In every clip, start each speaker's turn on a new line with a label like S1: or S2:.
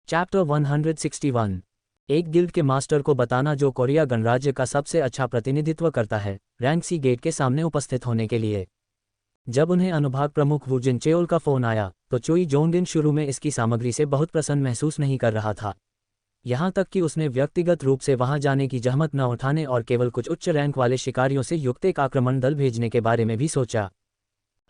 S1: Chapter 161। एक guild के master को बताना जो कोरिया गणराज्य का सबसे अच्छा प्रतिनिधित्व करता है, रैंक सी गेट के सामने उपस्थित होने के लिए। जब उन्हें अनुभाग प्रमुख वू जिनचेओल का फोन आया तो चोई जोंगिन शुरू में इसकी सामग्री से बहुत प्रसन्न महसूस नहीं कर रहा था। यहाँ तक कि उसने व्यक्तिगत रूप से वहां जाने की जहमत न उठाने और केवल कुछ उच्च रैंक वाले शिकारियों से युक्त एक आक्रमण दल भेजने के बारे में भी सोचा।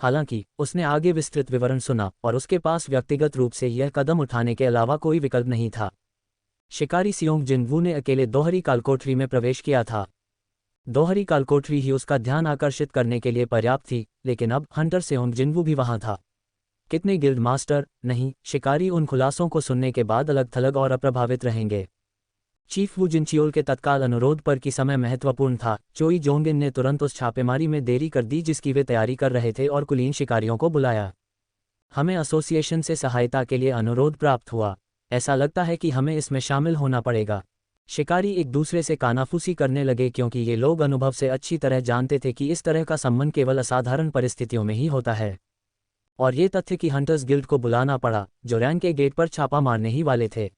S1: हालांकि उसने आगे विस्तृत विवरण सुना और उसके पास व्यक्तिगत रूप से यह कदम उठाने के अलावा कोई विकल्प नहीं था। शिकारी सियोंग जिनवू ने अकेले दोहरी कालकोठरी में प्रवेश किया था। दोहरी कालकोठरी ही उसका ध्यान आकर्षित करने के लिए पर्याप्त थी, लेकिन अब हंटर सियोंग जिनवू भी वहां था। कितने गिल्ड मास्टर नहीं, शिकारी उन खुलासों को सुनने के बाद अलग थलग और अप्रभावित रहेंगे। चीफ वू जिनचियोल के तत्काल अनुरोध पर कि समय महत्वपूर्ण था, चोई जोंगिन ने तुरंत उस छापेमारी में देरी कर दी जिसकी वे तैयारी कर रहे थे और कुलीन शिकारियों को बुलाया। हमें एसोसिएशन से सहायता के लिए अनुरोध प्राप्त हुआ। ऐसा लगता है कि हमें इसमें शामिल होना पड़ेगा। शिकारी एक दूसरे से कानाफूसी करने लगे क्योंकि ये लोग अनुभव से अच्छी तरह जानते थे कि इस तरह का संबंध केवल असाधारण परिस्थितियों में ही होता है। और ये तथ्य कि हंटर्स गिल्ड को बुलाना पड़ा, जो रैंक के गेट पर छापा मारने ही वाले थे,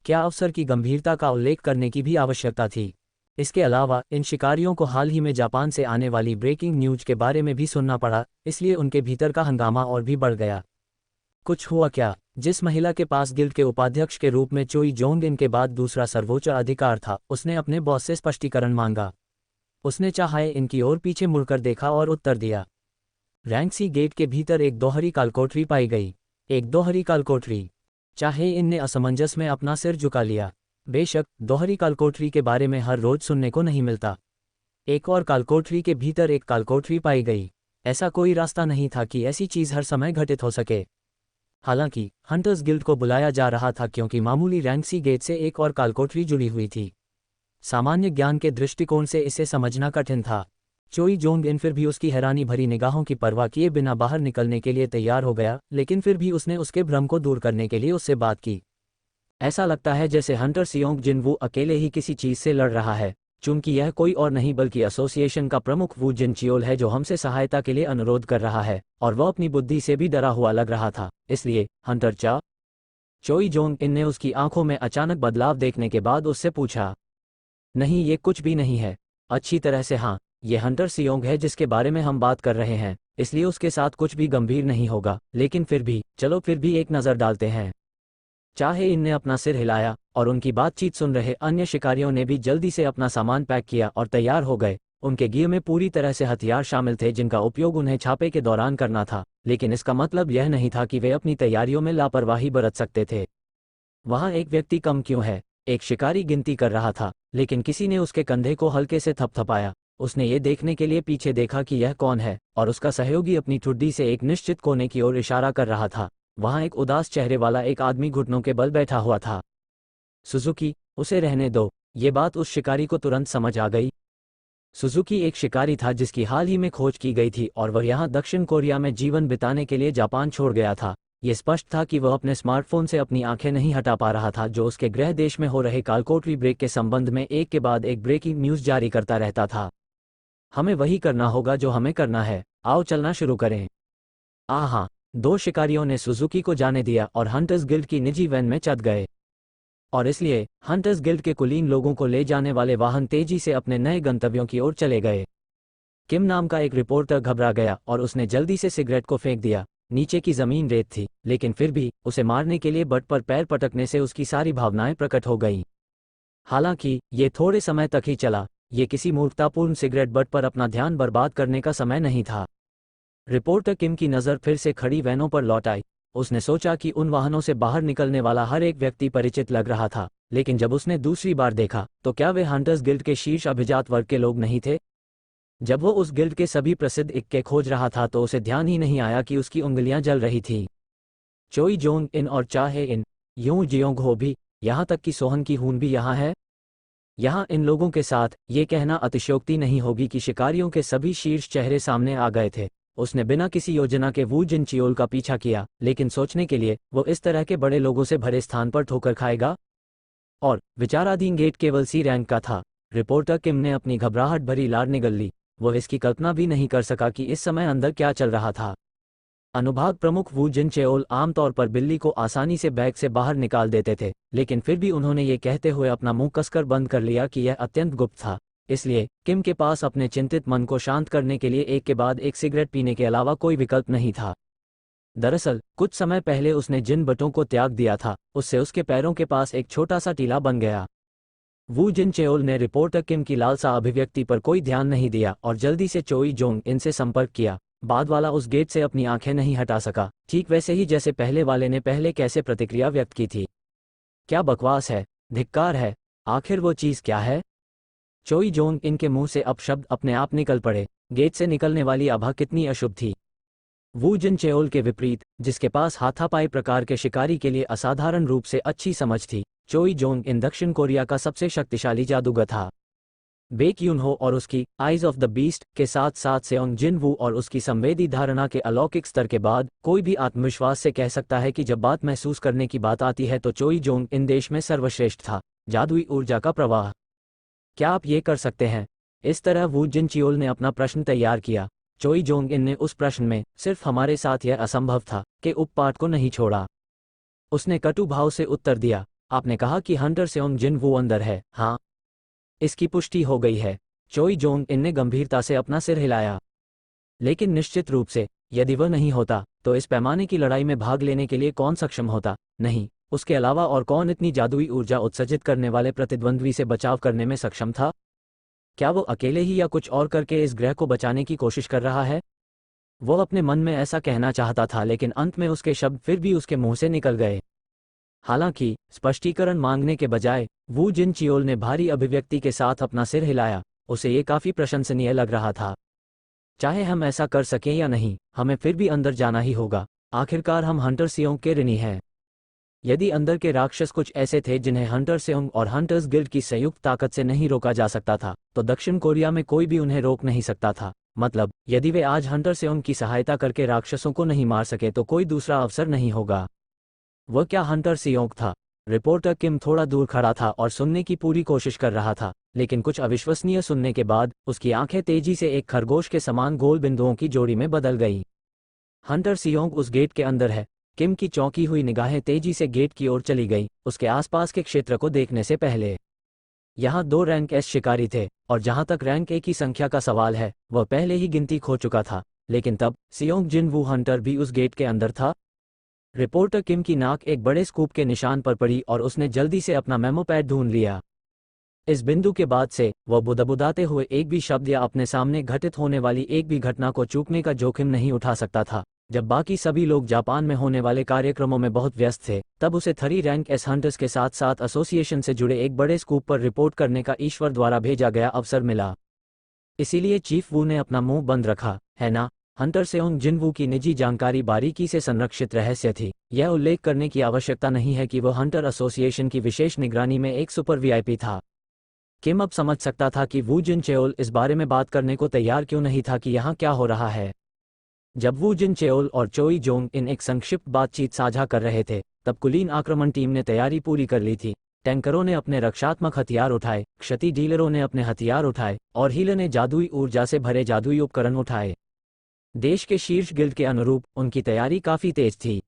S1: क्या अवसर की गंभीरता का उल्लेख करने की भी आवश्यकता थी। इसके अलावा इन शिकारियों को हाल ही में जापान से आने वाली ब्रेकिंग न्यूज के बारे में भी सुनना पड़ा, इसलिए उनके भीतर का हंगामा और भी बढ़ गया। कुछ हुआ क्या? जिस महिला के पास गिल्ड के उपाध्यक्ष के रूप में चोई जोंगिन के बाद दूसरा सर्वोच्च अधिकार था, उसने अपने बॉस से स्पष्टीकरण मांगा। उसने चाहे इनकी ओर पीछे मुड़कर देखा और उत्तर दिया। रैंक सी गेट के भीतर एक दोहरी कालकोठरी पाई गई। एक दोहरी कालकोठरी। चाहे इनने असमंजस में अपना सिर झुका लिया। बेशक दोहरी कालकोठरी के बारे में हर रोज सुनने को नहीं मिलता। एक और कालकोठरी के भीतर एक कालकोठरी पाई गई। ऐसा कोई रास्ता नहीं था कि ऐसी चीज हर समय घटित हो सके। हालांकि हंटर्स गिल्ड को बुलाया जा रहा था क्योंकि मामूली रैंक सी गेट से एक और कालकोठरी जुड़ी हुई थी। सामान्य ज्ञान के दृष्टिकोण से इसे समझना कठिन था। चोई जोंगिन फिर भी उसकी हैरानी भरी निगाहों की परवाह किए बिना बाहर निकलने के लिए तैयार हो गया, लेकिन फिर भी उसने उसके भ्रम को दूर करने के लिए उससे बात की। ऐसा लगता है जैसे हंटर सियोंग जिनवू अकेले ही किसी चीज से लड़ रहा है, चूंकि यह कोई और नहीं बल्कि एसोसिएशन का प्रमुख वू जिनचियोल है जो हमसे सहायता के लिए अनुरोध कर रहा है, और वह अपनी बुद्धि से भी डरा हुआ लग रहा था। इसलिए हंटर चोई जोंगिन ने उसकी आंखों में अचानक बदलाव देखने के बाद उससे पूछा। नहीं, ये कुछ भी नहीं है। अच्छी तरह से हाँ, ये हंटर सियोंग है जिसके बारे में हम बात कर रहे हैं, इसलिए उसके साथ कुछ भी गंभीर नहीं होगा, लेकिन फिर भी चलो फिर भी एक नज़र डालते हैं। चाहे इनने अपना सिर हिलाया और उनकी बातचीत सुन रहे अन्य शिकारियों ने भी जल्दी से अपना सामान पैक किया और तैयार हो गए। उनके गियर में पूरी तरह से हथियार शामिल थे जिनका उपयोग उन्हें छापे के दौरान करना था, लेकिन इसका मतलब यह नहीं था कि वे अपनी तैयारियों में लापरवाही बरत सकते थे। वहाँ एक व्यक्ति कम क्यों है? एक शिकारी गिनती कर रहा था, लेकिन किसी ने उसके कंधे को हल्के से थपथपाया। उसने ये देखने के लिए पीछे देखा कि यह कौन है, और उसका सहयोगी अपनी ठुड्डी से एक निश्चित कोने की ओर इशारा कर रहा था। वहां एक उदास चेहरे वाला एक आदमी घुटनों के बल बैठा हुआ था। सुजुकी, उसे रहने दो। ये बात उस शिकारी को तुरंत समझ आ गई। सुजुकी एक शिकारी था जिसकी हाल ही में खोज की गई थी और वह यहाँ दक्षिण कोरिया में जीवन बिताने के लिए जापान छोड़ गया था। ये स्पष्ट था कि वह अपने स्मार्टफोन से अपनी आंखें नहीं हटा पा रहा था, जो उसके गृह देश में हो रहे कालकोठरी ब्रेक के संबंध में एक के बाद एक ब्रेकिंग न्यूज जारी करता रहता था। हमें वही करना होगा जो हमें करना है। आओ चलना शुरू करें। हाँ, दो शिकारियों ने सुजुकी को जाने दिया और हंटर्स गिल्ड की निजी वैन में चढ़ गए, और इसलिए हंटर्स गिल्ड के कुलीन लोगों को ले जाने वाले वाहन तेजी से अपने नए गंतव्यों की ओर चले गए। किम नाम का एक रिपोर्टर घबरा गया और उसने जल्दी से सिगरेट को फेंक दिया। नीचे की जमीन रेत थी, लेकिन फिर भी उसे मारने के लिए बट पर पैर पटकने से उसकी सारी भावनाएं प्रकट हो गईं। हालांकि ये थोड़े समय तक ही चला। ये किसी मूर्खतापूर्ण सिगरेट बट पर अपना ध्यान बर्बाद करने का समय नहीं था। रिपोर्टर किम की नज़र फिर से खड़ी वैनों पर लौट आई। उसने सोचा कि उन वाहनों से बाहर निकलने वाला हर एक व्यक्ति परिचित लग रहा था, लेकिन जब उसने दूसरी बार देखा तो क्या वे हंटर्स गिल्ड के शीर्ष अभिजात वर्ग के लोग नहीं थे? जब वो उस गिल्ड के सभी प्रसिद्ध इक्के खोज रहा था तो उसे ध्यान ही नहीं आया कि उसकी उंगलियां जल रही थीं। चोई जोंगिन और चाहे इन यूं जियोंग हो भी, यहाँ तक कि सोहन की हून भी यहाँ है। यहाँ इन लोगों के साथ ये कहना अतिशयोक्ति नहीं होगी कि शिकारियों के सभी शीर्ष चेहरे सामने आ गए थे। उसने बिना किसी योजना के वू जिनचियोल का पीछा किया, लेकिन सोचने के लिए वो इस तरह के बड़े लोगों से भरे स्थान पर ठोकर खाएगा। और विचाराधीन गेट केवल सी रैंक का था। रिपोर्टर किम ने अपनी घबराहट भरी लार निगल ली। वो इसकी कल्पना भी नहीं कर सका कि इस समय अंदर क्या चल रहा था। अनुभाग प्रमुख वू जिन चेओल आमतौर पर बिल्ली को आसानी से बैग से बाहर निकाल देते थे, लेकिन फिर भी उन्होंने ये कहते हुए अपना मुंह कसकर बंद कर लिया कि यह अत्यंत गुप्त था। इसलिए किम के पास अपने चिंतित मन को शांत करने के लिए एक के बाद एक सिगरेट पीने के अलावा कोई विकल्प नहीं था। दरअसल कुछ समय पहले उसने जिन बटों को त्याग दिया था, उससे उसके पैरों के पास एक छोटा सा टीला बन गया। वू जिन चेओल ने रिपोर्टर किम की लालसा अभिव्यक्ति पर कोई ध्यान नहीं दिया और जल्दी से चोई जोंग इन से संपर्क किया। बाद वाला उस गेट से अपनी आंखें नहीं हटा सका, ठीक वैसे ही जैसे पहले वाले ने पहले कैसे प्रतिक्रिया व्यक्त की थी। क्या बकवास है, धिक्कार है, आखिर वो चीज़ क्या है? चोई जोंग इनके मुंह से अपशब्द अपने आप निकल पड़े। गेट से निकलने वाली आभा कितनी अशुभ थी। वू जिन चेओल के विपरीत, जिसके पास हाथापाई प्रकार के शिकारी के लिए असाधारण रूप से अच्छी समझ थी, चोई जोंग इन दक्षिण कोरिया का सबसे शक्तिशाली जादूगर था। बेक यूनहो और उसकी आइज ऑफ द बीस्ट के साथ साथ सेओंग जिन वू और उसकी संवेदी धारणा के अलौकिक स्तर के बाद कोई भी आत्मविश्वास से कह सकता है कि जब बात महसूस करने की बात आती है तो चोई जोंग इन देश में सर्वश्रेष्ठ था। जादुई ऊर्जा का प्रवाह। क्या आप ये कर सकते हैं? इस तरह वू जिन चियोल ने अपना प्रश्न तैयार किया। चोई जोंग इन ने उस प्रश्न में सिर्फ हमारे साथ यह असंभव था कि उपपाठ को नहीं छोड़ा। उसने कटु भाव से उत्तर दिया, आपने कहा कि हंटर सेओंग जिन वू अंदर है। हाँ, इसकी पुष्टि हो गई है। चोई जोंग इन ने गंभीरता से अपना सिर हिलाया। लेकिन निश्चित रूप से यदि वह नहीं होता तो इस पैमाने की लड़ाई में भाग लेने के लिए कौन सक्षम होता? नहीं, उसके अलावा और कौन इतनी जादुई ऊर्जा उत्सर्जित करने वाले प्रतिद्वंद्वी से बचाव करने में सक्षम था? क्या वो अकेले ही या कुछ और करके इस ग्रह को बचाने की कोशिश कर रहा है? वो अपने मन में ऐसा कहना चाहता था, लेकिन अंत में उसके शब्द फिर भी उसके मुंह से निकल गए। हालांकि स्पष्टीकरण मांगने के बजाय वू जिन चियोल ने भारी अभिव्यक्ति के साथ अपना सिर हिलाया। उसे ये काफी प्रशंसनीय लग रहा था। चाहे हम ऐसा कर सकें या नहीं, हमें फिर भी अंदर जाना ही होगा। आखिरकार हम हंटर सेओंग के ऋणी हैं। यदि अंदर के राक्षस कुछ ऐसे थे जिन्हें हंटर सेओंग और हंटर्स गिल्ड की संयुक्त ताकत से नहीं रोका जा सकता था, तो दक्षिण कोरिया में कोई भी उन्हें रोक नहीं सकता था। मतलब, यदि वे आज हंटर सेओंग की सहायता करके राक्षसों को नहीं मार सके तो कोई दूसरा अवसर नहीं होगा। वह क्या हंटर सेओंग था? रिपोर्टर किम थोड़ा दूर खड़ा था और सुनने की पूरी कोशिश कर रहा था, लेकिन कुछ अविश्वसनीय सुनने के बाद उसकी आंखें तेजी से एक खरगोश के समान गोल बिंदुओं की जोड़ी में बदल गईं। हंटर सेओंग उस गेट के अंदर है। किम की चौंकी हुई निगाहें तेजी से गेट की ओर चली गईं, उसके आसपास के क्षेत्र को देखने से पहले। यहाँ 2 रैंक एस शिकारी थे, और जहाँ तक रैंक ए की संख्या का सवाल है, वह पहले ही गिनती खो चुका था। लेकिन तब सेओंग जिन वू हंटर भी उस गेट के अंदर था। रिपोर्टर किम की नाक एक बड़े स्कूप के निशान पर पड़ी और उसने जल्दी से अपना मेमो पैड ढूंढ लिया। इस बिंदु के बाद से वह बुदबुदाते हुए एक भी शब्द या अपने सामने घटित होने वाली एक भी घटना को चूकने का जोखिम नहीं उठा सकता था। जब बाकी सभी लोग जापान में होने वाले कार्यक्रमों में बहुत व्यस्त थे, तब उसे 3 रैंक एस हंटर्स के साथ साथ एसोसिएशन से जुड़े एक बड़े स्कूप पर रिपोर्ट करने का ईश्वर द्वारा भेजा गया अवसर मिला। इसीलिए चीफ वू ने अपना मुंह बंद रखा, है ना? हंटर सेओंग जिन वू की निजी जानकारी बारीकी से संरक्षित रहस्य थी। यह उल्लेख करने की आवश्यकता नहीं है कि वह हंटर एसोसिएशन की विशेष निगरानी में एक सुपर वीआईपी था। किम अब समझ सकता था कि वू जिन चेओल इस बारे में बात करने को तैयार क्यों नहीं था कि यहाँ क्या हो रहा है। जब वू जिन चेओल और चोई जोंग इन एक संक्षिप्त बातचीत साझा कर रहे थे, तब कुलीन आक्रमण टीम ने तैयारी पूरी कर ली थी। टैंकरों ने अपने रक्षात्मक हथियार उठाए, क्षति डीलरों ने अपने हथियार उठाए, और हीलर ने जादुई ऊर्जा से भरे जादुई उपकरण उठाए। देश के शीर्ष गिल्ड के अनुरूप उनकी तैयारी काफी तेज थी।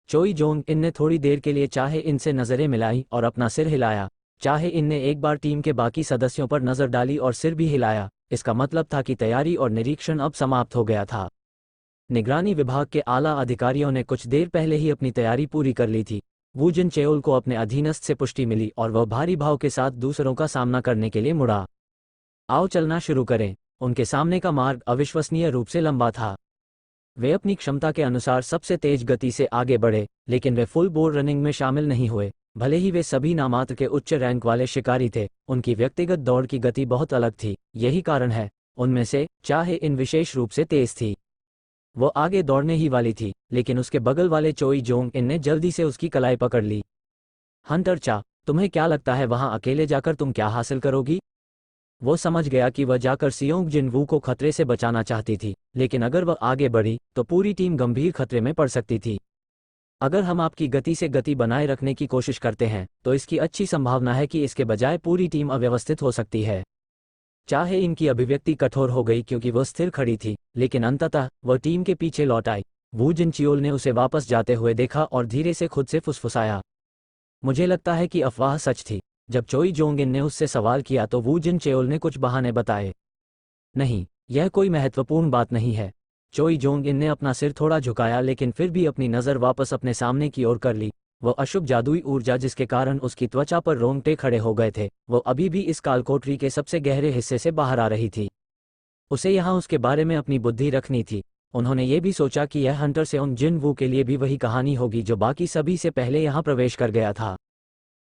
S1: चोई जोंग इन ने थोड़ी देर के लिए चाहे इनसे नजरें मिलाई और अपना सिर हिलाया, चाहे इनने एक बार टीम के बाकी सदस्यों पर नजर डाली और सिर भी हिलाया। इसका मतलब था कि तैयारी और निरीक्षण अब समाप्त हो गया था। निगरानी विभाग के आला अधिकारियों ने कुछ देर पहले ही अपनी तैयारी पूरी कर ली थी। वू जिन चेओल को अपने अधीनस्थ से पुष्टि मिली और वह भारी भाव के साथ दूसरों का सामना करने के लिए मुड़ा। आओ चलना शुरू करें। उनके सामने का मार्ग अविश्वसनीय रूप से लंबा था। वे अपनी क्षमता के अनुसार सबसे तेज गति से आगे बढ़े, लेकिन वे फुल बोर रनिंग में शामिल नहीं हुए। भले ही वे सभी नामात्र के उच्च रैंक वाले शिकारी थे, उनकी व्यक्तिगत दौड़ की गति बहुत अलग थी। यही कारण है उनमें से चाहे इन विशेष रूप से तेज थी। वो आगे दौड़ने ही वाली थी, लेकिन उसके बगल वाले चोई जोंग इन ने जल्दी से उसकी कलाई पकड़ ली। हंटर चा, तुम्हें क्या लगता है वहां अकेले जाकर तुम क्या हासिल करोगी? वो समझ गया कि वह जाकर सेओंग जिन वू को खतरे से बचाना चाहती थी, लेकिन अगर वह आगे बढ़ी तो पूरी टीम गंभीर खतरे में पड़ सकती थी। अगर हम आपकी गति से गति बनाए रखने की कोशिश करते हैं तो इसकी अच्छी संभावना है कि इसके बजाय पूरी टीम अव्यवस्थित हो सकती है। चाहे इनकी अभिव्यक्ति कठोर हो गई क्योंकि वह स्थिर खड़ी थी, लेकिन अंततः वह टीम के पीछे लौट आई। वू जिनचियोल ने उसे वापस जाते हुए देखा और धीरे से खुद से फुसफुसाया, मुझे लगता है कि अफवाह सच थी। जब चोई जोंग इन ने उससे सवाल किया तो वू जिनचेओल ने कुछ बहाने बताए। नहीं, यह कोई महत्वपूर्ण बात नहीं है। चोई जोंग इन ने अपना सिर थोड़ा झुकाया लेकिन फिर भी अपनी नज़र वापस अपने सामने की ओर कर ली। वह अशुभ जादुई ऊर्जा जिसके कारण उसकी त्वचा पर रोंगटे खड़े हो गए थे, वो अभी भी इस कालकोठरी के सबसे गहरे हिस्से से बाहर आ रही थी। उसे यहाँ उसके बारे में अपनी बुद्धि रखनी थी। उन्होंने ये भी सोचा कि यह हंटर सेओंग जिन वू के लिए भी वही कहानी होगी जो बाकी सभी से पहले यहाँ प्रवेश कर गया था।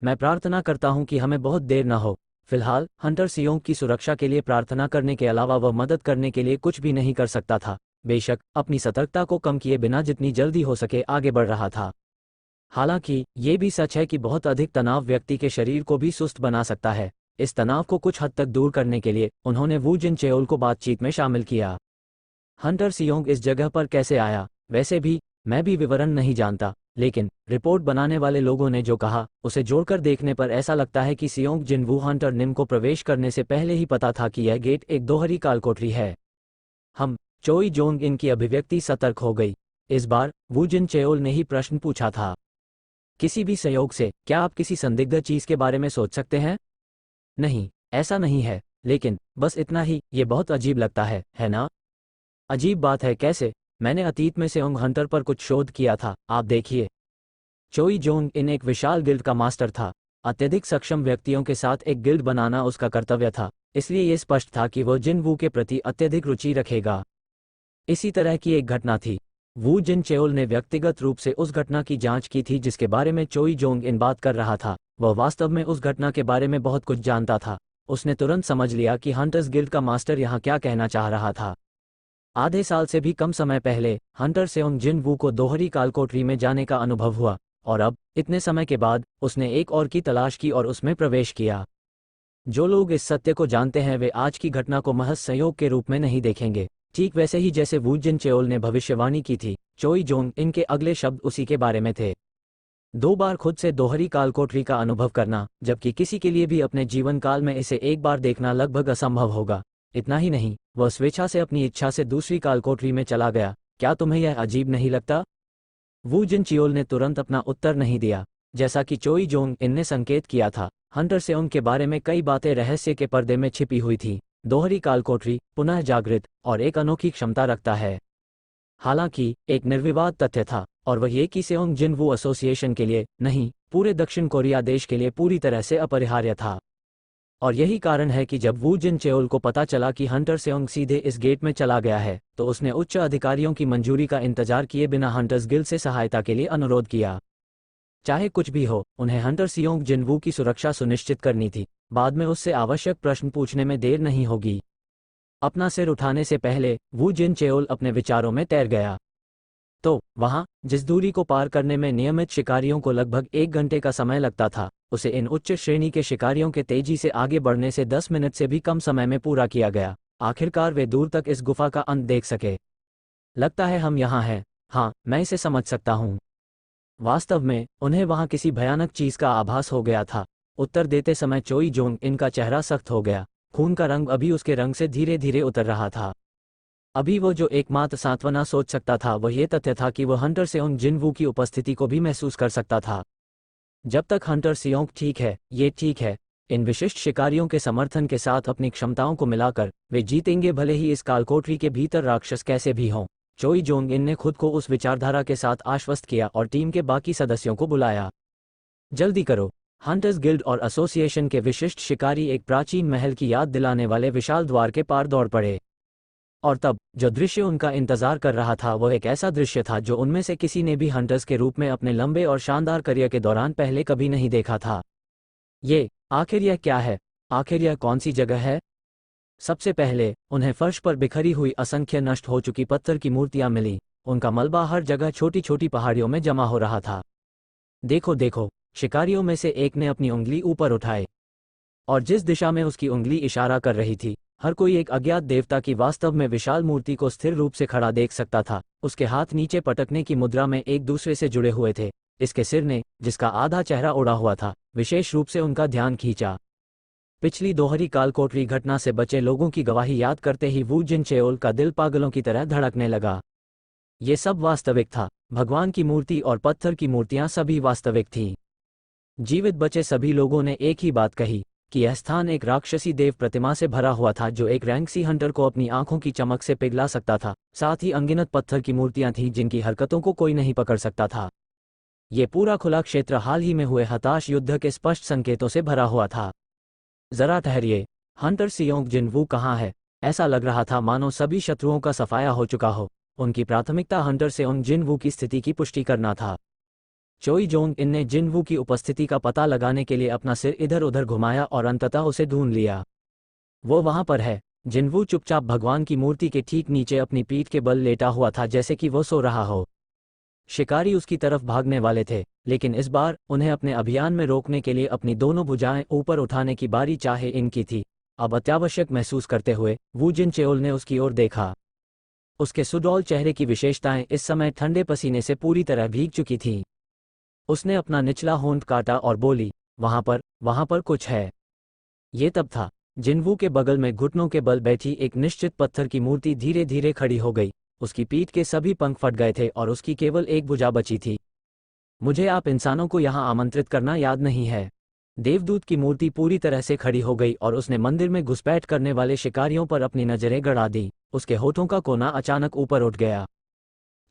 S1: मैं प्रार्थना करता हूँ कि हमें बहुत देर न हो। फिलहाल हंटर सियोंग की सुरक्षा के लिए प्रार्थना करने के अलावा वह मदद करने के लिए कुछ भी नहीं कर सकता था। बेशक अपनी सतर्कता को कम किए बिना जितनी जल्दी हो सके आगे बढ़ रहा था। हालांकि ये भी सच है कि बहुत अधिक तनाव व्यक्ति के शरीर को भी सुस्त बना सकता है। इस तनाव को कुछ हद तक दूर करने के लिए उन्होंने वू जिनचेओल को बातचीत में शामिल किया। हंटर सियोंग इस जगह पर कैसे आया? वैसे भी मैं भी विवरण नहीं जानता, लेकिन रिपोर्ट बनाने वाले लोगों ने जो कहा उसे जोड़कर देखने पर ऐसा लगता है कि सियोंग जिनवू हंटर निम को प्रवेश करने से पहले ही पता था कि यह गेट एक दोहरी कालकोठरी है। हम चोई जोंग इन की अभिव्यक्ति सतर्क हो गई। इस बार वू जिनचेओल ने ही प्रश्न पूछा था, किसी भी सहयोग से क्या आप किसी संदिग्ध चीज के बारे में सोच सकते हैं? नहीं, ऐसा नहीं है, लेकिन बस इतना ही, ये बहुत अजीब लगता है ना? अजीब बात है कैसे? मैंने अतीत में सेओंग हंटर पर कुछ शोध किया था, आप देखिए। चोई जोंग इन एक विशाल गिल्ड का मास्टर था। अत्यधिक सक्षम व्यक्तियों के साथ एक गिल्ड बनाना उसका कर्तव्य था, इसलिए ये स्पष्ट था कि वह जिन वू के प्रति अत्यधिक रुचि रखेगा। इसी तरह की एक घटना थी। वू जिनचेओल ने व्यक्तिगत रूप से उस घटना की जांच की थी जिसके बारे में चोई जोंग इन बात कर रहा था। वह वास्तव में उस घटना के बारे में बहुत कुछ जानता था। उसने तुरंत समझ लिया कि हंटर्स गिल्ड का मास्टर यहाँ क्या कहना चाह रहा था। आधे साल से भी कम समय पहले हंटर सेओंग जिन वू को दोहरी कालकोठरी में जाने का अनुभव हुआ, और अब इतने समय के बाद उसने एक और की तलाश की और उसमें प्रवेश किया। जो लोग इस सत्य को जानते हैं वे आज की घटना को महज संयोग के रूप में नहीं देखेंगे, ठीक वैसे ही जैसे वू जिनचेओल ने भविष्यवाणी की थी। चोई जोंग इनके अगले शब्द उसी के बारे में थे। 2 बार खुद से दोहरी कालकोठरी का अनुभव करना, जबकि किसी के लिए भी अपने जीवन काल में इसे एक बार देखना लगभग असंभव होगा। इतना ही नहीं, वह स्वेच्छा से अपनी इच्छा से दूसरी कालकोठरी में चला गया। क्या तुम्हें यह अजीब नहीं लगता? वू जिनचियोल ने तुरंत अपना उत्तर नहीं दिया। जैसा कि चोई जोंग इन ने संकेत किया था, हंटर सेओंग के बारे में कई बातें रहस्य के पर्दे में छिपी हुई थी। दोहरी कालकोठरी पुनः जागृत और एक अनोखी क्षमता रखता है। हालांकि एक निर्विवाद तथ्य था, और वह ये कि सेओंग जिनवू एसोसिएशन के लिए नहीं, पूरे दक्षिण कोरिया देश के लिए पूरी तरह से अपरिहार्य था। और यही कारण है कि जब वू जिनचेओल को पता चला कि हंटर सेओंग सीधे इस गेट में चला गया है, तो उसने उच्च अधिकारियों की मंजूरी का इंतजार किए बिना हंटर्स गिल्ड से सहायता के लिए अनुरोध किया। चाहे कुछ भी हो, उन्हें हंटर सेओंग जिनवू की सुरक्षा सुनिश्चित करनी थी। बाद में उससे आवश्यक प्रश्न पूछने में देर नहीं होगी। अपना सिर उठाने से पहले वू जिनचेओल अपने विचारों में तैर गया। तो वहां जिस दूरी को पार करने में नियमित शिकारियों को लगभग 1 घंटे का समय लगता था, उसे इन उच्च श्रेणी के शिकारियों के तेजी से आगे बढ़ने से 10 मिनट से भी कम समय में पूरा किया गया। आखिरकार वे दूर तक इस गुफा का अंत देख सके। लगता है हम यहाँ हैं। हाँ, मैं इसे समझ सकता हूँ। वास्तव में उन्हें वहाँ किसी भयानक चीज का आभास हो गया था। उत्तर देते समय चोई जोंग इनका चेहरा सख्त हो गया। खून का रंग अभी उसके रंग से धीरे धीरे उतर रहा था। अभी वो जो एकमात्र सांत्वना सोच सकता था वह ये तथ्य था कि वह हंटर सेओंग जिनवू की उपस्थिति को भी महसूस कर सकता था। जब तक हंटर सेओंग ठीक है, ये ठीक है। इन विशिष्ट शिकारियों के समर्थन के साथ अपनी क्षमताओं को मिलाकर वे जीतेंगे, भले ही इस कालकोठरी के भीतर राक्षस कैसे भी हों। चोई जोंग इन ने खुद को उस विचारधारा के साथ आश्वस्त किया और टीम के बाकी सदस्यों को बुलाया। जल्दी करो। हंटर्स गिल्ड और एसोसिएशन के विशिष्ट शिकारी एक प्राचीन महल की याद दिलाने वाले विशाल द्वार के पार दौड़ पड़े। और तब जो दृश्य उनका इंतजार कर रहा था वह एक ऐसा दृश्य था जो उनमें से किसी ने भी हंटर्स के रूप में अपने लंबे और शानदार करियर के दौरान पहले कभी नहीं देखा था। आखिर यह क्या है? आखिर यह कौन सी जगह है? सबसे पहले उन्हें फर्श पर बिखरी हुई असंख्य नष्ट हो चुकी पत्थर की मूर्तियां मिली। उनका मलबा हर जगह छोटी छोटी पहाड़ियों में जमा हो रहा था। देखो देखो, शिकारियों में से एक ने अपनी उंगली ऊपर उठाई, और जिस दिशा में उसकी उंगली इशारा कर रही थी, हर कोई एक अज्ञात देवता की वास्तव में विशाल मूर्ति को स्थिर रूप से खड़ा देख सकता था। उसके हाथ नीचे पटकने की मुद्रा में एक दूसरे से जुड़े हुए थे। इसके सिर ने, जिसका आधा चेहरा उड़ा हुआ था, विशेष रूप से उनका ध्यान खींचा। पिछली दोहरी कालकोठरी घटना से बचे लोगों की गवाही याद करते ही वू जिनचेओल का दिल पागलों की तरह धड़कने लगा। ये सब वास्तविक था। भगवान की मूर्ति और पत्थर की मूर्तियां सभी वास्तविक थीं। जीवित बचे सभी लोगों ने एक ही बात कही कि यह स्थान एक राक्षसी देव प्रतिमा से भरा हुआ था जो एक रैंक्सी हंटर को अपनी आंखों की चमक से पिघला सकता था। साथ ही अनगिनत पत्थर की मूर्तियां थीं जिनकी हरकतों को कोई नहीं पकड़ सकता था। ये पूरा खुला क्षेत्र हाल ही में हुए हताश युद्ध के स्पष्ट संकेतों से भरा हुआ था। जरा ठहरिए, हंटर सियोंग जिनवू कहाँ है? ऐसा लग रहा था मानो सभी शत्रुओं का सफाया हो चुका हो। उनकी प्राथमिकता हंटर सियोंग जिनवू की स्थिति की पुष्टि करना था। चोई जोंग इन ने जिनवू की उपस्थिति का पता लगाने के लिए अपना सिर इधर उधर घुमाया और अंततः उसे ढूंढ लिया। वो वहां पर है। जिनवू चुपचाप भगवान की मूर्ति के ठीक नीचे अपनी पीठ के बल लेटा हुआ था जैसे कि वो सो रहा हो। शिकारी उसकी तरफ भागने वाले थे, लेकिन इस बार उन्हें अपने अभियान में रोकने के लिए अपनी दोनों भुजाएं ऊपर उठाने की बारी चाहे इनकी थी। अब अत्यावश्यक महसूस करते हुए वू जिन चेओल ने उसकी ओर देखा। उसके सुडौल चेहरे की विशेषताएं इस समय ठंडे पसीने से पूरी तरह भीग चुकी थीं। उसने अपना निचला होंठ काटा और बोली, वहां पर कुछ है। ये तब था। जिनवू के बगल में घुटनों के बल बैठी एक निश्चित पत्थर की मूर्ति धीरे धीरे खड़ी हो गई। उसकी पीठ के सभी पंख फट गए थे और उसकी केवल एक भुजा बची थी। मुझे आप इंसानों को यहाँ आमंत्रित करना याद नहीं है। देवदूत की मूर्ति पूरी तरह से खड़ी हो गई और उसने मंदिर में घुसपैठ करने वाले शिकारियों पर अपनी नजरें गड़ा दी। उसके होठों का कोना अचानक ऊपर उठ गया।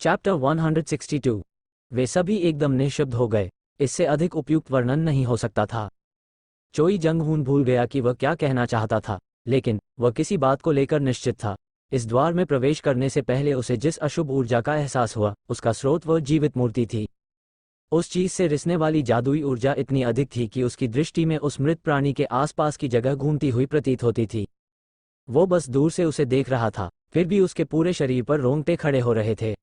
S1: चैप्टर 162। वे सभी एकदम निःशब्द हो गए। इससे अधिक उपयुक्त वर्णन नहीं हो सकता था। चोई जंगहून भूल गया कि वह क्या कहना चाहता था, लेकिन वह किसी बात को लेकर निश्चित था। इस द्वार में प्रवेश करने से पहले उसे जिस अशुभ ऊर्जा का एहसास हुआ, उसका स्रोत वह जीवित मूर्ति थी। उस चीज से रिसने वाली जादुई ऊर्जा इतनी अधिक थी कि उसकी दृष्टि में उस मृत प्राणी के आसपास की जगह घूमती हुई प्रतीत होती थी। वो बस दूर से उसे देख रहा था, फिर भी उसके पूरे शरीर पर रोंगटे खड़े हो रहे थे।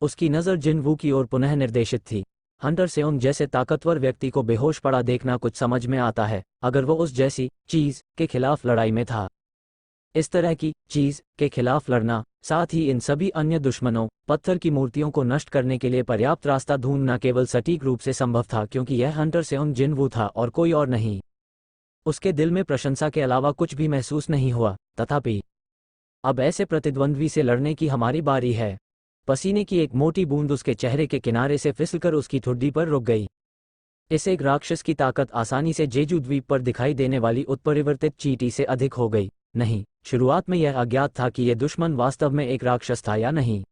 S1: उसकी नज़र जिनवू की ओर पुनः निर्देशित थी। हंटर सेओंग जैसे ताकतवर व्यक्ति को बेहोश पड़ा देखना कुछ समझ में आता है, अगर वो उस जैसी चीज के खिलाफ लड़ाई में था। इस तरह की चीज के खिलाफ लड़ना, साथ ही इन सभी अन्य दुश्मनों, पत्थर की मूर्तियों को नष्ट करने के लिए पर्याप्त रास्ता ढूंढना केवल सटीक रूप से संभव था क्योंकि यह हंटर सेओंग जिनवू था और कोई और नहीं। उसके दिल में प्रशंसा के अलावा कुछ भी महसूस नहीं हुआ। तथापि अब ऐसे प्रतिद्वंद्वी से लड़ने की हमारी बारी है। पसीने की एक मोटी बूंद उसके चेहरे के किनारे से फिसलकर उसकी ठुड्डी पर रुक गई। इस एक राक्षस की ताकत आसानी से जेजू द्वीप पर दिखाई देने वाली उत्परिवर्तित चींटी से अधिक हो गई। नहीं, शुरुआत में यह अज्ञात था कि यह दुश्मन वास्तव में एक राक्षस था या नहीं।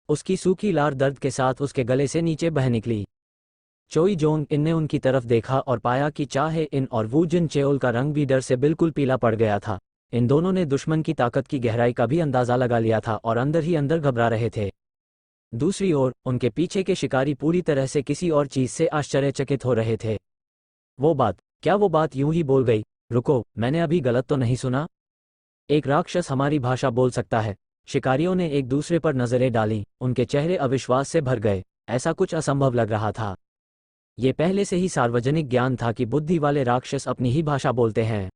S1: उसकी सूखी लार दर्द के साथ उसके गले से नीचे बह निकली। चोई जोंग इन ने उनकी तरफ देखा और पाया कि चाहे इन और वू जिन चेओल का रंग भी डर से बिल्कुल पीला पड़ गया था। इन दोनों ने दुश्मन की ताकत की गहराई का भी अंदाजा लगा लिया था और अंदर ही अंदर घबरा रहे थे। दूसरी ओर उनके पीछे के शिकारी पूरी तरह से किसी और चीज से आश्चर्यचकित हो रहे थे। क्या वो बात यूं ही बोल गई? रुको, मैंने अभी गलत तो नहीं सुना? एक राक्षस हमारी भाषा बोल सकता है? शिकारियों ने एक दूसरे पर नजरें डाली। उनके चेहरे अविश्वास से भर गए। ऐसा कुछ असंभव लग रहा था। ये पहले से ही सार्वजनिक ज्ञान था कि बुद्धि वाले राक्षस अपनी ही भाषा बोलते हैं।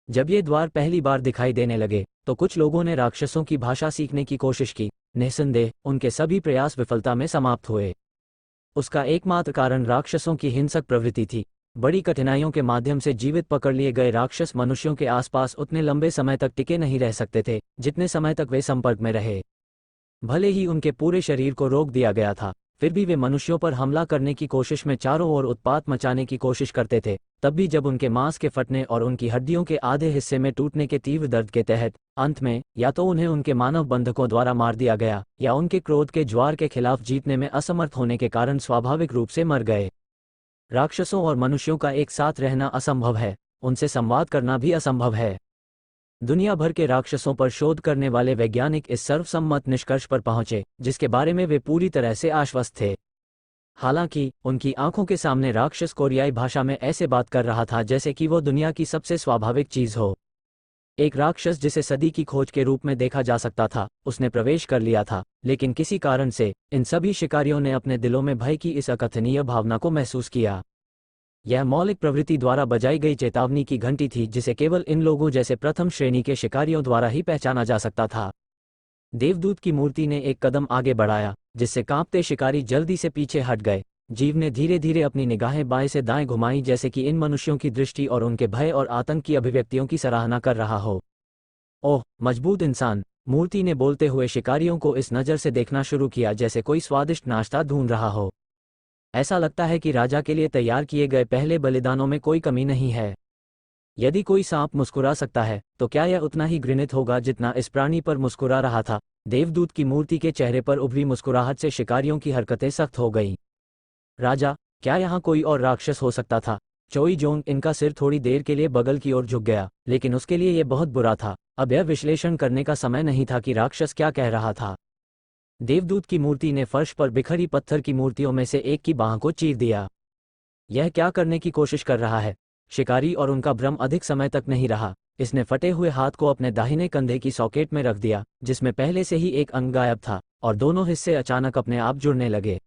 S1: जब ये द्वार पहली बार दिखाई देने लगे तो कुछ लोगों ने राक्षसों की भाषा सीखने की कोशिश की। निस्संदेह उनके सभी प्रयास विफलता में समाप्त हुए। उसका एकमात्र कारण राक्षसों की हिंसक प्रवृत्ति थी। बड़ी कठिनाइयों के माध्यम से जीवित पकड़ लिए गए राक्षस मनुष्यों के आसपास उतने लंबे समय तक टिके नहीं रह सकते थे जितने समय तक वे संपर्क में रहे। भले ही उनके पूरे शरीर को रोक दिया गया था, फिर भी वे मनुष्यों पर हमला करने की कोशिश में चारों ओर उत्पात मचाने की कोशिश करते थे। तब भी जब उनके मांस के फटने और उनकी हड्डियों के आधे हिस्से में टूटने के तीव्र दर्द के तहत अंत में या तो उन्हें उनके मानव बंधकों द्वारा मार दिया गया या उनके क्रोध के ज्वार के खिलाफ जीतने में असमर्थ होने के कारण स्वाभाविक रूप से मर गए। राक्षसों और मनुष्यों का एक साथ रहना असंभव है, उनसे संवाद करना भी असंभव है। दुनिया भर के राक्षसों पर शोध करने वाले वैज्ञानिक इस सर्वसम्मत निष्कर्ष पर पहुंचे जिसके बारे में वे पूरी तरह से आश्वस्त थे। हालांकि उनकी आंखों के सामने राक्षस कोरियाई भाषा में ऐसे बात कर रहा था जैसे कि वो दुनिया की सबसे स्वाभाविक चीज हो। एक राक्षस जिसे सदी की खोज के रूप में देखा जा सकता था, उसने प्रवेश कर लिया था, लेकिन किसी कारण से इन सभी शिकारियों ने अपने दिलों में भय की इस अकथनीय भावना को महसूस किया। यह मौलिक प्रवृत्ति द्वारा बजाई गई चेतावनी की घंटी थी जिसे केवल इन लोगों जैसे प्रथम श्रेणी के शिकारियों द्वारा ही पहचाना जा सकता था। देवदूत की मूर्ति ने एक कदम आगे बढ़ाया, जिससे कांपते शिकारी जल्दी से पीछे हट गए। जीव ने धीरे धीरे अपनी निगाहें बाएं से दाएं घुमाई जैसे कि इन मनुष्यों की दृष्टि और उनके भय और आतंक की अभिव्यक्तियों की सराहना कर रहा हो। ओह, मजबूत इंसान! मूर्ति ने बोलते हुए शिकारियों को इस नज़र से देखना शुरू किया जैसे कोई स्वादिष्ट नाश्ता ढूंढ रहा हो। ऐसा लगता है कि राजा के लिए तैयार किए गए पहले बलिदानों में कोई कमी नहीं है। यदि कोई सांप मुस्कुरा सकता है तो क्या यह उतना ही घृणित होगा जितना इस प्राणी पर मुस्कुरा रहा था। देवदूत की मूर्ति के चेहरे पर उभरी मुस्कुराहट से शिकारियों की हरकतें सख्त हो गईं। राजा, क्या यहाँ कोई और राक्षस हो सकता था? चोई जोंग इनका सिर थोड़ी देर के लिए बगल की ओर झुक गया, लेकिन उसके लिए यह बहुत बुरा था। अब यह विश्लेषण करने का समय नहीं था कि राक्षस क्या कह रहा था। देवदूत की मूर्ति ने फर्श पर बिखरी पत्थर की मूर्तियों में से एक की बांह को चीर दिया। यह क्या करने की कोशिश कर रहा है? शिकारी और उनका भ्रम अधिक समय तक नहीं रहा। इसने फटे हुए हाथ को अपने दाहिने कंधे की सॉकेट में रख दिया, जिसमें पहले से ही एक अंग गायब था, और दोनों हिस्से अचानक अपने आप जुड़ने लगे।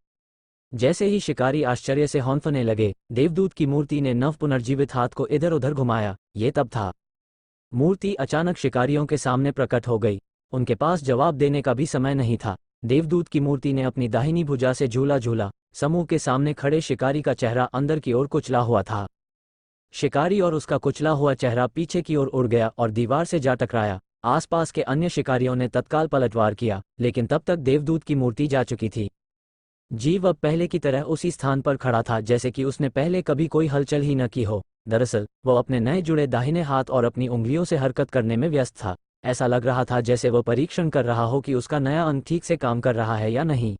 S1: जैसे ही शिकारी आश्चर्य से हौंफने लगे, देवदूत की मूर्ति ने नव पुनर्जीवित हाथ को इधर उधर घुमाया। ये तब था। मूर्ति अचानक शिकारियों के सामने प्रकट हो गई। उनके पास जवाब देने का भी समय नहीं था। देवदूत की मूर्ति ने अपनी दाहिनी भुजा से झूला झूला। समूह के सामने खड़े शिकारी का चेहरा अंदर की ओर कुचला हुआ था। शिकारी और उसका कुचला हुआ चेहरा पीछे की ओर उड़ गया और दीवार से जा टकराया। आसपास के अन्य शिकारियों ने तत्काल पलटवार किया, लेकिन तब तक देवदूत की मूर्ति जा चुकी थी। जीव अब पहले की तरह उसी स्थान पर खड़ा था जैसे कि उसने पहले कभी कोई हलचल ही न की हो। दरअसल वह अपने नए जुड़े दाहिने हाथ और अपनी उंगलियों से हरकत करने में व्यस्त था। ऐसा लग रहा था जैसे वह परीक्षण कर रहा हो कि उसका नया अंग ठीक से काम कर रहा है या नहीं।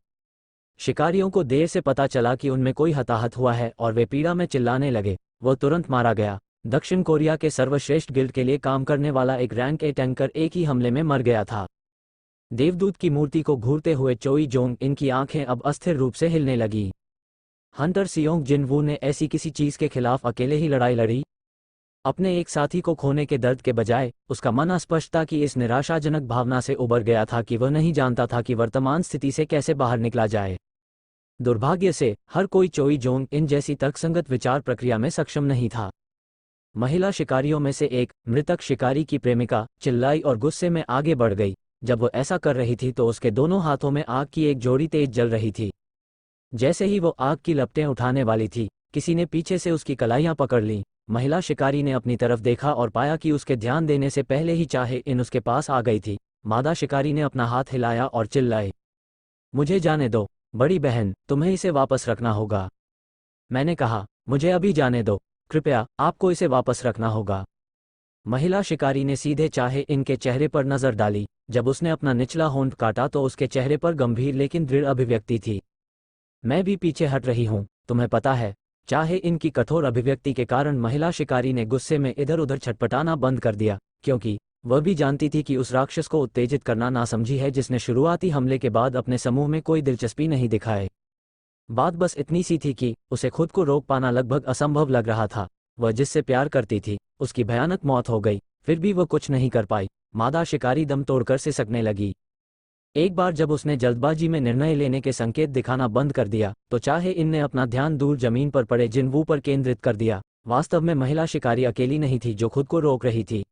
S1: शिकारियों को देर से पता चला कि उनमें कोई हताहत हुआ है और वे पीड़ा में चिल्लाने लगे। वह तुरंत मारा गया। दक्षिण कोरिया के सर्वश्रेष्ठ गिल्ड के लिए काम करने वाला एक रैंक ए टैंकर एक ही हमले में मर गया था। देवदूत की मूर्ति को घूरते हुए चोई जोंग इनकी आंखें अब अस्थिर रूप से हिलने लगी। हंटर सियोंग जिनवू ने ऐसी किसी चीज के खिलाफ अकेले ही लड़ाई लड़ी। अपने एक साथी को खोने के दर्द के बजाय उसका मन अस्पष्टता की इस निराशाजनक भावना से उबर गया था कि वह नहीं जानता था कि वर्तमान स्थिति से कैसे बाहर निकला जाए। दुर्भाग्य से हर कोई चोई जोंग इन जैसी तर्कसंगत विचार प्रक्रिया में सक्षम नहीं था। महिला शिकारियों में से एक, मृतक शिकारी की प्रेमिका, चिल्लाई और गुस्से में आगे बढ़ गई। जब वो ऐसा कर रही थी तो उसके दोनों हाथों में आग की एक जोड़ी तेज जल रही थी। जैसे ही वो आग की लपटें उठाने वाली थी, किसी ने पीछे से उसकी कलाइयां पकड़ लीं। महिला शिकारी ने अपनी तरफ देखा और पाया कि उसके ध्यान देने से पहले ही चाहे इन उसके पास आ गई थी। मादा शिकारी ने अपना हाथ हिलाया और चिल्लाई, मुझे जाने दो बड़ी बहन, तुम्हें इसे वापस रखना होगा। मैंने कहा, मुझे अभी जाने दो, कृपया आपको इसे वापस रखना होगा। महिला शिकारी ने सीधे चाहे इनके चेहरे पर नजर डाली। जब उसने अपना निचला होंठ काटा तो उसके चेहरे पर गंभीर लेकिन दृढ़ अभिव्यक्ति थी। मैं भी पीछे हट रही हूं, तुम्हें पता है। चाहे इनकी कठोर अभिव्यक्ति के कारण महिला शिकारी ने गुस्से में इधर उधर छटपटाना बंद कर दिया, क्योंकि वह भी जानती थी कि उस राक्षस को उत्तेजित करना नासमझी है जिसने शुरुआती हमले के बाद अपने समूह में कोई दिलचस्पी नहीं दिखाए। बात बस इतनी सी थी कि उसे खुद को रोक पाना लगभग असंभव लग रहा था। वह जिससे प्यार करती थी उसकी भयानक मौत हो गई, फिर भी वह कुछ नहीं कर पाई। मादा शिकारी दम तोड़कर सिसकने लगी। एक बार जब उसने जल्दबाजी में निर्णय लेने के संकेत दिखाना बंद कर दिया तो चाहे इनने अपना ध्यान दूर जमीन पर पड़े जिनवू पर केंद्रित कर दिया। वास्तव में महिला शिकारी अकेली नहीं थी जो खुद को रोक रही थी।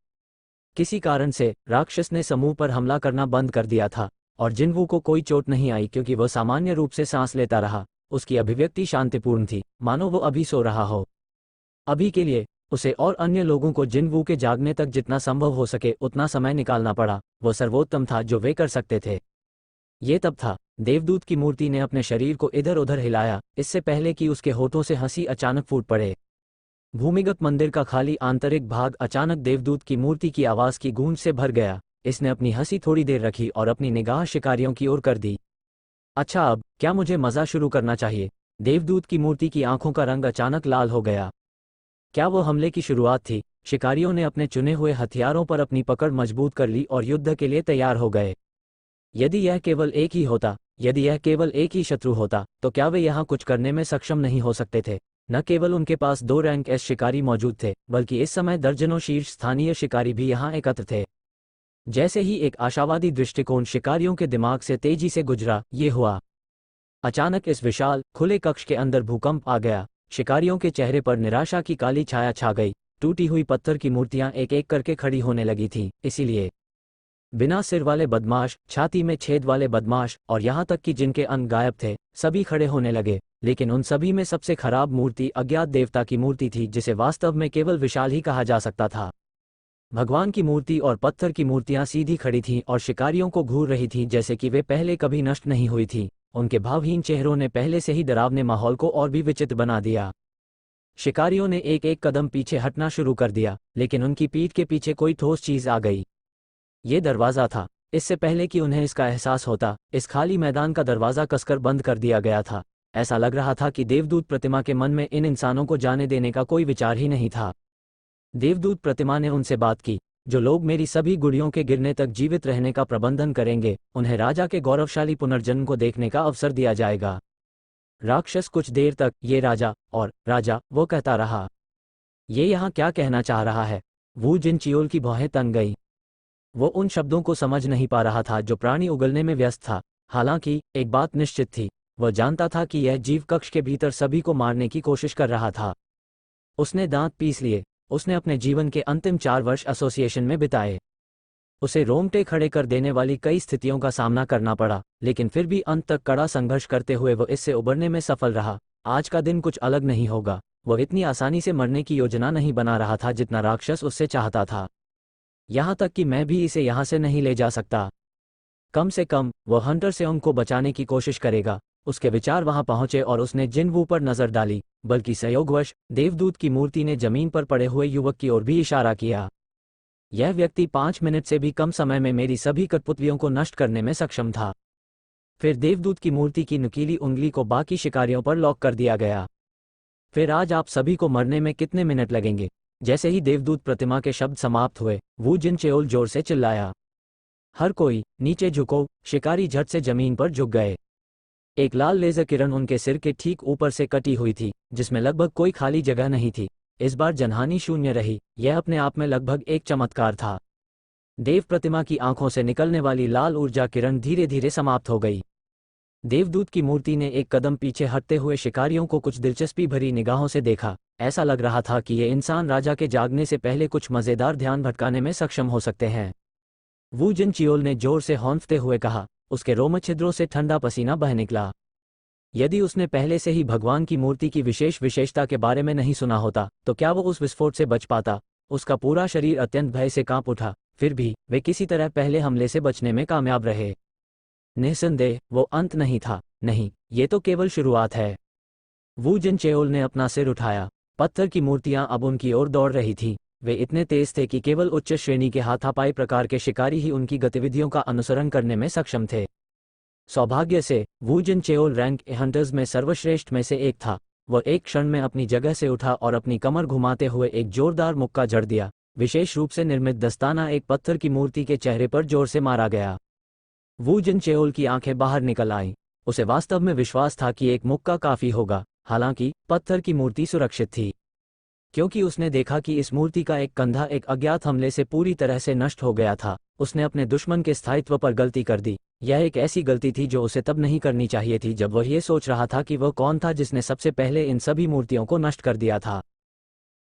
S1: किसी कारण से राक्षस ने समूह पर हमला करना बंद कर दिया था और जिनवू को कोई चोट नहीं आई क्योंकि वह सामान्य रूप से सांस लेता रहा। उसकी अभिव्यक्ति शांतिपूर्ण थी, मानो वो अभी सो रहा हो। अभी के लिए उसे और अन्य लोगों को जिनवू के जागने तक जितना संभव हो सके उतना समय निकालना पड़ा। वह सर्वोत्तम था जो वे कर सकते थे। ये तब था। देवदूत की मूर्ति ने अपने शरीर को इधर उधर हिलाया, इससे पहले कि उसके होठों से हंसी अचानक फूट पड़े। भूमिगत मंदिर का खाली आंतरिक भाग अचानक देवदूत की मूर्ति की आवाज की गूंज से भर गया। इसने अपनी हंसी थोड़ी देर रखी और अपनी निगाह शिकारियों की ओर कर दी। अच्छा, अब क्या मुझे मजा शुरू करना चाहिए? देवदूत की मूर्ति की आंखों का रंग अचानक लाल हो गया। क्या वो हमले की शुरुआत थी? शिकारियों ने अपने चुने हुए हथियारों पर अपनी पकड़ मजबूत कर ली और युद्ध के लिए तैयार हो गए। यदि यह केवल एक ही होता, यदि यह केवल एक ही शत्रु होता, तो क्या वे यहाँ कुछ करने में सक्षम नहीं हो सकते थे? न केवल उनके पास 2 रैंक एस शिकारी मौजूद थे, बल्कि इस समय दर्जनों शीर्ष स्थानीय शिकारी भी यहाँ एकत्र थे। जैसे ही एक आशावादी दृष्टिकोण शिकारियों के दिमाग से तेजी से गुजरा, ये हुआ। अचानक इस विशाल खुले कक्ष के अंदर भूकंप आ गया। शिकारियों के चेहरे पर निराशा की काली छाया छा गई। टूटी हुई पत्थर की मूर्तियां एक एक करके खड़ी होने लगी थीं। इसीलिए बिना सिर वाले बदमाश, छाती में छेद वाले बदमाश और यहाँ तक कि जिनके अंग गायब थे, सभी खड़े होने लगे। लेकिन उन सभी में सबसे खराब मूर्ति अज्ञात देवता की मूर्ति थी जिसे वास्तव में केवल विशाल ही कहा जा सकता था। भगवान की मूर्ति और पत्थर की मूर्तियां सीधी खड़ी थीं और शिकारियों को घूर रही थीं जैसे कि वे पहले कभी नष्ट नहीं हुई थीं। उनके भावहीन चेहरों ने पहले से ही डरावने माहौल को और भी विचित्र बना दिया। शिकारियों ने एक एक कदम पीछे हटना शुरू कर दिया, लेकिन उनकी पीठ के पीछे कोई ठोस चीज आ गई। ये दरवाज़ा था। इससे पहले कि उन्हें इसका एहसास होता, इस खाली मैदान का दरवाज़ा कसकर बंद कर दिया गया था। ऐसा लग रहा था कि देवदूत प्रतिमा के मन में इन इंसानों को जाने देने का कोई विचार ही नहीं था। देवदूत प्रतिमा ने उनसे बात की, जो लोग मेरी सभी गुड़ियों के गिरने तक जीवित रहने का प्रबंधन करेंगे, उन्हें राजा के गौरवशाली पुनर्जन्म को देखने का अवसर दिया जाएगा। राक्षस कुछ देर तक ये राजा और राजा वो कहता रहा। ये यहाँ क्या कहना चाह रहा है? वू जिनचियोल की भौहें तन गई। वो उन शब्दों को समझ नहीं पा रहा था जो प्राणी उगलने में व्यस्त था। हालांकि एक बात निश्चित थी, वह जानता था कि यह जीव कक्ष के भीतर सभी को मारने की कोशिश कर रहा था। उसने दांत पीस लिए। उसने अपने जीवन के अंतिम 4 वर्ष एसोसिएशन में बिताए। उसे रोंगटे खड़े कर देने वाली कई स्थितियों का सामना करना पड़ा, लेकिन फिर भी अंत तक कड़ा संघर्ष करते हुए वो इससे उबरने में सफल रहा। आज का दिन कुछ अलग नहीं होगा। वह इतनी आसानी से मरने की योजना नहीं बना रहा था जितना राक्षस उससे चाहता था। यहाँ तक कि मैं भी इसे यहाँ से नहीं ले जा सकता। कम से कम वह हंटर से उनको बचाने की कोशिश करेगा। उसके विचार वहां पहुंचे और उसने जिनवू पर नजर डाली, बल्कि संयोगवश देवदूत की मूर्ति ने जमीन पर पड़े हुए युवक की ओर भी इशारा किया। यह व्यक्ति 5 मिनट से भी कम समय में मेरी सभी कठपुतलियों को नष्ट करने में सक्षम था। फिर देवदूत की मूर्ति की नुकीली उंगली को बाकी शिकारियों पर लॉक कर दिया गया। फिर आज आप सभी को मरने में कितने मिनट लगेंगे? जैसे ही देवदूत प्रतिमा के शब्द समाप्त हुए, वू जिनचेओल जोर से चिल्लाया। हर कोई नीचे झुको। शिकारी झट से जमीन पर झुक गए। एक लाल लेजर किरण उनके सिर के ठीक ऊपर से कटी हुई थी, जिसमें लगभग कोई खाली जगह नहीं थी। इस बार जनहानि शून्य रही। यह अपने आप में लगभग एक चमत्कार था। देव प्रतिमा की आंखों से निकलने वाली लाल ऊर्जा किरण धीरे धीरे समाप्त हो गई। देवदूत की मूर्ति ने एक कदम पीछे हटते हुए शिकारियों को कुछ दिलचस्पी भरी निगाहों से देखा। ऐसा लग रहा था कि ये इंसान राजा के जागने से पहले कुछ मजेदार ध्यान भटकाने में सक्षम हो सकते हैं। वू जिनचियोल ने जोर से हौंफते हुए कहा। उसके रोमछिद्रों से ठंडा पसीना बह निकला। यदि उसने पहले से ही भगवान की मूर्ति की विशेषता के बारे में नहीं सुना होता, तो क्या वो उस विस्फोट से बच पाता? उसका पूरा शरीर अत्यंत भय से कांप उठा। फिर भी वे किसी तरह पहले हमले से बचने में कामयाब रहे। निस्संदेह वो अंत नहीं था। नहीं, ये तो केवल शुरुआत है। वू जिनचेओल ने अपना सिर उठाया। पत्थर की मूर्तियां अब उनकी ओर दौड़ रही थीं। वे इतने तेज थे कि केवल उच्च श्रेणी के हाथापाई प्रकार के शिकारी ही उनकी गतिविधियों का अनुसरण करने में सक्षम थे। सौभाग्य से वू जिनचेओल रैंक ए हंटर्स में सर्वश्रेष्ठ में से एक था। वह एक क्षण में अपनी जगह से उठा और अपनी कमर घुमाते हुए एक जोरदार मुक्का जड़ दिया। विशेष रूप से निर्मित दस्ताना एक पत्थर की मूर्ति के चेहरे पर जोर से मारा गया। वू जिनचेओल की आंखें बाहर निकल आईं। उसे वास्तव में विश्वास था कि एक मुक्का काफी होगा। हालांकि पत्थर की मूर्ति सुरक्षित थी, क्योंकि उसने देखा कि इस मूर्ति का एक कंधा एक अज्ञात हमले से पूरी तरह से नष्ट हो गया था। उसने अपने दुश्मन के स्थायित्व पर गलती कर दी। यह एक ऐसी गलती थी जो उसे तब नहीं करनी चाहिए थी जब वह ये सोच रहा था कि वह कौन था जिसने सबसे पहले इन सभी मूर्तियों को नष्ट कर दिया था।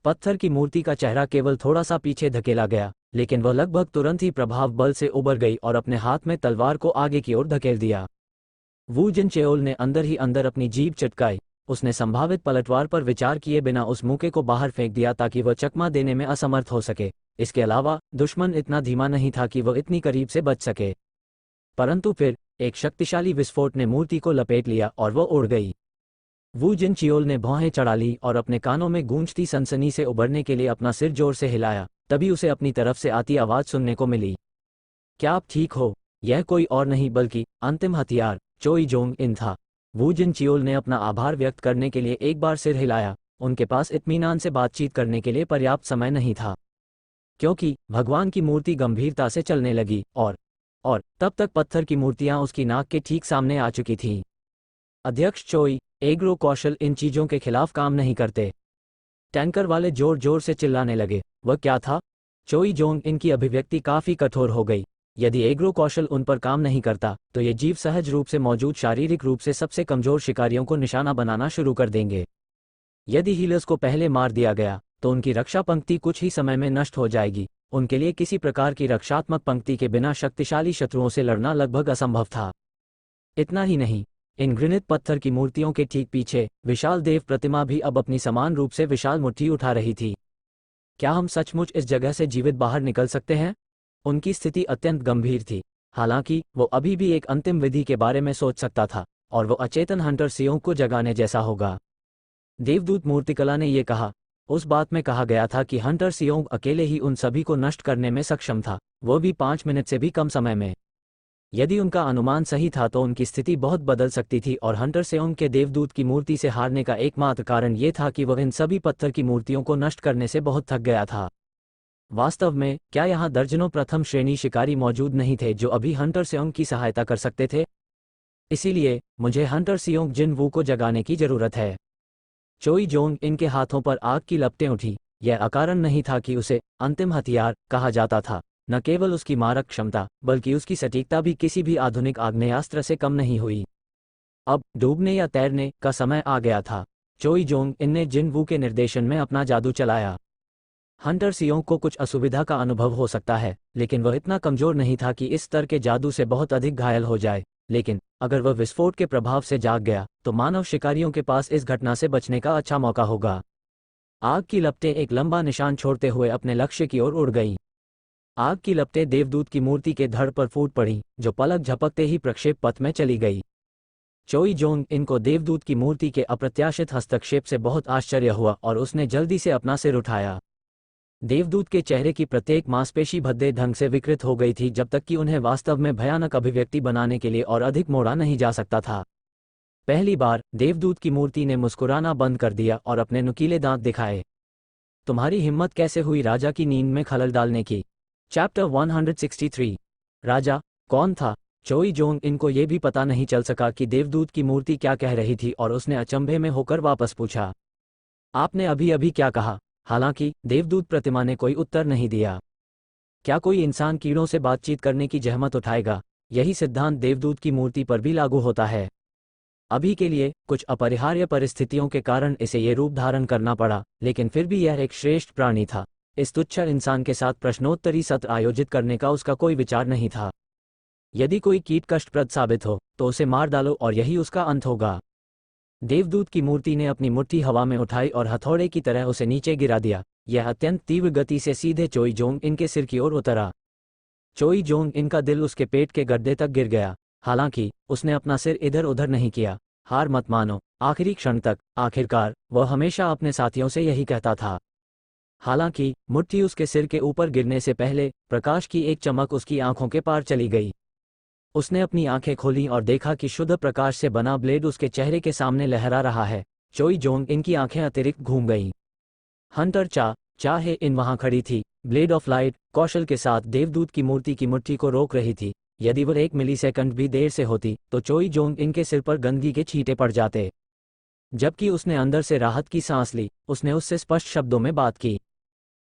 S1: पत्थर की मूर्ति का चेहरा केवल थोड़ा सा पीछे धकेला गया, लेकिन वह लगभग तुरंत ही प्रभाव बल से उबर गई और अपने हाथ में तलवार को आगे की ओर धकेल दिया। वू जिनचेओल ने अंदर ही अंदर अपनी जीभ चटकाई। उसने संभावित पलटवार पर विचार किए बिना उस मुक्के को बाहर फेंक दिया ताकि वह चकमा देने में असमर्थ हो सके। इसके अलावा दुश्मन इतना धीमा नहीं था कि वह इतनी करीब से बच सके। परंतु फिर एक शक्तिशाली विस्फोट ने मूर्ति को लपेट लिया और वह उड़ गई। वू जिनचियोल ने भौहें चढ़ा ली और अपने कानों में गूंजती सनसनी से उबरने के लिए अपना सिर जोर से हिलाया। तभी उसे अपनी तरफ से आती आवाज सुनने को मिली। क्या आप ठीक हो? यह कोई और नहीं बल्कि अंतिम हथियार चोई जोंग इन था। वू जिनचियोल ने अपना आभार व्यक्त करने के लिए एक बार सिर हिलाया। उनके पास इत्मीनान से बातचीत करने के लिए पर्याप्त समय नहीं था, क्योंकि भगवान की मूर्ति गंभीरता से चलने लगी और तब तक पत्थर की मूर्तियां उसकी नाक के ठीक सामने आ चुकी थीं। अध्यक्ष चोई, एग्रो कौशल इन चीजों के खिलाफ काम नहीं करते। टैंकर वाले जोर जोर से चिल्लाने लगे। वह क्या था? चोई जोंग इनकी अभिव्यक्ति काफी कठोर हो गई। यदि एग्रो कौशल उन पर काम नहीं करता, तो ये जीव सहज रूप से मौजूद शारीरिक रूप से सबसे कमजोर शिकारियों को निशाना बनाना शुरू कर देंगे। यदि हीलर्स को पहले मार दिया गया, तो उनकी रक्षा पंक्ति कुछ ही समय में नष्ट हो जाएगी। उनके लिए किसी प्रकार की रक्षात्मक पंक्ति के बिना शक्तिशाली शत्रुओं से लड़ना लगभग असंभव था। इतना ही नहीं, इन घृणित पत्थर की मूर्तियों के ठीक पीछे विशाल देव प्रतिमा भी अब अपनी समान रूप से विशाल मुट्ठी उठा रही थी। क्या हम सचमुच इस जगह से जीवित बाहर निकल सकते हैं? उनकी स्थिति अत्यंत गंभीर थी। हालांकि वो अभी भी एक अंतिम विधि के बारे में सोच सकता था, और वो अचेतन हंटर सियोंग को जगाने जैसा होगा। देवदूत मूर्तिकला ने यह कहा, उस बात में कहा गया था कि हंटर सियोंग अकेले ही उन सभी को नष्ट करने में सक्षम था, वो भी 5 मिनट से भी कम समय में। यदि उनका अनुमान सही था तो उनकी स्थिति बहुत बदल सकती थी, और हंटर सेओंग के देवदूत की मूर्ति से हारने का एकमात्र कारण ये था कि वह इन सभी पत्थर की मूर्तियों को नष्ट करने से बहुत थक गया था। वास्तव में क्या यहाँ दर्जनों प्रथम श्रेणी शिकारी मौजूद नहीं थे जो अभी हंटर सेओंग की सहायता कर सकते थे? इसीलिए मुझे हंटर सियोंग जिन वू को जगाने की जरूरत है। चोई जोंग इनके हाथों पर आग की लपटें उठी। यह अकारण नहीं था कि उसे अंतिम हथियार कहा जाता था। न केवल उसकी मारक क्षमता बल्कि उसकी सटीकता भी किसी भी आधुनिक आग्नेयास्त्र से कम नहीं हुई। अब डूबने या तैरने का समय आ गया था। चोई जोंग इनने जिन वू के निर्देशन में अपना जादू चलाया। हंटर सियोंग को कुछ असुविधा का अनुभव हो सकता है, लेकिन वह इतना कमजोर नहीं था कि इस स्तर के जादू से बहुत अधिक घायल हो जाए। लेकिन अगर वह विस्फोट के प्रभाव से जाग गया तो मानव शिकारियों के पास इस घटना से बचने का अच्छा मौका होगा। आग की लपटें एक लंबा निशान छोड़ते हुए अपने लक्ष्य की ओर उड़ गईं। आग की लपटें देवदूत की मूर्ति के धड़ पर फूट पड़ी, जो पलक झपकते ही प्रक्षेप पथ में चली गई। चोई जोंग इनको देवदूत की मूर्ति के अप्रत्याशित हस्तक्षेप से बहुत आश्चर्य हुआ और उसने जल्दी से अपना सिर उठाया। देवदूत के चेहरे की प्रत्येक मांसपेशी भद्दे ढंग से विकृत हो गई थी, जब तक कि उन्हें वास्तव में भयानक अभिव्यक्ति बनाने के लिए और अधिक मोड़ा नहीं जा सकता था। पहली बार देवदूत की मूर्ति ने मुस्कुराना बंद कर दिया और अपने नुकीले दांत दिखाए। तुम्हारी हिम्मत कैसे हुई राजा की नींद में खलल डालने की? चैप्टर 163। राजा कौन था? चोई जोंग इनको ये भी पता नहीं चल सका कि देवदूत की मूर्ति क्या कह रही थी, और उसने अचंभे में होकर वापस पूछा, आपने अभी अभी क्या कहा? हालांकि देवदूत प्रतिमा ने कोई उत्तर नहीं दिया। क्या कोई इंसान कीड़ों से बातचीत करने की जहमत उठाएगा? यही सिद्धांत देवदूत की मूर्ति पर भी लागू होता है। अभी के लिए कुछ अपरिहार्य परिस्थितियों के कारण इसे ये रूप धारण करना पड़ा, लेकिन फिर भी यह एक श्रेष्ठ प्राणी था। इस तुच्छ इंसान के साथ प्रश्नोत्तरी सत्र आयोजित करने का उसका कोई विचार नहीं था। यदि कोई कीट कष्टप्रद साबित हो तो उसे मार डालो और यही उसका अंत होगा। देवदूत की मूर्ति ने अपनी मुट्ठी हवा में उठाई और हथौड़े की तरह उसे नीचे गिरा दिया। यह अत्यंत तीव्र गति से सीधे चोई जोंग इनके सिर की ओर उतरा। चोई जोंग इनका दिल उसके पेट के गड्ढे तक गिर गया। हालांकि उसने अपना सिर इधर उधर नहीं किया। हार मत मानो। आखिरी क्षण तक, आखिरकार वह हमेशा अपने साथियों से यही कहता था। हालांकि मुट्ठी उसके सिर के ऊपर गिरने से पहले प्रकाश की एक चमक उसकी आंखों के पार चली गई। उसने अपनी आंखें खोलीं और देखा कि शुद्ध प्रकाश से बना ब्लेड उसके चेहरे के सामने लहरा रहा है। चोई जोंग इनकी आंखें अतिरिक्त घूम गईं। हंटर चाहे इन वहां खड़ी थी, ब्लेड ऑफ लाइट कौशल के साथ देवदूत की मूर्ति की मुट्ठी को रोक रही थी। यदि वह 1 मिलीसेकंड भी देर से होती तो चोई जोंग इनके सिर पर गंदगी के छींटे पड़ जाते। जबकि उसने अंदर से राहत की सांस ली, उसने उससे स्पष्ट शब्दों में बात की,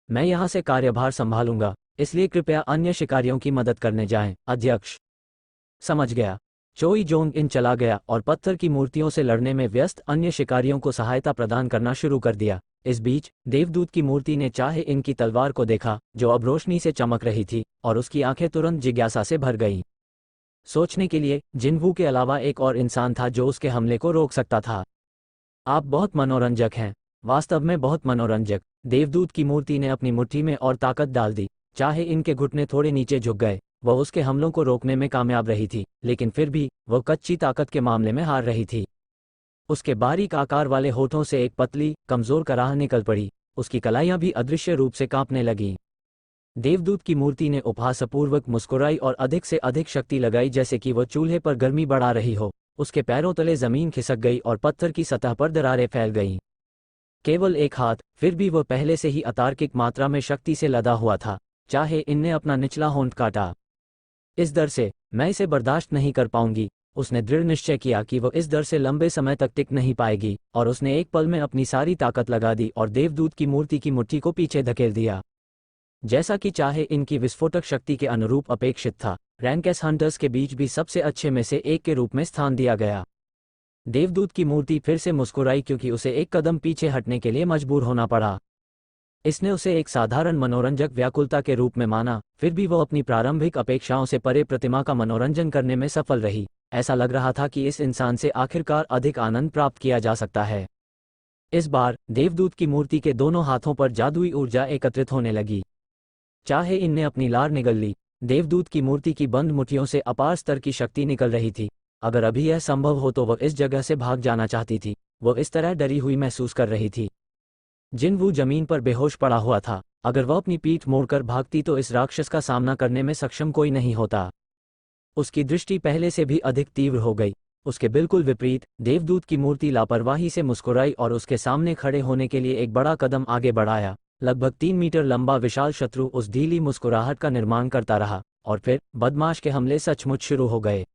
S1: मैं यहां से कार्यभार संभालूंगा, इसलिए कृपया अन्य शिकारियों की मदद करने जाएं, अध्यक्ष। समझ गया। चोई जोंग इन चला गया और पत्थर की मूर्तियों से लड़ने में व्यस्त अन्य शिकारियों को सहायता प्रदान करना शुरू कर दिया। इस बीच देवदूत की मूर्ति ने चाहे इनकी तलवार को देखा, जो अब रोशनी से चमक रही थी, और उसकी आंखें तुरंत जिज्ञासा से भर गईं। सोचने के लिए जिनवू के अलावा एक और इंसान था जो उसके हमले को रोक सकता था। आप बहुत मनोरंजक हैं, वास्तव में बहुत मनोरंजक। देवदूत की मूर्ति ने अपनी मुट्ठी में और ताकत डाल दी। चाहे इनके घुटने थोड़े नीचे झुक गए, वह उसके हमलों को रोकने में कामयाब रही थी, लेकिन फिर भी वह कच्ची ताकत के मामले में हार रही थी। उसके बारीक आकार वाले होठों से एक पतली, कमजोर कराह निकल पड़ी। उसकी कलाइयां भी अदृश्य रूप से कांपने लगीं। देवदूत की मूर्ति ने उपहासपूर्वक मुस्कुराई और अधिक से अधिक शक्ति लगाई, जैसे कि वह चूल्हे पर गर्मी बढ़ा रही हो। उसके पैरों तले जमीन खिसक गई और पत्थर की सतह पर दरारें फैल गईं। केवल एक हाथ, फिर भी वह पहले से ही अतार्किक मात्रा में शक्ति से लदा हुआ था। चाहे इनने अपना निचला होंठ काटा। इस दर से मैं इसे बर्दाश्त नहीं कर पाऊंगी। उसने दृढ़ निश्चय किया कि वह इस दर से लंबे समय तक टिक नहीं पाएगी, और उसने एक पल में अपनी सारी ताकत लगा दी और देवदूत की मूर्ति की मुट्ठी को पीछे धकेल दिया। जैसा कि चाहे इनकी विस्फोटक शक्ति के अनुरूप अपेक्षित था, रैंकेस हंटर्स के बीच भी सबसे अच्छे में से एक के रूप में स्थान दिया गया। देवदूत की मूर्ति फिर से मुस्कुराई, क्योंकि उसे एक कदम पीछे हटने के लिए मजबूर होना पड़ा। इसने उसे एक साधारण मनोरंजक व्याकुलता के रूप में माना, फिर भी वह अपनी प्रारंभिक अपेक्षाओं से परे प्रतिमा का मनोरंजन करने में सफल रही। ऐसा लग रहा था कि इस इंसान से आखिरकार अधिक आनंद प्राप्त किया जा सकता है। इस बार देवदूत की मूर्ति के दोनों हाथों पर जादुई ऊर्जा एकत्रित होने लगी। चाहे इन ने अपनी लार निगल ली, देवदूत की मूर्ति की बंद मुट्ठियों से अपार स्तर की शक्ति निकल रही थी। अगर अभी यह संभव हो तो वह इस जगह से भाग जाना चाहती थी। वह इस तरह डरी हुई महसूस कर रही थी। जिनवू जमीन पर बेहोश पड़ा हुआ था। अगर वह अपनी पीठ मोड़कर भागती तो इस राक्षस का सामना करने में सक्षम कोई नहीं होता। उसकी दृष्टि पहले से भी अधिक तीव्र हो गई। उसके बिल्कुल विपरीत देवदूत की मूर्ति लापरवाही से मुस्कुराई और उसके सामने खड़े होने के लिए एक बड़ा कदम आगे बढ़ाया। लगभग 3 मीटर लंबा विशाल शत्रु उस ढीली मुस्कुराहट का निर्माण करता रहा और फिर बदमाश के हमले सचमुच शुरू हो गए।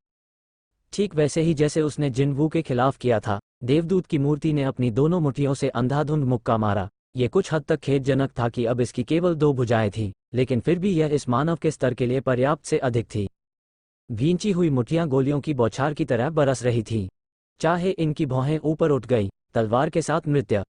S1: ठीक वैसे ही जैसे उसने जिनवू के खिलाफ किया था, देवदूत की मूर्ति ने अपनी दोनों मुट्ठियों से अंधाधुंध मुक्का मारा। ये कुछ हद तक खेदजनक था कि अब इसकी केवल 2 भुजाएं थीं, लेकिन फिर भी यह इस मानव के स्तर के लिए पर्याप्त से अधिक थी। भींची हुई मुट्ठियां गोलियों की बौछार की तरह बरस रही थीं। चाहे इनकी भौहें ऊपर उठ गई, तलवार के साथ नृत्य।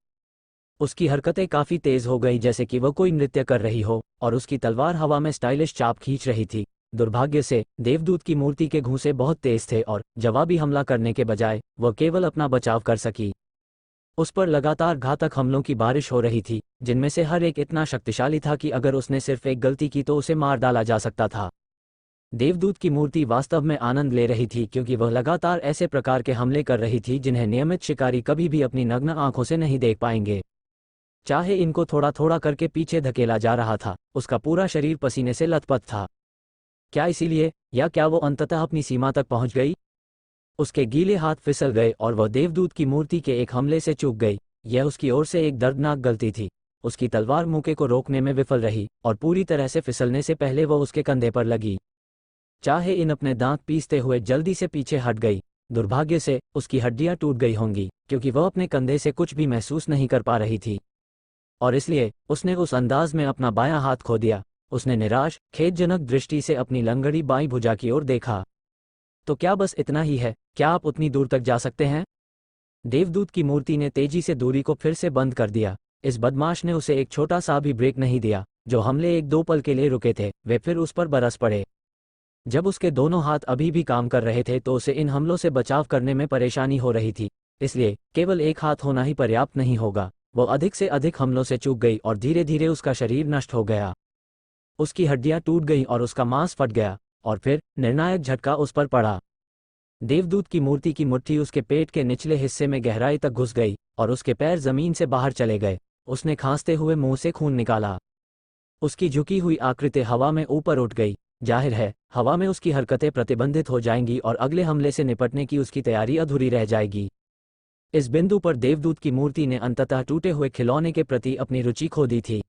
S1: उसकी हरकतें काफी तेज हो गई, जैसे कि वह कोई नृत्य कर रही हो, और उसकी तलवार हवा में स्टाइलिश चाप खींच रही थी। दुर्भाग्य से देवदूत की मूर्ति के घूंसे बहुत तेज थे और जवाबी हमला करने के बजाय वह केवल अपना बचाव कर सकी। उस पर लगातार घातक हमलों की बारिश हो रही थी, जिनमें से हर एक इतना शक्तिशाली था कि अगर उसने सिर्फ एक गलती की तो उसे मार डाला जा सकता था। देवदूत की मूर्ति वास्तव में आनंद ले रही थी, क्योंकि वह लगातार ऐसे प्रकार के हमले कर रही थी जिन्हें नियमित शिकारी कभी भी अपनी नग्न आंखों से नहीं देख पाएंगे। चाहे इनको थोड़ा थोड़ा करके पीछे धकेला जा रहा था, उसका पूरा शरीर पसीने से लथपथ था। क्या इसीलिए, या क्या वो अंततः अपनी सीमा तक पहुंच गई? उसके गीले हाथ फिसल गए और वह देवदूत की मूर्ति के एक हमले से चूक गई। यह उसकी ओर से एक दर्दनाक गलती थी। उसकी तलवार मूके को रोकने में विफल रही और पूरी तरह से फिसलने से पहले वह उसके कंधे पर लगी। चाहे इन अपने दांत पीसते हुए जल्दी से पीछे हट गई। दुर्भाग्य से उसकी हड्डियां टूट गई होंगी, क्योंकि वह अपने कंधे से कुछ भी महसूस नहीं कर पा रही थी, और इसलिए उसने उस अंदाज में अपना बायां हाथ खो दिया। उसने निराश, खेदजनक दृष्टि से अपनी लंगड़ी बाईं भुजा की ओर देखा। तो क्या बस इतना ही है? क्या आप उतनी दूर तक जा सकते हैं? देवदूत की मूर्ति ने तेजी से दूरी को फिर से बंद कर दिया। इस बदमाश ने उसे एक छोटा सा भी ब्रेक नहीं दिया। जो हमले 1-2 पल के लिए रुके थे, वे फिर उस पर बरस पड़े। जब उसके दोनों हाथ अभी भी काम कर रहे थे तो उसे इन हमलों से बचाव करने में परेशानी हो रही थी। इसलिए केवल एक हाथ होना ही पर्याप्त नहीं होगा। वो अधिक से अधिक हमलों से चूक गई और धीरे धीरे उसका शरीर नष्ट हो गया। उसकी हड्डियां टूट गईं और उसका मांस फट गया, और फिर निर्णायक झटका उस पर पड़ा। देवदूत की मूर्ति की मुट्ठी उसके पेट के निचले हिस्से में गहराई तक घुस गई और उसके पैर जमीन से बाहर चले गए। उसने खांसते हुए मुंह से खून निकाला। उसकी झुकी हुई आकृति हवा में ऊपर उठ गई। जाहिर है, हवा में उसकी हरकतें प्रतिबंधित हो जाएंगी और अगले हमले से निपटने की उसकी तैयारी अधूरी रह जाएगी। इस बिंदु पर देवदूत की मूर्ति ने अंततः टूटे हुए खिलौने के प्रति अपनी रुचि खो दी थी।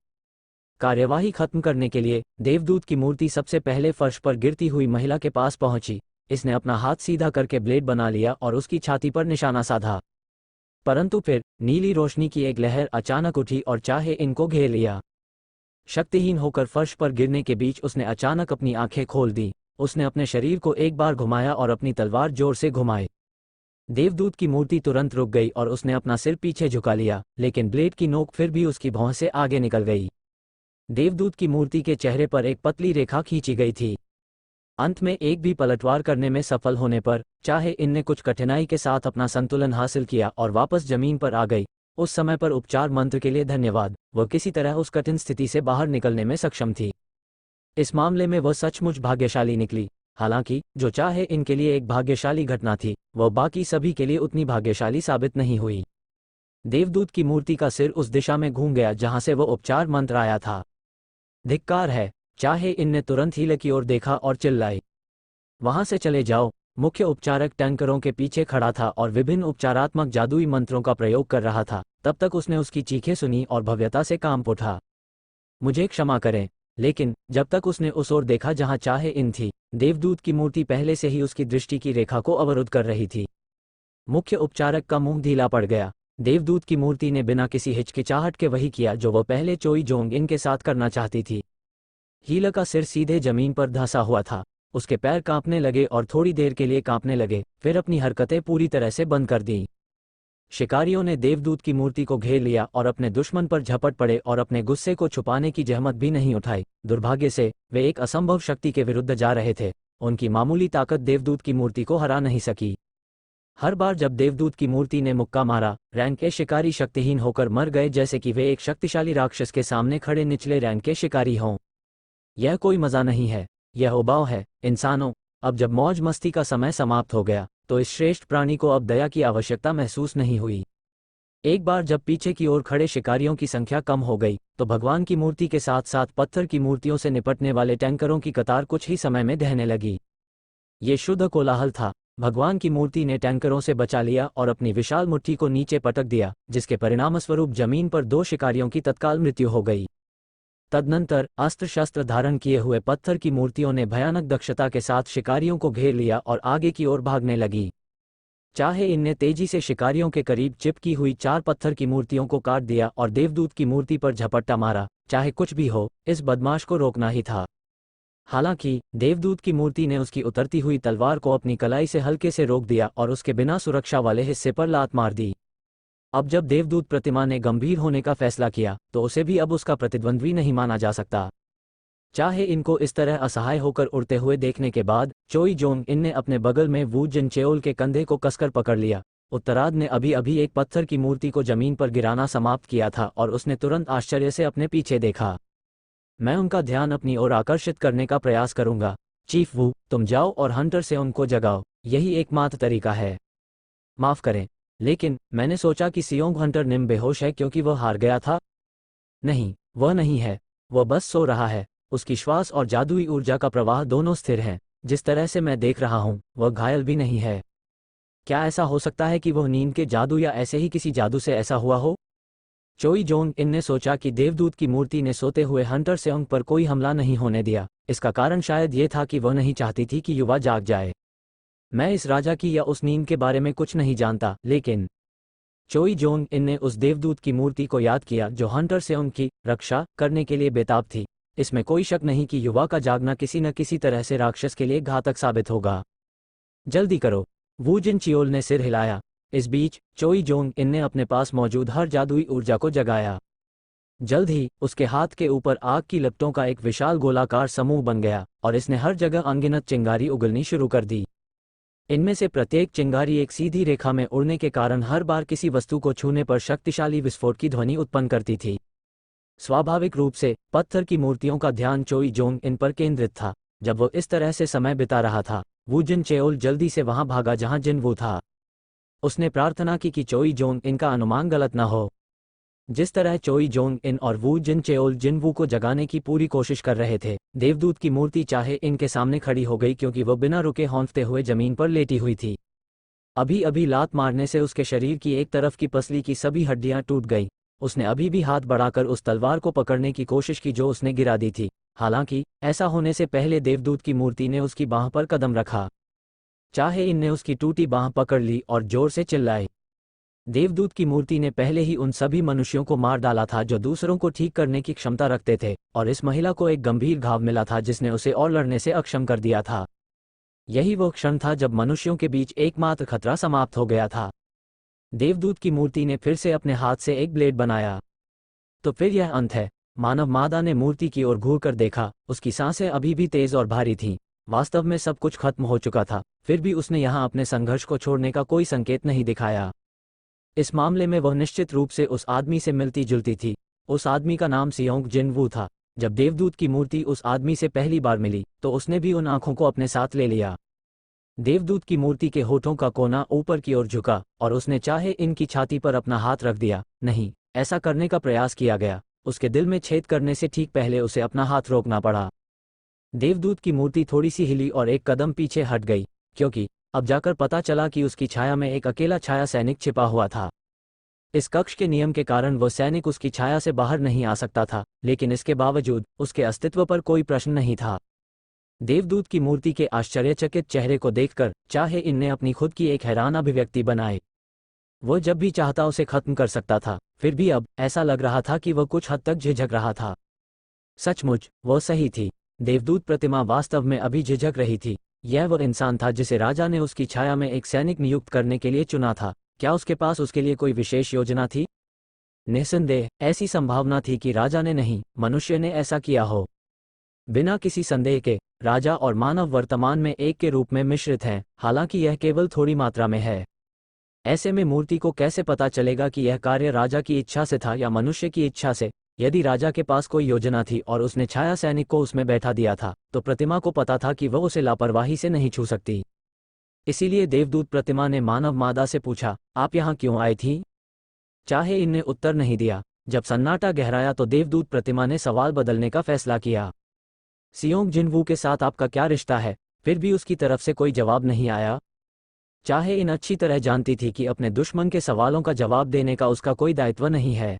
S1: कार्यवाही खत्म करने के लिए देवदूत की मूर्ति सबसे पहले फर्श पर गिरती हुई महिला के पास पहुंची। इसने अपना हाथ सीधा करके ब्लेड बना लिया और उसकी छाती पर निशाना साधा। परंतु फिर नीली रोशनी की एक लहर अचानक उठी और चाहे इनको घेर लिया। शक्तिहीन होकर फर्श पर गिरने के बीच उसने अचानक अपनी आंखें खोल दी। उसने अपने शरीर को एक बार घुमाया और अपनी तलवार जोर से घुमाई। देवदूत की मूर्ति तुरंत रुक गई और उसने अपना सिर पीछे झुका लिया, लेकिन ब्लेड की नोक फिर भी उसकी भौं से आगे निकल गई। देवदूत की मूर्ति के चेहरे पर एक पतली रेखा खींची गई थी। अंत में एक भी पलटवार करने में सफल होने पर, चाहे इनने कुछ कठिनाई के साथ अपना संतुलन हासिल किया और वापस जमीन पर आ गई। उस समय पर उपचार मंत्र के लिए धन्यवाद। वह किसी तरह उस कठिन स्थिति से बाहर निकलने में सक्षम थी। इस मामले में वह सचमुच भाग्यशाली निकली। हालांकि जो चाहे इनके लिए एक भाग्यशाली घटना थी, वह बाकी सभी के लिए उतनी भाग्यशाली साबित नहीं हुई। देवदूत की मूर्ति का सिर उस दिशा में घूम गया जहां से वह उपचार मंत्र आया था। धिक्कार है! चाहे इनने तुरंत हीले की ओर देखा और चिल्लाई, वहां से चले जाओ। मुख्य उपचारक टैंकरों के पीछे खड़ा था और विभिन्न उपचारात्मक जादुई मंत्रों का प्रयोग कर रहा था। तब तक उसने उसकी चीखें सुनी और भव्यता से कांप उठा। मुझे क्षमा करें, लेकिन जब तक उसने उस ओर देखा जहां चाहे इन थी, देवदूत की मूर्ति पहले से ही उसकी दृष्टि की रेखा को अवरुद्ध कर रही थी। मुख्य उपचारक का मुंह ढीला पड़ गया। देवदूत की मूर्ति ने बिना किसी हिचकिचाहट के वही किया जो वह पहले चोई जोंग इन के साथ करना चाहती थी। हीला का सिर सीधे जमीन पर धंसा हुआ था। उसके पैर कांपने लगे और थोड़ी देर के लिए कांपने लगे, फिर अपनी हरकतें पूरी तरह से बंद कर दी। शिकारियों ने देवदूत की मूर्ति को घेर लिया और अपने दुश्मन पर झपट पड़े और अपने गुस्से को छुपाने की जहमत भी नहीं उठाई। दुर्भाग्य से वे एक असंभव शक्ति के विरुद्ध जा रहे थे। उनकी मामूली ताकत देवदूत की मूर्ति को हरा नहीं सकी। हर बार जब देवदूत की मूर्ति ने मुक्का मारा, रैंक के शिकारी शक्तिहीन होकर मर गए, जैसे कि वे एक शक्तिशाली राक्षस के सामने खड़े निचले रैंक के शिकारी हों। यह कोई मजा नहीं है, यह उबाऊ है। इंसानों, अब जब मौज मस्ती का समय समाप्त हो गया, तो इस श्रेष्ठ प्राणी को अब दया की आवश्यकता महसूस नहीं हुई। एक बार जब पीछे की ओर खड़े शिकारियों की संख्या कम हो गई, तो भगवान की मूर्ति के साथ साथ पत्थर की मूर्तियों से निपटने वाले टैंकरों की कतार कुछ ही समय में ढहने लगी। ये शुद्ध कोलाहल था। भगवान की मूर्ति ने टैंकरों से बचा लिया और अपनी विशाल मुट्ठी को नीचे पटक दिया, जिसके परिणामस्वरूप जमीन पर 2 शिकारियों की तत्काल मृत्यु हो गई। तदनंतर अस्त्र शस्त्र धारण किए हुए पत्थर की मूर्तियों ने भयानक दक्षता के साथ शिकारियों को घेर लिया और आगे की ओर भागने लगी। चाहे इनने तेजी से शिकारियों के करीब चिपकी हुई 4 पत्थर की मूर्तियों को काट दिया और देवदूत की मूर्ति पर झपट्टा मारा, चाहे कुछ भी हो, इस बदमाश को रोकना ही था। हालांकि देवदूत की मूर्ति ने उसकी उतरती हुई तलवार को अपनी कलाई से हल्के से रोक दिया और उसके बिना सुरक्षा वाले हिस्से पर लात मार दी। अब जब देवदूत प्रतिमा ने गंभीर होने का फैसला किया, तो उसे भी अब उसका प्रतिद्वंद्वी नहीं माना जा सकता। चाहे इनको इस तरह असहाय होकर उड़ते हुए देखने के बाद, चोई जोंग इन ने अपने बगल में वू जिनचेओल के कंधे को कसकर पकड़ लिया। उत्तरार्ध ने अभी अभी एक पत्थर की मूर्ति को जमीन पर गिराना समाप्त किया था और उसने तुरंत आश्चर्य से अपने पीछे देखा। मैं उनका ध्यान अपनी ओर आकर्षित करने का प्रयास करूंगा। चीफ वू, तुम जाओ और हंटर से उनको जगाओ, यही एकमात्र तरीका है। माफ करें, लेकिन मैंने सोचा कि सियोंग हंटर निम बेहोश है क्योंकि वह हार गया था। नहीं, वह नहीं है, वह बस सो रहा है। उसकी श्वास और जादुई ऊर्जा का प्रवाह दोनों स्थिर हैं। जिस तरह से मैं देख रहा हूं, वह घायल भी नहीं है। क्या ऐसा हो सकता है कि वह नींद के जादू या ऐसे ही किसी जादू से ऐसा हुआ हो? चोई जोंग इन ने सोचा कि देवदूत की मूर्ति ने सोते हुए हंटर सेओंग पर कोई हमला नहीं होने दिया। इसका कारण शायद ये था कि वह नहीं चाहती थी कि युवा जाग जाए। मैं इस राजा की या उस नींद के बारे में कुछ नहीं जानता, लेकिन चोई जोंग इन ने उस देवदूत की मूर्ति को याद किया जो हंटर सेओंग की रक्षा करने के लिए बेताब थी। इसमें कोई शक नहीं कि युवा का जागना किसी न किसी तरह से राक्षस के लिए घातक साबित होगा। जल्दी करो, वू जिनचेओल ने सिर हिलाया। इस बीच चोई जोंग इन ने अपने पास मौजूद हर जादुई ऊर्जा को जगाया। जल्द ही उसके हाथ के ऊपर आग की लपटों का एक विशाल गोलाकार समूह बन गया और इसने हर जगह अनगिनत चिंगारी उगलनी शुरू कर दी। इनमें से प्रत्येक चिंगारी एक सीधी रेखा में उड़ने के कारण हर बार किसी वस्तु को छूने पर शक्तिशाली विस्फोट की ध्वनि उत्पन्न करती थी। स्वाभाविक रूप से पत्थर की मूर्तियों का ध्यान चोई जोंग इन पर केंद्रित था। जब वो इस तरह से समय बिता रहा था, वू जिनचेओल जल्दी से वहां भागा जहां जिनवू था। उसने प्रार्थना की कि चोई जोंग इन का अनुमान गलत न हो। जिस तरह चोई जोंग इन और वू जिनचेओल जिनवू को जगाने की पूरी कोशिश कर रहे थे, देवदूत की मूर्ति चाहे इनके सामने खड़ी हो गई क्योंकि वो बिना रुके हौंफते हुए जमीन पर लेटी हुई थी। अभी अभी लात मारने से उसके शरीर की एक तरफ की पसली की सभी हड्डियां टूट गई। उसने अभी भी हाथ बढ़ाकर उस तलवार को पकड़ने की कोशिश की जो उसने गिरा दी थी। हालांकि ऐसा होने से पहले देवदूत की मूर्ति ने उसकी बांह पर कदम रखा। चाहे इन ने उसकी टूटी बांह पकड़ ली और जोर से चिल्लाए। देवदूत की मूर्ति ने पहले ही उन सभी मनुष्यों को मार डाला था जो दूसरों को ठीक करने की क्षमता रखते थे, और इस महिला को एक गंभीर घाव मिला था जिसने उसे और लड़ने से अक्षम कर दिया था। यही वो क्षण था जब मनुष्यों के बीच एकमात्र खतरा समाप्त हो गया था। देवदूत की मूर्ति ने फिर से अपने हाथ से एक ब्लेड बनाया। तो फिर यह अंत है। मानव मादा ने मूर्ति की ओर घूरकर देखा। उसकी सांसें अभी भी तेज और भारी थीं। वास्तव में सब कुछ खत्म हो चुका था, फिर भी उसने यहाँ अपने संघर्ष को छोड़ने का कोई संकेत नहीं दिखाया। इस मामले में वह निश्चित रूप से उस आदमी से मिलती जुलती थी। उस आदमी का नाम सियोंग जिनवू था। जब देवदूत की मूर्ति उस आदमी से पहली बार मिली, तो उसने भी उन आंखों को अपने साथ ले लिया। देवदूत की मूर्ति के होठों का कोना ऊपर की ओर झुका और उसने चाहे इनकी छाती पर अपना हाथ रख दिया। नहीं, ऐसा करने का प्रयास किया गया। उसके दिल में छेद करने से ठीक पहले उसे अपना हाथ रोकना पड़ा। देवदूत की मूर्ति थोड़ी सी हिली और एक कदम पीछे हट गई, क्योंकि अब जाकर पता चला कि उसकी छाया में एक अकेला छाया सैनिक छिपा हुआ था। इस कक्ष के नियम के कारण वह सैनिक उसकी छाया से बाहर नहीं आ सकता था, लेकिन इसके बावजूद उसके अस्तित्व पर कोई प्रश्न नहीं था। देवदूत की मूर्ति के आश्चर्यचकित चेहरे को देखकर चाहे इनने अपनी खुद की एक हैरान अभिव्यक्ति बनाए। वह जब भी चाहता उसे खत्म कर सकता था, फिर भी अब ऐसा लग रहा था कि वह कुछ हद तक झिझक रहा था। सचमुच वह सही थी। देवदूत प्रतिमा वास्तव में अभी झिझक रही थी। यह वह इंसान था जिसे राजा ने उसकी छाया में एक सैनिक नियुक्त करने के लिए चुना था। क्या उसके पास उसके लिए कोई विशेष योजना थी? निस्संदेह ऐसी संभावना थी कि राजा ने नहीं, मनुष्य ने ऐसा किया हो। बिना किसी संदेह के, राजा और मानव वर्तमान में एक के रूप में मिश्रित हैं, हालांकि यह केवल थोड़ी मात्रा में है। ऐसे में मूर्ति को कैसे पता चलेगा कि यह कार्य राजा की इच्छा से था या मनुष्य की इच्छा से? यदि राजा के पास कोई योजना थी और उसने छाया सैनिक को उसमें बैठा दिया था, तो प्रतिमा को पता था कि वह उसे लापरवाही से नहीं छू सकती। इसीलिए देवदूत प्रतिमा ने मानव मादा से पूछा, आप यहाँ क्यों आई थी? चाहे इनने उत्तर नहीं दिया। जब सन्नाटा गहराया तो देवदूत प्रतिमा ने सवाल बदलने का फैसला किया। सियोंग जिनवू के साथ आपका क्या रिश्ता है? फिर भी उसकी तरफ से कोई जवाब नहीं आया। चाहे इन अच्छी तरह जानती थी कि अपने दुश्मन के सवालों का जवाब देने का उसका कोई दायित्व नहीं है।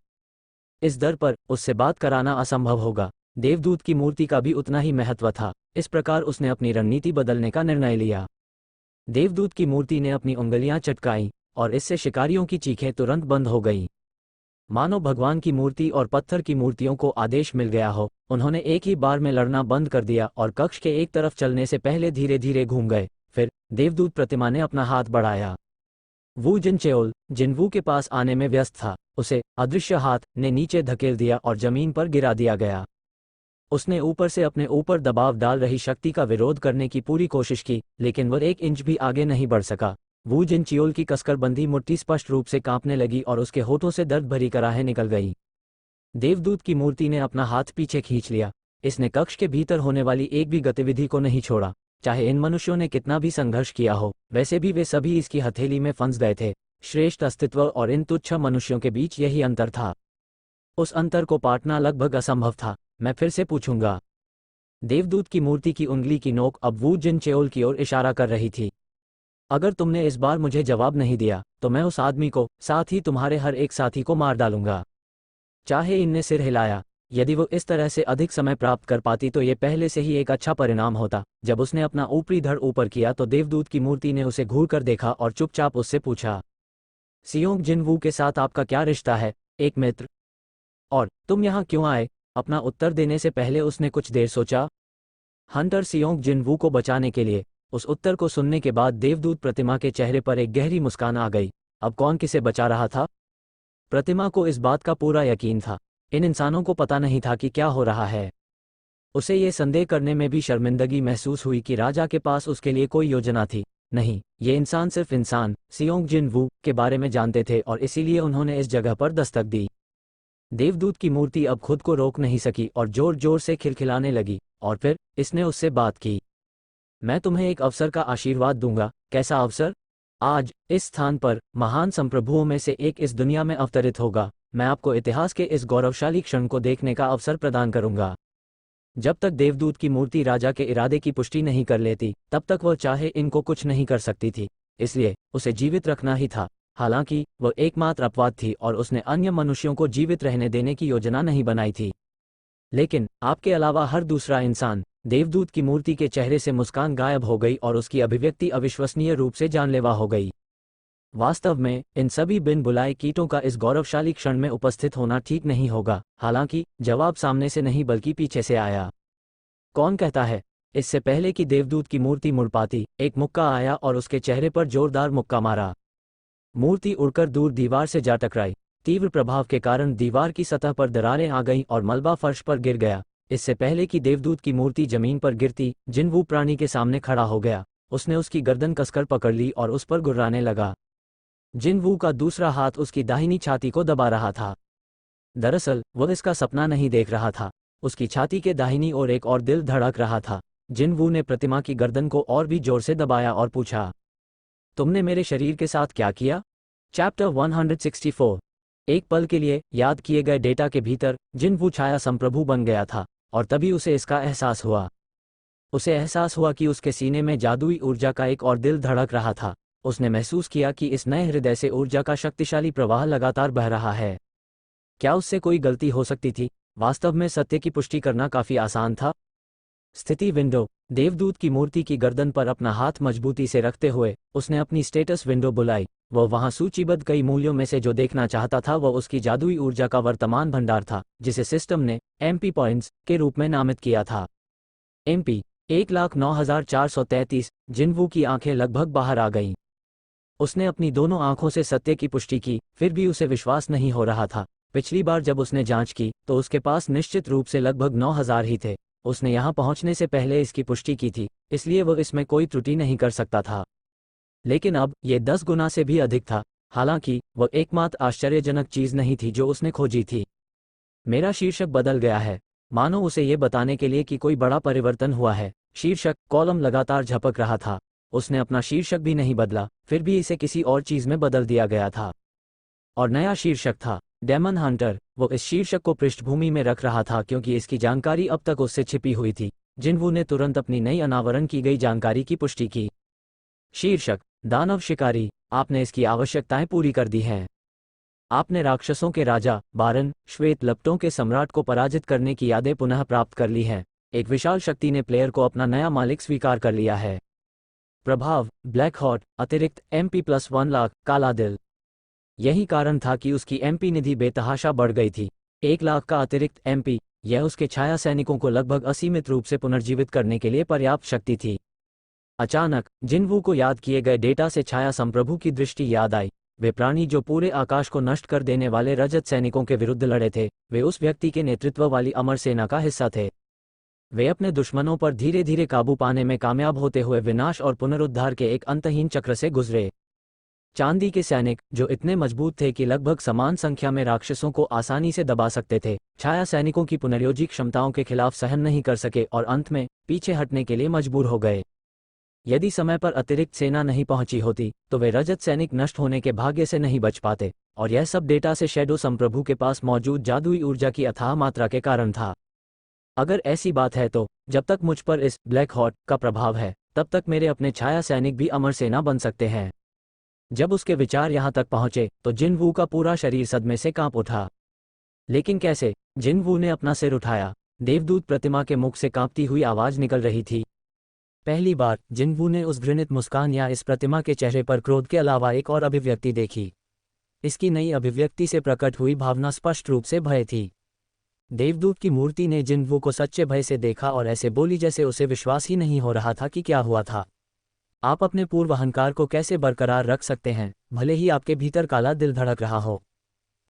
S1: इस दर पर उससे बात कराना असंभव होगा। देवदूत की मूर्ति का भी उतना ही महत्व था। इस प्रकार उसने अपनी रणनीति बदलने का निर्णय लिया। देवदूत की मूर्ति ने अपनी उंगलियां चटकाईं और इससे शिकारियों की चीखें तुरंत बंद हो गईं। मानो भगवान की मूर्ति और पत्थर की मूर्तियों को आदेश मिल गया हो। उन्होंने एक ही बार में लड़ना बंद कर दिया और कक्ष के एक तरफ चलने से पहले धीरे धीरे घूम गए। फिर देवदूत प्रतिमा ने अपना हाथ बढ़ाया। वू जिनचेओल जिनवू के पास आने में व्यस्त था। उसे अदृश्य हाथ ने नीचे धकेल दिया और जमीन पर गिरा दिया गया। उसने ऊपर से अपने ऊपर दबाव डाल रही शक्ति का विरोध करने की पूरी कोशिश की, लेकिन वह एक इंच भी आगे नहीं बढ़ सका। वू जिनचियोल की कसकर बंधी मुट्ठी स्पष्ट रूप से कांपने लगी और उसके होठों से दर्द भरी कराहें निकल गई। देवदूत की मूर्ति ने अपना हाथ पीछे खींच लिया। इसने कक्ष के भीतर होने वाली एक भी गतिविधि को नहीं छोड़ा। चाहे इन मनुष्यों ने कितना भी संघर्ष किया हो, वैसे भी वे सभी इसकी हथेली में फंस गए थे। श्रेष्ठ अस्तित्व और इन तुच्छ मनुष्यों के बीच यही अंतर था। उस अंतर को पाटना लगभग असंभव था। मैं फिर से पूछूंगा। देवदूत की मूर्ति की उंगली की नोक अब वू जिनचेओल की ओर इशारा कर रही थी। अगर तुमने इस बार मुझे जवाब नहीं दिया तो मैं उस आदमी को, साथ ही तुम्हारे हर एक साथी को मार डालूंगा। चाहे इनने सिर हिलाया। यदि वो इस तरह से अधिक समय प्राप्त कर पाती तो ये पहले से ही एक अच्छा परिणाम होता। जब उसने अपना ऊपरी धड़ ऊपर किया तो देवदूत की मूर्ति ने उसे घूर कर देखा और चुपचाप उससे पूछा, सियोंग जिनवू के साथ आपका क्या रिश्ता है? एक मित्र। और तुम यहाँ क्यों आए? अपना उत्तर देने से पहले उसने कुछ देर सोचा। हंटर सियोंग जिनवू को बचाने के लिए। उस उत्तर को सुनने के बाद देवदूत प्रतिमा के चेहरे पर एक गहरी मुस्कान आ गई। अब कौन किसे बचा रहा था? प्रतिमा को इस बात का पूरा यकीन था। इन इंसानों को पता नहीं था कि क्या हो रहा है। उसे ये संदेह करने में भी शर्मिंदगी महसूस हुई कि राजा के पास उसके लिए कोई योजना थी। नहीं, ये इंसान सिर्फ इंसान सियोंग जिनवू के बारे में जानते थे और इसीलिए उन्होंने इस जगह पर दस्तक दी। देवदूत की मूर्ति अब खुद को रोक नहीं सकी और जोर जोर से खिलखिलाने लगी। और फिर इसने उससे बात की। मैं तुम्हें एक अवसर का आशीर्वाद दूंगा। कैसा अवसर? आज इस स्थान पर महान संप्रभुओं में से एक इस दुनिया में अवतरित होगा। मैं आपको इतिहास के इस गौरवशाली क्षण को देखने का अवसर प्रदान करूंगा। जब तक देवदूत की मूर्ति राजा के इरादे की पुष्टि नहीं कर लेती, तब तक वह चाहे इनको कुछ नहीं कर सकती थी। इसलिए उसे जीवित रखना ही था। हालांकि वह एकमात्र अपवाद थी और उसने अन्य मनुष्यों को जीवित रहने देने की योजना नहीं बनाई थी। लेकिन आपके अलावा हर दूसरा इंसान। देवदूत की मूर्ति के चेहरे से मुस्कान गायब हो गई और उसकी अभिव्यक्ति अविश्वसनीय रूप से जानलेवा हो गई। वास्तव में इन सभी बिन बुलाए कीटों का इस गौरवशाली क्षण में उपस्थित होना ठीक नहीं होगा। हालांकि जवाब सामने से नहीं बल्कि पीछे से आया। कौन कहता है? इससे पहले कि देवदूत की मूर्ति मुड़ पाती, एक मुक्का आया और उसके चेहरे पर जोरदार मुक्का मारा। मूर्ति उड़कर दूर दीवार से जा टकराई। तीव्र प्रभाव के कारण दीवार की सतह पर दरारें आ गईं और मलबा फर्श पर गिर गया। इससे पहले कि देवदूत की मूर्ति जमीन पर गिरती, जिनवू प्राणी के सामने खड़ा हो गया। उसने उसकी गर्दन कसकर पकड़ ली और उस पर गुर्राने लगा। जिनवू का दूसरा हाथ उसकी दाहिनी छाती को दबा रहा था। दरअसल वह इसका सपना नहीं देख रहा था। उसकी छाती के दाहिनी ओर एक और दिल धड़क रहा था। जिनवू ने प्रतिमा की गर्दन को और भी जोर से दबाया और पूछा, तुमने मेरे शरीर के साथ क्या किया? चैप्टर 164। एक पल के लिए याद किए गए डेटा के भीतर जिनवू छाया संप्रभु बन गया था और तभी उसे इसका एहसास हुआ। उसे एहसास हुआ कि उसके सीने में जादुई ऊर्जा का एक और दिल धड़क रहा था। उसने महसूस किया कि इस नए हृदय से ऊर्जा का शक्तिशाली प्रवाह लगातार बह रहा है। क्या उससे कोई गलती हो सकती थी? वास्तव में सत्य की पुष्टि करना काफी आसान था। स्थिति विंडो। देवदूत की मूर्ति की गर्दन पर अपना हाथ मजबूती से रखते हुए उसने अपनी स्टेटस विंडो बुलाई। वह वहां सूचीबद्ध कई मूल्यों में से जो देखना चाहता था वह उसकी जादुई ऊर्जा का वर्तमान भंडार था, जिसे सिस्टम ने एमपी पॉइंट्स के रूप में नामित किया था। एमपी 1,09,433। जिनवू की आंखें लगभग बाहर आ गईं। उसने अपनी दोनों आंखों से सत्य की पुष्टि की, फिर भी उसे विश्वास नहीं हो रहा था। पिछली बार जब उसने जांच की तो उसके पास निश्चित रूप से लगभग 9,000 ही थे। उसने यहां पहुंचने से पहले इसकी पुष्टि की थी, इसलिए वह इसमें कोई त्रुटि नहीं कर सकता था। लेकिन अब यह 10 गुना से भी अधिक था। हालांकि वह एकमात्र आश्चर्यजनक चीज नहीं थी जो उसने खोजी थी। मेरा शीर्षक बदल गया है, मानो उसे ये बताने के लिए कि कोई बड़ा परिवर्तन हुआ है। शीर्षक कॉलम लगातार झपक रहा था। उसने अपना शीर्षक भी नहीं बदला, फिर भी इसे किसी और चीज में बदल दिया गया था। और नया शीर्षक था डेमन हंटर। वो इस शीर्षक को पृष्ठभूमि में रख रहा था क्योंकि इसकी जानकारी अब तक उससे छिपी हुई थी। जिन्वू ने तुरंत अपनी नई अनावरण की गई जानकारी की पुष्टि की। शीर्षक दानव शिकारी, आपने इसकी आवश्यकताएं पूरी कर दी हैं। आपने राक्षसों के राजा बारन श्वेत लपटों के सम्राट को पराजित करने की यादें पुनः प्राप्त कर ली हैं। एक विशाल शक्ति ने प्लेयर को अपना नया मालिक स्वीकार कर लिया है। प्रभाव ब्लैक हॉट, अतिरिक्त MP +1 लाख काला दिल। यही कारण था कि उसकी MP निधि बेतहाशा बढ़ गई थी। 1 लाख का अतिरिक्त MP, यह उसके छाया सैनिकों को लगभग असीमित रूप से पुनर्जीवित करने के लिए पर्याप्त शक्ति थी। अचानक जिन्वू को याद किए गए डेटा से छाया संप्रभु की दृष्टि याद आई। वे प्राणी जो पूरे आकाश को नष्ट कर देने वाले रजत सैनिकों के विरुद्ध लड़े थे, वे उस व्यक्ति के नेतृत्व वाली अमर सेना का हिस्सा थे। वे अपने दुश्मनों पर धीरे धीरे काबू पाने में कामयाब होते हुए विनाश और पुनरुद्धार के एक अंतहीन चक्र से गुजरे। चांदी के सैनिक, जो इतने मजबूत थे कि लगभग समान संख्या में राक्षसों को आसानी से दबा सकते थे, छाया सैनिकों की पुनर्योजी क्षमताओं के खिलाफ सहन नहीं कर सके और अंत में पीछे हटने के लिए मजबूर हो गए। यदि समय पर अतिरिक्त सेना नहीं पहुंची होती तो वे रजत सैनिक नष्ट होने के भाग्य से नहीं बच पाते, और यह सब डेटा से शैडो संप्रभु के पास मौजूद जादुई ऊर्जा की अथाह मात्रा के कारण था। अगर ऐसी बात है तो जब तक मुझ पर इस ब्लैक हॉट का प्रभाव है, तब तक मेरे अपने छाया सैनिक भी अमर सेना बन सकते हैं। जब उसके विचार यहाँ तक पहुंचे तो जिन्वू का पूरा शरीर सदमे से कांप उठा। लेकिन कैसे? जिन्वू ने अपना सिर उठाया। देवदूत प्रतिमा के मुख से कांपती हुई आवाज निकल रही थी। पहली बार जिन्वू ने उस घृणित मुस्कान या इस प्रतिमा के चेहरे पर क्रोध के अलावा एक और अभिव्यक्ति देखी। इसकी नई अभिव्यक्ति से प्रकट हुई भावना स्पष्ट रूप से भय थी। देवदूत की मूर्ति ने जिन्वू को सच्चे भय से देखा और ऐसे बोली जैसे उसे विश्वास ही नहीं हो रहा था कि क्या हुआ था। आप अपने पूर्व अहंकार को कैसे बरकरार रख सकते हैं, भले ही आपके भीतर काला दिल धड़क रहा हो?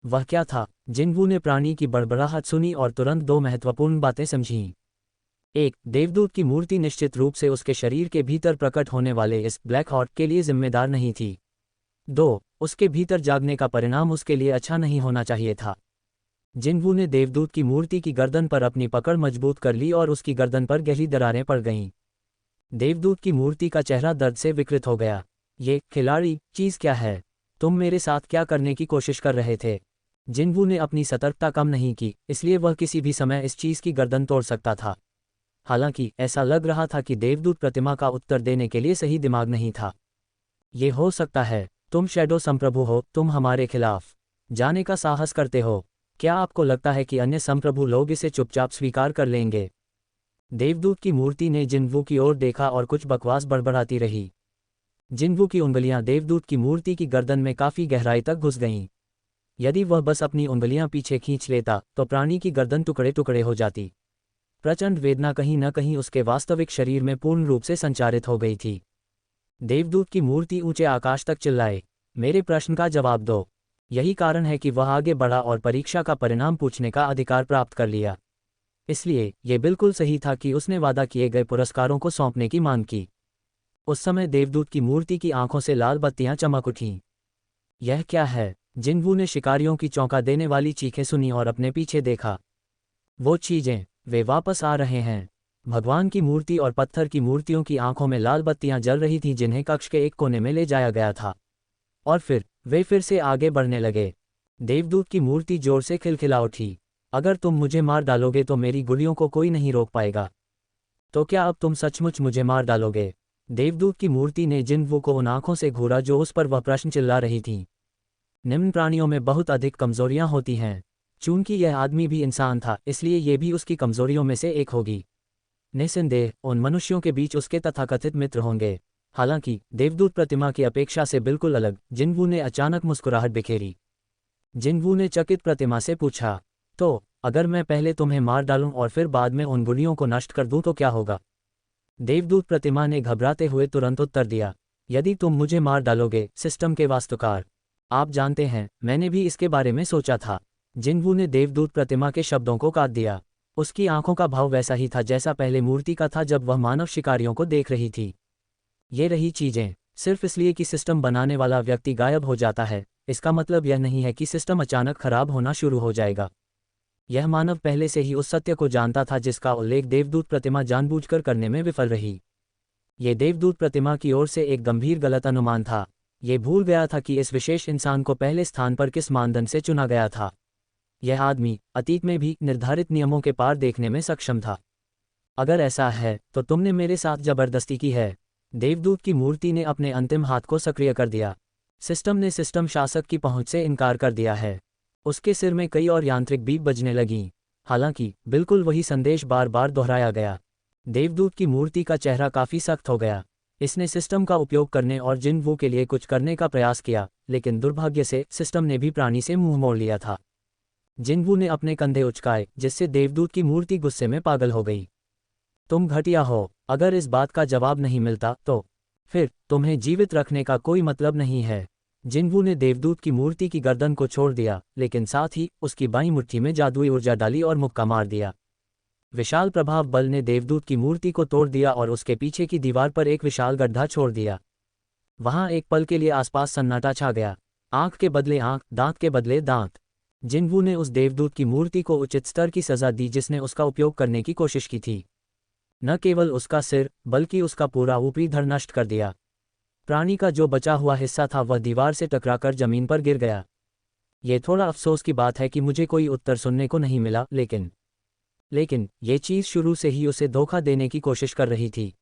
S1: वह क्या था? जिन्वू ने प्राणी की बड़बड़ाहट सुनी और तुरंत 2 महत्वपूर्ण बातें समझीं। 1. देवदूत की मूर्ति निश्चित रूप से उसके शरीर के भीतर प्रकट होने वाले इस ब्लैक हॉट के लिए जिम्मेदार नहीं थी। 2. उसके भीतर जागने का परिणाम उसके लिए अच्छा नहीं होना चाहिए था। जिन्वू ने देवदूत की मूर्ति की गर्दन पर अपनी पकड़ मजबूत कर ली और उसकी गर्दन पर गहरी दरारें पड़ गईं। देवदूत की मूर्ति का चेहरा दर्द से विकृत हो गया। ये खिलाड़ी चीज क्या है? तुम मेरे साथ क्या करने की कोशिश कर रहे थे? जिन्वू ने अपनी सतर्कता कम नहीं की, इसलिए वह किसी भी समय इस चीज की गर्दन तोड़ सकता था। हालांकि ऐसा लग रहा था कि देवदूत प्रतिमा का उत्तर देने के लिए सही दिमाग नहीं था। ये हो सकता है, तुम शैडो संप्रभु हो, तुम हमारे खिलाफ जाने का साहस करते हो। क्या आपको लगता है कि अन्य संप्रभु लोग इसे चुपचाप स्वीकार कर लेंगे? देवदूत की मूर्ति ने जिन्वू की ओर देखा और कुछ बकवास बड़बड़ाती रही। जिन्वू की उंगलियां देवदूत की मूर्ति की गर्दन में काफी गहराई तक घुस गईं। यदि वह बस अपनी उंगलियां पीछे खींच लेता तो प्राणी की गर्दन टुकड़े टुकड़े हो जाती। प्रचंड वेदना कहीं न कहीं उसके वास्तविक शरीर में पूर्ण रूप से संचारित हो गई थी। देवदूत की मूर्ति ऊंचे आकाश तक चिल्लाए, मेरे प्रश्न का जवाब दो। यही कारण है कि वह आगे बढ़ा और परीक्षा का परिणाम पूछने का अधिकार प्राप्त कर लिया। इसलिए यह बिल्कुल सही था कि उसने वादा किए गए पुरस्कारों को सौंपने की मांग की। उस समय देवदूत की मूर्ति की आंखों से लाल बत्तियां चमक उठीं। यह क्या है? जिन्वू ने शिकारियों की चौंका देने वाली चीखें सुनी और अपने पीछे देखा। वो चीजें, वे वापस आ रहे हैं। भगवान की मूर्ति और पत्थर की मूर्तियों की आंखों में लाल बत्तियां जल रही थीं जिन्हें कक्ष के एक कोने में ले जाया गया था। और फिर वे फिर से आगे बढ़ने लगे। देवदूत की मूर्ति जोर से खिलखिला उठी। अगर तुम मुझे मार डालोगे तो मेरी गोलियों को कोई नहीं रोक पाएगा। तो क्या अब तुम सचमुच मुझे मार डालोगे? देवदूत की मूर्ति ने जिन्वू को उन आंखों से घूरा जो उस पर वह प्रश्न चिल्ला रही थीं। निम्न प्राणियों में बहुत अधिक कमजोरियां होती हैं। चूंकि यह आदमी भी इंसान था, इसलिए ये भी उसकी कमजोरियों में से एक होगी। निस्संदेह उन मनुष्यों के बीच उसके तथाकथित मित्र होंगे। हालांकि देवदूत प्रतिमा की अपेक्षा से बिल्कुल अलग। जिन्वू ने अचानक मुस्कुराहट बिखेरी। जिन्वू ने चकित प्रतिमा से पूछा, तो अगर मैं पहले तुम्हें मार डालूं और फिर बाद में उन गुलियों को नष्ट कर दूं तो क्या होगा? देवदूत प्रतिमा ने घबराते हुए तुरंत उत्तर दिया, यदि तुम मुझे मार डालोगे, सिस्टम के वास्तुकार। आप जानते हैं, मैंने भी इसके बारे में सोचा था। जिन्वू ने देवदूत प्रतिमा के शब्दों को काट दिया। उसकी आंखों का भाव वैसा ही था जैसा पहले मूर्ति का था जब वह मानव शिकारियों को देख रही थी। ये रही चीजें। सिर्फ इसलिए कि सिस्टम बनाने वाला व्यक्ति गायब हो जाता है, इसका मतलब यह नहीं है कि सिस्टम अचानक खराब होना शुरू हो जाएगा। यह मानव पहले से ही उस सत्य को जानता था जिसका उल्लेख देवदूत प्रतिमा जानबूझकर करने में विफल रही। ये देवदूत प्रतिमा की ओर से एक गंभीर गलत अनुमान था। ये भूल गया था कि इस विशेष इंसान को पहले स्थान पर किस मानदंड से चुना गया था। यह आदमी अतीत में भी निर्धारित नियमों के पार देखने में सक्षम था। अगर ऐसा है तो तुमने मेरे साथ जबरदस्ती की है। देवदूत की मूर्ति ने अपने अंतिम हाथ को सक्रिय कर दिया। सिस्टम ने सिस्टम शासक की पहुंच से इनकार कर दिया है। उसके सिर में कई और यांत्रिक बीप बजने लगीं। हालांकि बिल्कुल वही संदेश बार बार दोहराया गया। देवदूत की मूर्ति का चेहरा काफी सख्त हो गया। इसने सिस्टम का उपयोग करने और जिन वो के लिए कुछ करने का प्रयास किया, लेकिन दुर्भाग्य से सिस्टम ने भी प्राणी से मुंह मोड़ लिया था। जिनवू ने अपने कंधे उचकाए, जिससे देवदूत की मूर्ति गुस्से में पागल हो गई। तुम घटिया हो। अगर इस बात का जवाब नहीं मिलता तो फिर तुम्हें जीवित रखने का कोई मतलब नहीं है। जिनवू ने देवदूत की मूर्ति की गर्दन को छोड़ दिया, लेकिन साथ ही उसकी बाईं मुट्ठी में जादुई ऊर्जा डाली और मुक्का मार दिया। विशाल प्रभाव बल ने देवदूत की मूर्ति को तोड़ दिया और उसके पीछे की दीवार पर एक विशाल गड्ढा छोड़ दिया। वहां एक पल के लिए आसपास सन्नाटा छा गया। आंख के बदले आंख, दांत के बदले दांत। जिनवू ने उस देवदूत की मूर्ति को उचित स्तर की सजा दी जिसने उसका उपयोग करने की कोशिश की थी। न केवल उसका सिर, बल्कि उसका पूरा ऊपरी धड़ नष्ट कर दिया। प्राणी का जो बचा हुआ हिस्सा था वह दीवार से टकराकर जमीन पर गिर गया। ये थोड़ा अफसोस की बात है कि मुझे कोई उत्तर सुनने को नहीं मिला, लेकिन ये चीज़ शुरू से ही उसे धोखा देने की कोशिश कर रही थी।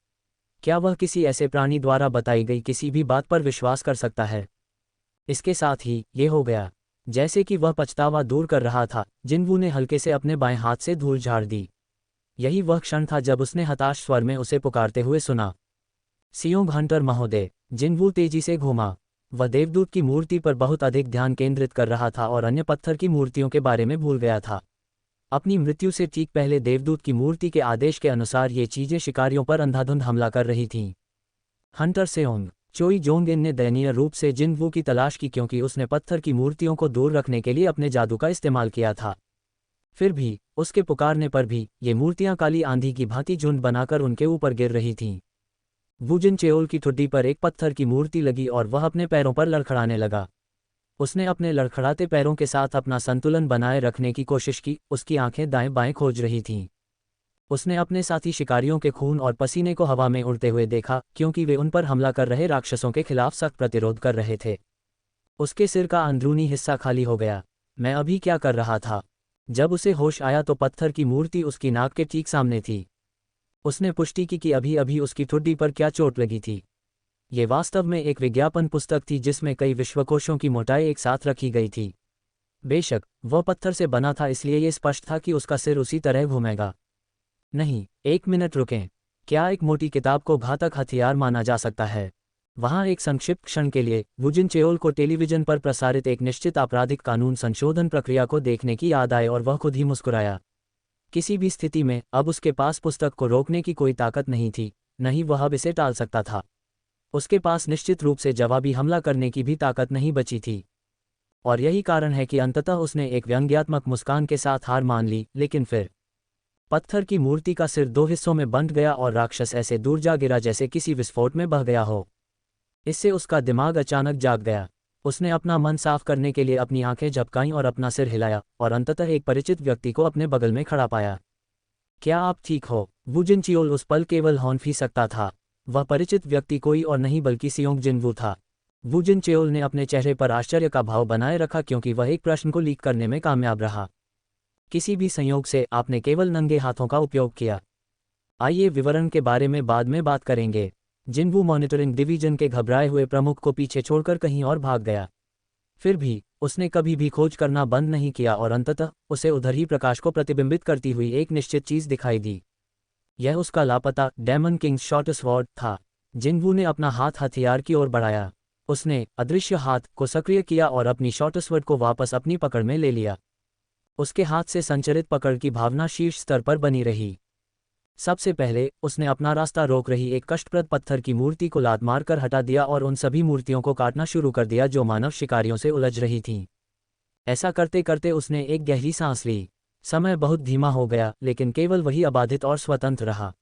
S1: क्या वह किसी ऐसे प्राणी द्वारा बताई गई किसी भी बात पर विश्वास कर सकता है? इसके साथ ही ये हो गया। जैसे कि वह पछतावा दूर कर रहा था, जिनवू ने हल्के से अपने बाएं हाथ से धूल झाड़ दी। यही वह क्षण था जब उसने हताश स्वर में उसे पुकारते हुए सुना, सियोंग हंटर महोदय। जिनवू तेजी से घूमा। वह देवदूत की मूर्ति पर बहुत अधिक ध्यान केंद्रित कर रहा था और अन्य पत्थर की मूर्तियों के बारे में भूल गया था। अपनी मृत्यु से ठीक पहले देवदूत की मूर्ति के आदेश के अनुसार ये चीजें शिकारियों पर अंधाधुंध हमला कर रही थीं। हंटर सेओंग चोई जोंगइन ने दयनीय रूप से जिनवू की तलाश की क्योंकि उसने पत्थर की मूर्तियों को दूर रखने के लिए अपने जादू का इस्तेमाल किया था। फिर भी उसके पुकारने पर भी ये मूर्तियां काली आंधी की भांति झुंड बनाकर उनके ऊपर गिर रही थीं। वूजिन चेओल की ठुड्डी पर एक पत्थर की मूर्ति लगी और वह अपने पैरों पर लड़खड़ाने लगा। उसने अपने लड़खड़ाते पैरों के साथ अपना संतुलन बनाए रखने की कोशिश की। उसकी आंखें दाएं बाएं खोज रही थीं। उसने अपने साथी शिकारियों के खून और पसीने को हवा में उड़ते हुए देखा, क्योंकि वे उन पर हमला कर रहे राक्षसों के खिलाफ सख्त प्रतिरोध कर रहे थे। उसके सिर का अंदरूनी हिस्सा खाली हो गया। मैं अभी क्या कर रहा था? जब उसे होश आया तो पत्थर की मूर्ति उसकी नाक के ठीक सामने थी। उसने पुष्टि की कि अभी अभी उसकी ठुड्डी पर क्या चोट लगी थी। ये वास्तव में एक विज्ञापन पुस्तक थी जिसमें कई विश्वकोशों की मोटाई एक साथ रखी गई थी। बेशक वह पत्थर से बना था, इसलिए ये स्पष्ट था कि उसका सिर उसी तरह घूमेगा। नहीं, एक मिनट रुकें। क्या एक मोटी किताब को घातक हथियार माना जा सकता है? वहां एक संक्षिप्त क्षण के लिए वूजिन चेओल को टेलीविजन पर प्रसारित एक निश्चित आपराधिक कानून संशोधन प्रक्रिया को देखने की याद आए और वह खुद ही मुस्कुराया। किसी भी स्थिति में अब उसके पास पुस्तक को रोकने की कोई ताकत नहीं थी, न ही वह अब इसे टाल सकता था। उसके पास निश्चित रूप से जवाबी हमला करने की भी ताकत नहीं बची थी। और यही कारण है कि अंततः उसने एक व्यंग्यात्मक मुस्कान के साथ हार मान ली। लेकिन फिर पत्थर की मूर्ति का सिर दो हिस्सों में बंट गया और राक्षस ऐसे दूर जा गिरा जैसे किसी विस्फोट में बह गया हो। इससे उसका दिमाग अचानक जाग गया। उसने अपना मन साफ करने के लिए अपनी आंखें झपकाईं और अपना सिर हिलाया और अंततः एक परिचित व्यक्ति को अपने बगल में खड़ा पाया। क्या आप ठीक हो? वूजिन चेओल उस पल केवल हौन ही सकता था। वह परिचित व्यक्ति कोई और नहीं बल्कि सियोंग जिनवू था। वूजिन चेओल ने अपने चेहरे पर आश्चर्य का भाव बनाए रखा क्योंकि वह एक प्रश्न को लीक करने में कामयाब रहा। किसी भी संयोग से आपने केवल नंगे हाथों का उपयोग किया। आइए विवरण के बारे में बाद में बात करेंगे। जिनवू मॉनिटरिंग डिवीजन के घबराए हुए प्रमुख को पीछे छोड़कर कहीं और भाग गया। फिर भी उसने कभी भी खोज करना बंद नहीं किया और अंततः उसे उधर ही प्रकाश को प्रतिबिंबित करती हुई एक निश्चित चीज दिखाई दी। यह उसका लापता डेमन किंग्स शॉर्ट स्वॉर्ड था। जिनवू ने अपना हाथ हथियार की ओर बढ़ाया। उसने अदृश्य हाथ को सक्रिय किया और अपनी शॉर्ट स्वॉर्ड को वापस अपनी पकड़ में ले लिया। उसके हाथ से संचरित पकड़ की भावना शीर्ष स्तर पर बनी रही। सबसे पहले उसने अपना रास्ता रोक रही एक कष्टप्रद पत्थर की मूर्ति को लात मारकर हटा दिया और उन सभी मूर्तियों को काटना शुरू कर दिया जो मानव शिकारियों से उलझ रही थीं। ऐसा करते करते उसने एक गहरी सांस ली। समय बहुत धीमा हो गया, लेकिन केवल वही अबाधित और स्वतंत्र रहा।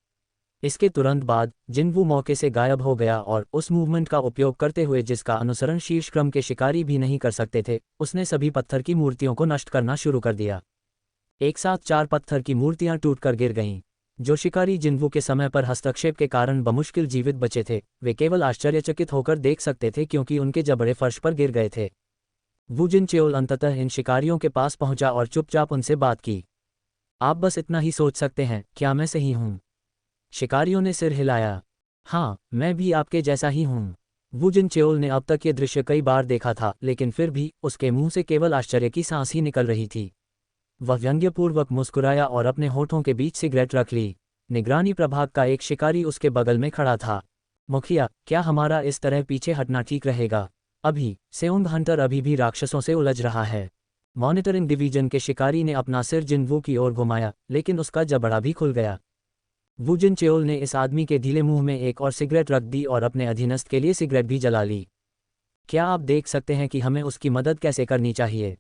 S1: इसके तुरंत बाद जिनवू मौके से गायब हो गया और उस मूवमेंट का उपयोग करते हुए जिसका अनुसरण शीर्ष क्रम के शिकारी भी नहीं कर सकते थे, उसने सभी पत्थर की मूर्तियों को नष्ट करना शुरू कर दिया। एक साथ 4 पत्थर की मूर्तियां टूटकर गिर गईं। जो शिकारी जिनवू के समय पर हस्तक्षेप के कारण बमुश्किल जीवित बचे थे, वे केवल आश्चर्यचकित होकर देख सकते थे क्योंकि उनके जबड़े फर्श पर गिर गए थे। वू जिनचेओल अंततः इन शिकारियों के पास पहुंचा और चुपचाप उनसे बात की। आप बस इतना ही सोच सकते हैं, क्या मैं सही हूं? शिकारियों ने सिर हिलाया। हाँ, मैं भी आपके जैसा ही हूं। वू जिनचेओल ने अब तक ये दृश्य कई बार देखा था, लेकिन फिर भी उसके मुंह से केवल आश्चर्य की सांस ही निकल रही थी। वह व्यंग्यपूर्वक मुस्कुराया और अपने होठों के बीच सिगरेट रख ली। निगरानी प्रभाग का एक शिकारी उसके बगल में खड़ा था। मुखिया, क्या हमारा इस तरह पीछे हटना ठीक रहेगा? अभी सेउंग हंटर अभी भी राक्षसों से उलझ रहा है। मॉनिटरिंग डिवीजन के शिकारी ने अपना सिर जिनवू की ओर घुमाया, लेकिन उसका जबड़ा भी खुल गया। वू जिनचेओल ने इस आदमी के ढीले मुंह में एक और सिगरेट रख दी और अपने अधीनस्थ के लिए सिगरेट भी जला ली। क्या आप देख सकते हैं कि हमें उसकी मदद कैसे करनी चाहिए?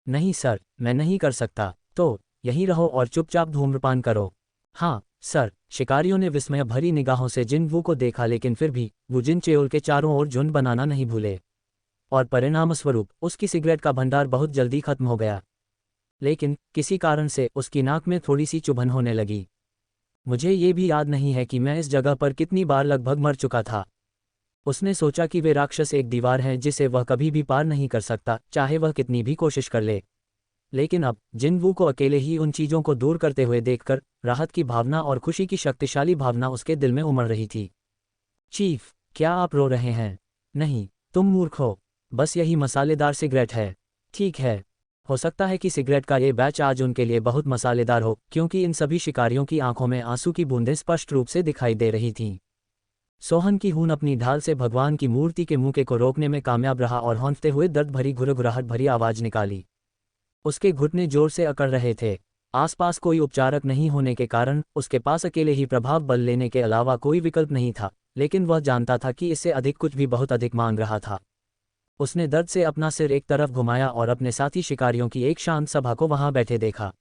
S1: नहीं सर, मैं नहीं कर सकता। तो यहीं रहो और चुपचाप धूम्रपान करो। हाँ सर। शिकारियों ने विस्मय भरी निगाहों से जिनवू को देखा, लेकिन फिर भी वो जिनचेओल के चारों ओर झुंड बनाना नहीं भूले और परिणामस्वरूप उसकी सिगरेट का भंडार बहुत जल्दी खत्म हो गया। लेकिन किसी कारण से उसकी नाक में थोड़ी सी चुभन होने लगी। मुझे ये भी याद नहीं है कि मैं इस जगह पर कितनी बार लगभग मर चुका था। उसने सोचा कि वे राक्षस एक दीवार हैं जिसे वह कभी भी पार नहीं कर सकता, चाहे वह कितनी भी कोशिश कर ले। लेकिन अब जिनवू को अकेले ही उन चीज़ों को दूर करते हुए देखकर राहत की भावना और खुशी की शक्तिशाली भावना उसके दिल में उमड़ रही थी। चीफ, क्या आप रो रहे हैं? नहीं, तुम मूर्ख हो। बस यही मसालेदार सिगरेट है। ठीक है, हो सकता है कि सिगरेट का ये बैच आज उनके लिए बहुत मसालेदार हो, क्योंकि इन सभी शिकारियों की आंखों में आंसू की बूंदें स्पष्ट रूप से दिखाई दे रही थीं। सोहन की हून अपनी ढाल से भगवान की मूर्ति के मुंह को रोकने में कामयाब रहा और हौंकते हुए दर्द भरी घुरघुराहट भरी आवाज निकाली। उसके घुटने जोर से अकड़ रहे थे। आसपास कोई उपचारक नहीं होने के कारण उसके पास अकेले ही प्रभाव बल लेने के अलावा कोई विकल्प नहीं था, लेकिन वह जानता था कि इससे अधिक कुछ भी बहुत अधिक मांग रहा था। उसने दर्द से अपना सिर एक तरफ घुमाया और अपने साथी शिकारियों की एक शांत सभा को वहां बैठे देखा।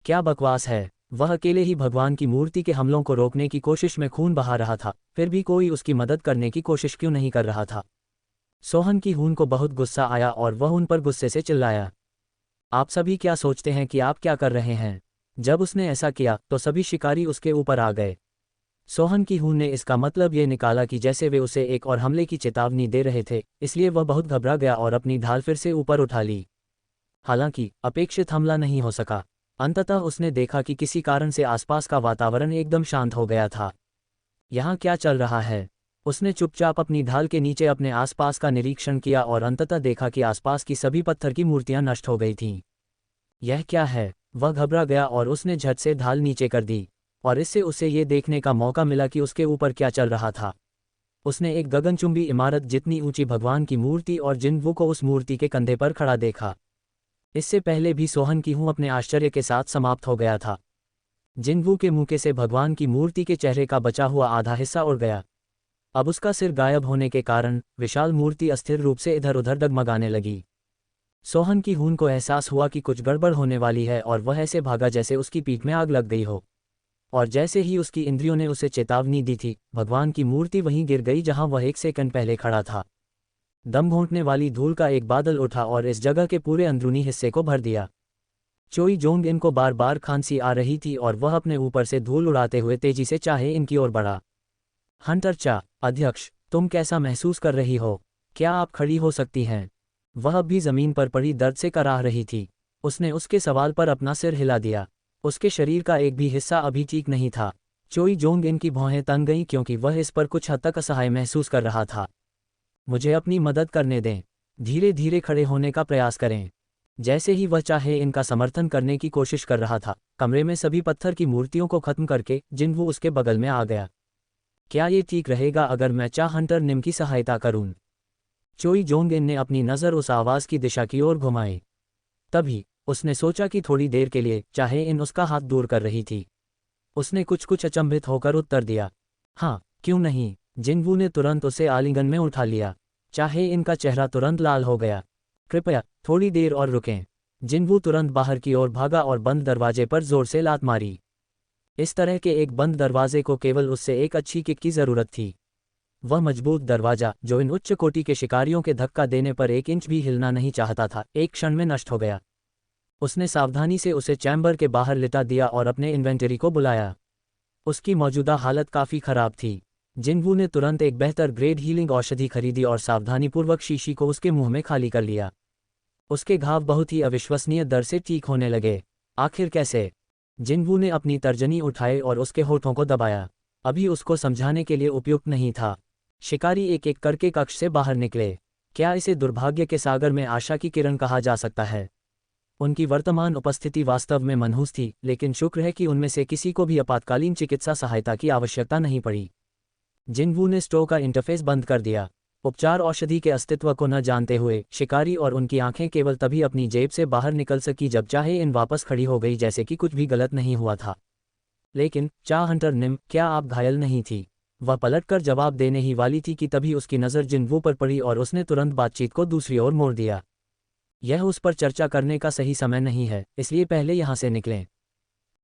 S1: क्या बकवास है! वह अकेले ही भगवान की मूर्ति के हमलों को रोकने की कोशिश में खून बहा रहा था, फिर भी कोई उसकी मदद करने की कोशिश क्यों नहीं कर रहा था? सोहन की हून को बहुत गुस्सा आया और वह उन पर गुस्से से चिल्लाया। आप सभी क्या सोचते हैं कि आप क्या कर रहे हैं? जब उसने ऐसा किया तो सभी शिकारी उसके ऊपर आ गए। सोहन की हून ने इसका मतलब ये निकाला कि जैसे वे उसे एक और हमले की चेतावनी दे रहे थे, इसलिए वह बहुत घबरा गया और अपनी ढाल फिर से ऊपर उठा ली। हालांकि अपेक्षित हमला नहीं हो सका। अंततः उसने देखा कि किसी कारण से आसपास का वातावरण एकदम शांत हो गया था। यहाँ क्या चल रहा है? उसने चुपचाप अपनी ढाल के नीचे अपने आसपास का निरीक्षण किया और अंततः देखा कि आसपास की सभी पत्थर की मूर्तियां नष्ट हो गई थीं। यह क्या है? वह घबरा गया और उसने झट से ढाल नीचे कर दी, और इससे उसे ये देखने का मौका मिला कि उसके ऊपर क्या चल रहा था। उसने एक गगनचुंबी इमारत जितनी ऊंची भगवान की मूर्ति और जिनवू को उस मूर्ति के कंधे पर खड़ा देखा। इससे पहले भी सोहन की हूं अपने आश्चर्य के साथ समाप्त हो गया था। जिनवू के मुंह से भगवान की मूर्ति के चेहरे का बचा हुआ आधा हिस्सा उड़ गया। अब उसका सिर गायब होने के कारण विशाल मूर्ति अस्थिर रूप से इधर उधर डगमगाने लगी। सोहन की हून को एहसास हुआ कि कुछ गड़बड़ होने वाली है और वह ऐसे भागा जैसे उसकी पीठ में आग लग गई हो। और जैसे ही उसकी इंद्रियों ने उसे चेतावनी दी थी, भगवान की मूर्ति वहीं गिर गई जहां वह एक सेकंड पहले खड़ा था। दम घोंटने वाली धूल का एक बादल उठा और इस जगह के पूरे अंदरूनी हिस्से को भर दिया। चोई जोंग इन को बार बार खांसी आ रही थी और वह अपने ऊपर से धूल उड़ाते हुए तेजी से चाहे इनकी ओर बढ़ा। हंटर चा, अध्यक्ष, तुम कैसा महसूस कर रही हो? क्या आप खड़ी हो सकती हैं? वह भी जमीन पर पड़ी दर्द से कराह रही थी। उसने उसके सवाल पर अपना सिर हिला दिया। उसके शरीर का एक भी हिस्सा अभी ठीक नहीं था। चोई जोंग इन की भौहें तन गईं क्योंकि वह इस पर कुछ हद तक असहाय महसूस कर रहा था। मुझे अपनी मदद करने दें। धीरे धीरे खड़े होने का प्रयास करें। जैसे ही वह चाहे इनका समर्थन करने की कोशिश कर रहा था, कमरे में सभी पत्थर की मूर्तियों को खत्म करके जिनवू उसके बगल में आ गया। क्या ये ठीक रहेगा अगर मैं चा हंटर निम की सहायता करूं? चोई जोंग इन ने अपनी नज़र उस आवाज़ की दिशा की ओर घुमाई। तभी उसने सोचा कि थोड़ी देर के लिए चाहे इन उसका हाथ दूर कर रही थी। उसने कुछ अचंभित होकर उत्तर दिया, हाँ, क्यों नहीं। जिनवू ने तुरंत उसे आलिंगन में उठा लिया। चाहे इनका चेहरा तुरंत लाल हो गया। कृपया थोड़ी देर और रुकें। जिनवू तुरंत बाहर की ओर भागा और बंद दरवाजे पर जोर से लात मारी। इस तरह के एक बंद दरवाजे को केवल उससे एक अच्छी किक की जरूरत थी। वह मजबूत दरवाजा, जो इन उच्च कोटि के शिकारियों के धक्का देने पर एक इंच भी हिलना नहीं चाहता था, एक क्षण में नष्ट हो गया। उसने सावधानी से उसे चैम्बर के बाहर लिटा दिया और अपने इन्वेंटरी को बुलाया। उसकी मौजूदा हालत काफ़ी खराब थी। जिनवू ने तुरंत एक बेहतर ग्रेड हीलिंग औषधि खरीदी और सावधानीपूर्वक शीशी को उसके मुंह में खाली कर लिया। उसके घाव बहुत ही अविश्वसनीय दर से ठीक होने लगे। आखिर कैसे? जिनवू ने अपनी तर्जनी उठाई और उसके होठों को दबाया। अभी उसको समझाने के लिए उपयुक्त नहीं था। शिकारी एक एक करके कक्ष से बाहर निकले। क्या इसे दुर्भाग्य के सागर में आशा की किरण कहा जा सकता है? उनकी वर्तमान उपस्थिति वास्तव में मनहूस थी, लेकिन शुक्र है कि उनमें से किसी को भी आपातकालीन चिकित्सा सहायता की आवश्यकता नहीं पड़ी। जिनवू ने स्टोव का इंटरफेस बंद कर दिया। उपचार औषधि के अस्तित्व को न जानते हुए शिकारी और उनकी आंखें केवल तभी अपनी जेब से बाहर निकल सकी जब चाहे इन वापस खड़ी हो गई, जैसे कि कुछ भी गलत नहीं हुआ था। लेकिन चाह हंटर निम, क्या आप घायल नहीं थी? वह पलटकर जवाब देने ही वाली थी कि तभी उसकी नज़र जिनवू पर पड़ी और उसने तुरंत बातचीत को दूसरी ओर मोड़ दिया। यह उस पर चर्चा करने का सही समय नहीं है, इसलिए पहले यहाँ से निकलें।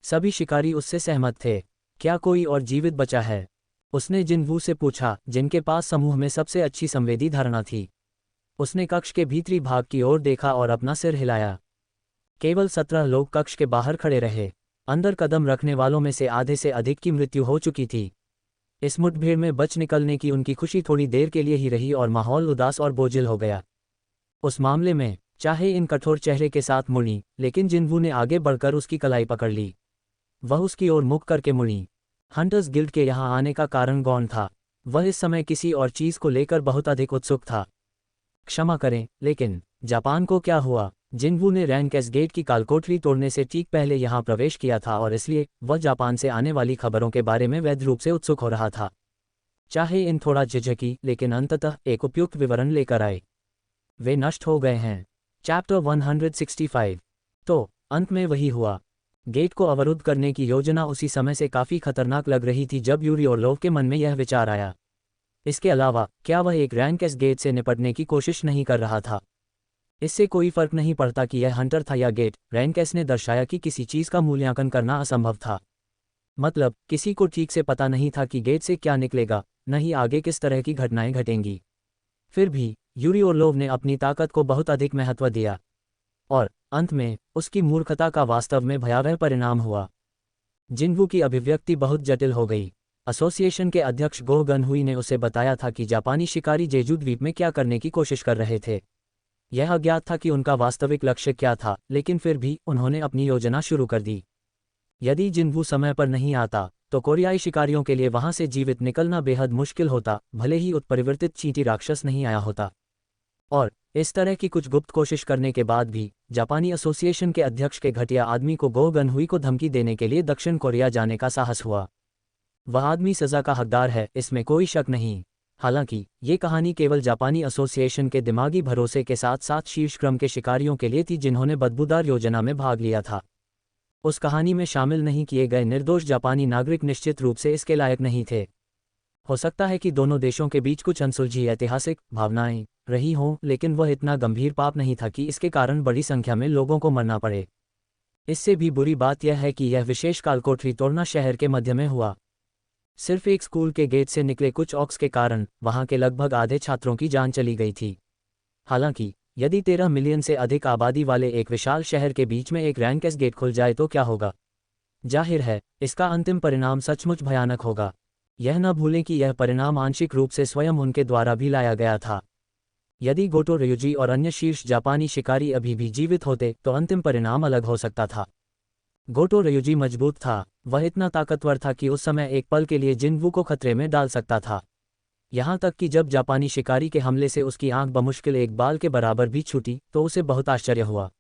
S1: सभी शिकारी उससे सहमत थे। क्या कोई और जीवित बचा है? उसने जिनवू से पूछा, जिनके पास समूह में सबसे अच्छी संवेदी धारणा थी। उसने कक्ष के भीतरी भाग की ओर देखा और अपना सिर हिलाया। केवल 17 लोग कक्ष के बाहर खड़े रहे। अंदर कदम रखने वालों में से आधे से अधिक की मृत्यु हो चुकी थी। इस मुठभेड़ में बच निकलने की उनकी खुशी थोड़ी देर के लिए ही रही और माहौल उदास और बोझिल हो गया। उस मामले में चाहे इन कठोर चेहरे के साथ मुड़ी, लेकिन जिनवू ने आगे बढ़कर उसकी कलाई पकड़ ली। वह उसकी ओर मुख करके मुड़ी। हंटर्स गिल्ड के यहाँ आने का कारण कौन था? वह इस समय किसी और चीज़ को लेकर बहुत अधिक उत्सुक था। क्षमा करें, लेकिन जापान को क्या हुआ? जिनवू ने रैनकेस गेट की कालकोठरी तोड़ने से ठीक पहले यहाँ प्रवेश किया था और इसलिए वह जापान से आने वाली खबरों के बारे में वैध रूप से उत्सुक हो रहा था। चाहे इन थोड़ा झिझकी, लेकिन अंततः एक उपयुक्त विवरण लेकर आए। वे नष्ट हो गए हैं। चैप्टर 165। तो अंत में वही हुआ। गेट को अवरुद्ध करने की योजना उसी समय से काफ़ी खतरनाक लग रही थी जब यूरी ओर्लोव के मन में यह विचार आया। इसके अलावा क्या वह एक रैनकेस गेट से निपटने की कोशिश नहीं कर रहा था? इससे कोई फर्क नहीं पड़ता कि यह हंटर था या गेट। रैनकेस ने दर्शाया कि किसी चीज़ का मूल्यांकन करना असंभव था। मतलब किसी को ठीक से पता नहीं था कि गेट से क्या निकलेगा, न ही आगे किस तरह की घटनाएं घटेंगी। फिर भी यूरी ओर्लोव ने अपनी ताकत को बहुत अधिक महत्व दिया और अंत में उसकी मूर्खता का वास्तव में भयावह परिणाम हुआ। जिनवू की अभिव्यक्ति बहुत जटिल हो गई। एसोसिएशन के अध्यक्ष गो गनहुई ने उसे बताया था कि जापानी शिकारी जेजू द्वीप में क्या करने की कोशिश कर रहे थे। यह अज्ञात था कि उनका वास्तविक लक्ष्य क्या था, लेकिन फिर भी उन्होंने अपनी योजना शुरू कर दी। यदि जिनवू समय पर नहीं आता तो कोरियाई शिकारियों के लिए वहां से जीवित निकलना बेहद मुश्किल होता, भले ही उत्परिवर्तित चींटी राक्षस नहीं आया होता। और इस तरह की कुछ गुप्त कोशिश करने के बाद भी जापानी एसोसिएशन के अध्यक्ष के घटिया आदमी को गो गनहुई को धमकी देने के लिए दक्षिण कोरिया जाने का साहस हुआ। वह आदमी सज़ा का हकदार है, इसमें कोई शक नहीं। हालांकि ये कहानी केवल जापानी एसोसिएशन के दिमागी भरोसे के साथ साथ शीर्ष क्रम के शिकारियों के लिए थी जिन्होंने बदबूदार योजना में भाग लिया था। उस कहानी में शामिल नहीं किए गए निर्दोष जापानी नागरिक निश्चित रूप से इसके लायक नहीं थे। हो सकता है कि दोनों देशों के बीच कुछ अनसुलझी ऐतिहासिक भावनाएं रही हों, लेकिन वह इतना गंभीर पाप नहीं था कि इसके कारण बड़ी संख्या में लोगों को मरना पड़े। इससे भी बुरी बात यह है कि यह विशेष कालकोठरी तोड़ना शहर के मध्य में हुआ। सिर्फ एक स्कूल के गेट से निकले कुछ ऑक्स के कारण वहां के लगभग आधे छात्रों की जान चली गई थी। हालांकि यदि 13 मिलियन से अधिक आबादी वाले एक विशाल शहर के बीच में एक रैनकेस गेट खुल जाए तो क्या होगा? जाहिर है इसका अंतिम परिणाम सचमुच भयानक होगा। यह न भूलें कि यह परिणाम आंशिक रूप से स्वयं उनके द्वारा भी लाया गया था। यदि गोटो ryuji और अन्य शीर्ष जापानी शिकारी अभी भी जीवित होते तो अंतिम परिणाम अलग हो सकता था। गोटो ryuji मजबूत था। वह इतना ताकतवर था कि उस समय एक पल के लिए जिनवू को खतरे में डाल सकता था। यहाँ तक कि जब जापानी शिकारी के हमले से उसकी आंख बमुश्किल एक बाल के बराबर भी छूटी तो उसे बहुत आश्चर्य हुआ।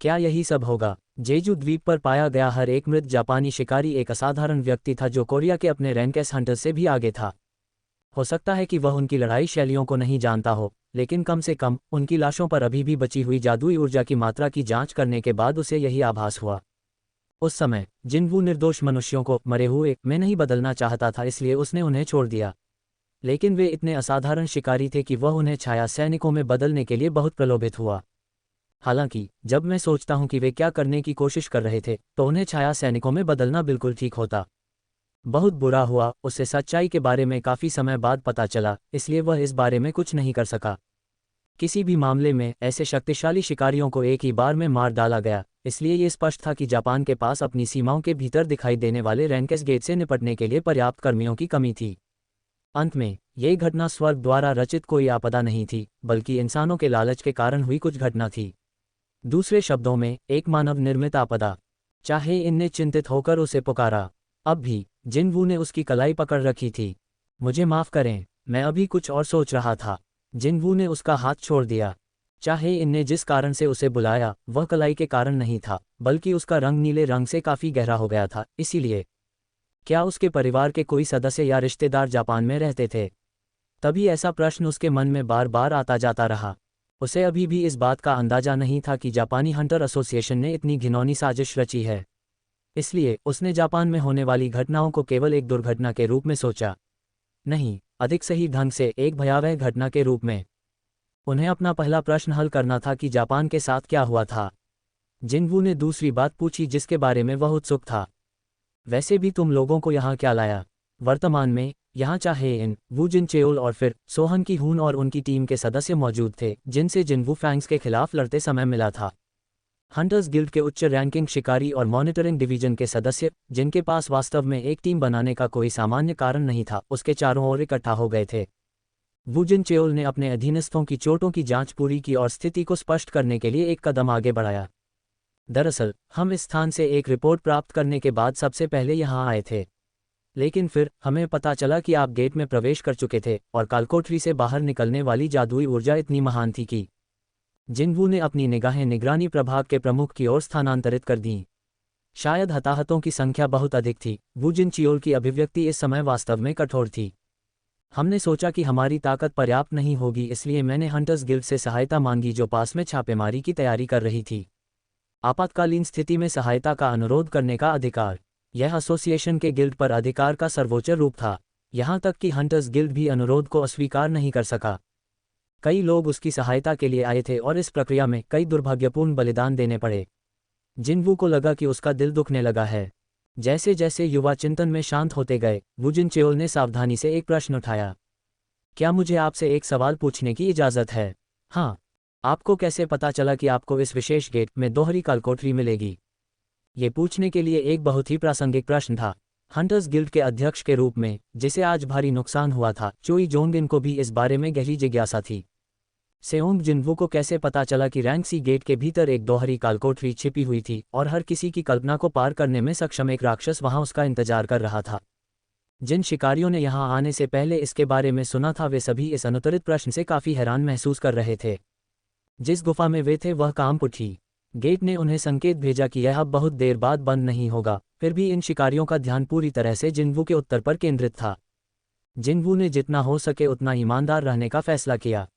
S1: क्या यही सब होगा? जेजू द्वीप पर पाया गया हर एक मृत जापानी शिकारी एक असाधारण व्यक्ति था जो कोरिया के अपने रैनकेस हंटर्स से भी आगे था। हो सकता है कि वह उनकी लड़ाई शैलियों को नहीं जानता हो, लेकिन कम से कम उनकी लाशों पर अभी भी बची हुई जादुई ऊर्जा की मात्रा की जांच करने के बाद उसे यही आभास हुआ। उस समय जिनवू निर्दोष मनुष्यों को मरे हुए में नहीं बदलना चाहता था, इसलिए उसने उन्हें छोड़ दिया। लेकिन वे इतने असाधारण शिकारी थे कि वह उन्हें छाया सैनिकों में बदलने के लिए बहुत प्रलोभित हुआ। हालांकि जब मैं सोचता हूं कि वे क्या करने की कोशिश कर रहे थे तो उन्हें छाया सैनिकों में बदलना बिल्कुल ठीक होता। बहुत बुरा हुआ, उसे सच्चाई के बारे में काफ़ी समय बाद पता चला, इसलिए वह इस बारे में कुछ नहीं कर सका। किसी भी मामले में ऐसे शक्तिशाली शिकारियों को एक ही बार में मार डाला गया, इसलिए ये स्पष्ट था कि जापान के पास अपनी सीमाओं के भीतर दिखाई देने वाले रैंकेस गेट से निपटने के लिए पर्याप्त कर्मियों की कमी थी। अंत में ये घटना स्वर्ग द्वारा रचित कोई आपदा नहीं थी, बल्कि इंसानों के लालच के कारण हुई कुछ घटना थी। दूसरे शब्दों में, एक मानव निर्मित आपदा। चाहे इनने चिंतित होकर उसे पुकारा। अब भी जिनवू ने उसकी कलाई पकड़ रखी थी। मुझे माफ़ करें, मैं अभी कुछ और सोच रहा था। जिनवू ने उसका हाथ छोड़ दिया। चाहे इनने जिस कारण से उसे बुलाया वह कलाई के कारण नहीं था, बल्कि उसका रंग नीले रंग से काफ़ी गहरा हो गया था, इसीलिए। क्या उसके परिवार के कोई सदस्य या रिश्तेदार जापान में रहते थे? तभी ऐसा प्रश्न उसके मन में बार बार आता जाता रहा। उसे अभी भी इस बात का अंदाजा नहीं था कि जापानी हंटर एसोसिएशन ने इतनी घिनौनी साजिश रची है। इसलिए उसने जापान में होने वाली घटनाओं को केवल एक दुर्घटना के रूप में सोचा। नहीं, अधिक सही ढंग से एक भयावह घटना के रूप में। उन्हें अपना पहला प्रश्न हल करना था कि जापान के साथ क्या हुआ था। जिनवू ने दूसरी बात पूछी जिसके बारे में वह उत्सुक था। वैसे भी तुम लोगों को यहाँ क्या लाया? वर्तमान में यहाँ चाहे इन वू जिनचेओल और फिर सोहन की हून और उनकी टीम के सदस्य मौजूद थे जिनसे जिनवू फैंग्स के खिलाफ लड़ते समय मिला था। हंटर्स गिल्ड के उच्च रैंकिंग शिकारी और मॉनिटरिंग डिवीजन के सदस्य, जिनके पास वास्तव में एक टीम बनाने का कोई सामान्य कारण नहीं था, उसके चारों ओर इकट्ठा हो गए थे। वू जिनचेओल ने अपने अधीनस्थों की चोटों की जांच पूरी की और स्थिति को स्पष्ट करने के लिए एक कदम आगे बढ़ाया। दरअसल हम इस स्थान से एक रिपोर्ट प्राप्त करने के बाद सबसे पहले यहाँ आए थे, लेकिन फिर हमें पता चला कि आप गेट में प्रवेश कर चुके थे और कालकोठरी से बाहर निकलने वाली जादुई ऊर्जा इतनी महान थी कि। जिनवू ने अपनी निगाहें निगरानी प्रभाग के प्रमुख की ओर स्थानांतरित कर दीं। शायद हताहतों की संख्या बहुत अधिक थी। वू जिनचेओल की अभिव्यक्ति इस समय वास्तव में कठोर थी। हमने सोचा कि हमारी ताकत पर्याप्त नहीं होगी, इसलिए मैंने हंटर्स गिल्ड से सहायता मांगी जो पास में छापेमारी की तैयारी कर रही थी। आपातकालीन स्थिति में सहायता का अनुरोध करने का अधिकार, यह एसोसिएशन के गिल्ड पर अधिकार का सर्वोच्च रूप था। यहाँ तक कि हंटर्स गिल्ड भी अनुरोध को अस्वीकार नहीं कर सका। कई लोग उसकी सहायता के लिए आए थे और इस प्रक्रिया में कई दुर्भाग्यपूर्ण बलिदान देने पड़े। जिनवू को लगा कि उसका दिल दुखने लगा है। जैसे जैसे युवा चिंतन में शांत होते गए, वू जिनचेओल ने सावधानी से एक प्रश्न उठाया। क्या मुझे आपसे एक सवाल पूछने की इजाज़त है? हाँ। आपको कैसे पता चला कि आपको इस विशेष गेट में दोहरी कालकोठरी मिलेगी? ये पूछने के लिए एक बहुत ही प्रासंगिक प्रश्न था। हंटर्स गिल्ड के अध्यक्ष के रूप में, जिसे आज भारी नुकसान हुआ था, चोई जोंगिन को भी इस बारे में गहरी जिज्ञासा थी। सेओंग जिनवू को कैसे पता चला कि रैंक्सी गेट के भीतर एक दोहरी कालकोठरी छिपी हुई थी और हर किसी की कल्पना को पार करने में सक्षम एक राक्षस वहां उसका इंतजार कर रहा था? जिन शिकारियों ने यहां आने से पहले इसके बारे में सुना था वे सभी इस अनुत्तरित प्रश्न से काफ़ी हैरान महसूस कर रहे थे। जिस गुफा में वे थे वह कांप उठी। गेट ने उन्हें संकेत भेजा कि यह अब बहुत देर बाद बंद नहीं होगा। फिर भी इन शिकारियों का ध्यान पूरी तरह से जिनवू के उत्तर पर केंद्रित था। जिनवू ने जितना हो सके उतना ईमानदार रहने का फैसला किया।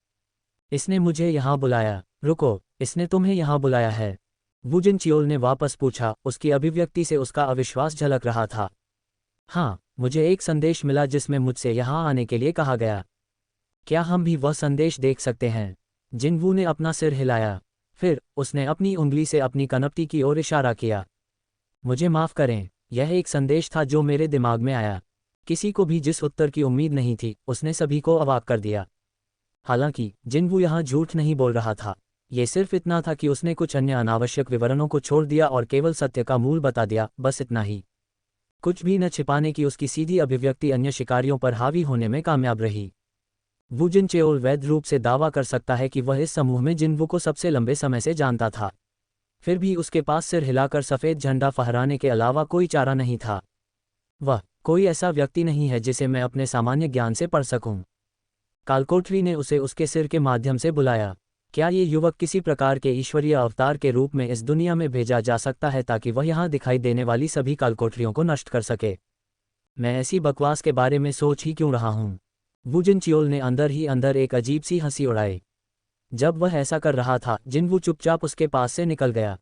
S1: इसने मुझे यहाँ बुलाया। रुको, इसने तुम्हें यहाँ बुलाया है? वू जिनचेओल ने वापस पूछा, उसकी अभिव्यक्ति से उसका अविश्वास झलक रहा था। हाँ, मुझे एक संदेश मिला जिसमें मुझसे यहाँ आने के लिए कहा गया। क्या हम भी वह संदेश देख सकते हैं? जिनवू ने अपना सिर हिलाया। फिर उसने अपनी उंगली से अपनी कनपटी की ओर इशारा किया। मुझे माफ़ करें, यह एक संदेश था जो मेरे दिमाग में आया। किसी को भी जिस उत्तर की उम्मीद नहीं थी, उसने सभी को अवाक कर दिया। हालांकि जिनवू यहाँ झूठ नहीं बोल रहा था। ये सिर्फ इतना था कि उसने कुछ अन्य अनावश्यक विवरणों को छोड़ दिया और केवल सत्य का मूल बता दिया, बस इतना ही। कुछ भी न छिपाने की उसकी सीधी अभिव्यक्ति अन्य शिकारियों पर हावी होने में कामयाब रही। वू जिनचेओल वैध रूप से दावा कर सकता है कि वह इस समूह में जिनवू को सबसे लंबे समय से जानता था। फिर भी उसके पास सिर हिलाकर सफ़ेद झंडा फहराने के अलावा कोई चारा नहीं था। वह कोई ऐसा व्यक्ति नहीं है जिसे मैं अपने सामान्य ज्ञान से पढ़ सकूं। कालकोठरी ने उसे उसके सिर के माध्यम से बुलाया। क्या ये युवक किसी प्रकार के ईश्वरीय अवतार के रूप में इस दुनिया में भेजा जा सकता है ताकि वह यहाँ दिखाई देने वाली सभी कालकोठरियों को नष्ट कर सके? मैं ऐसी बकवास के बारे में सोच ही क्यों रहा हूँ? वू जिनचेओल ने अंदर ही अंदर एक अजीब सी हंसी उड़ाई। जब वह ऐसा कर रहा था, जिनवू चुपचाप उसके पास से निकल गया।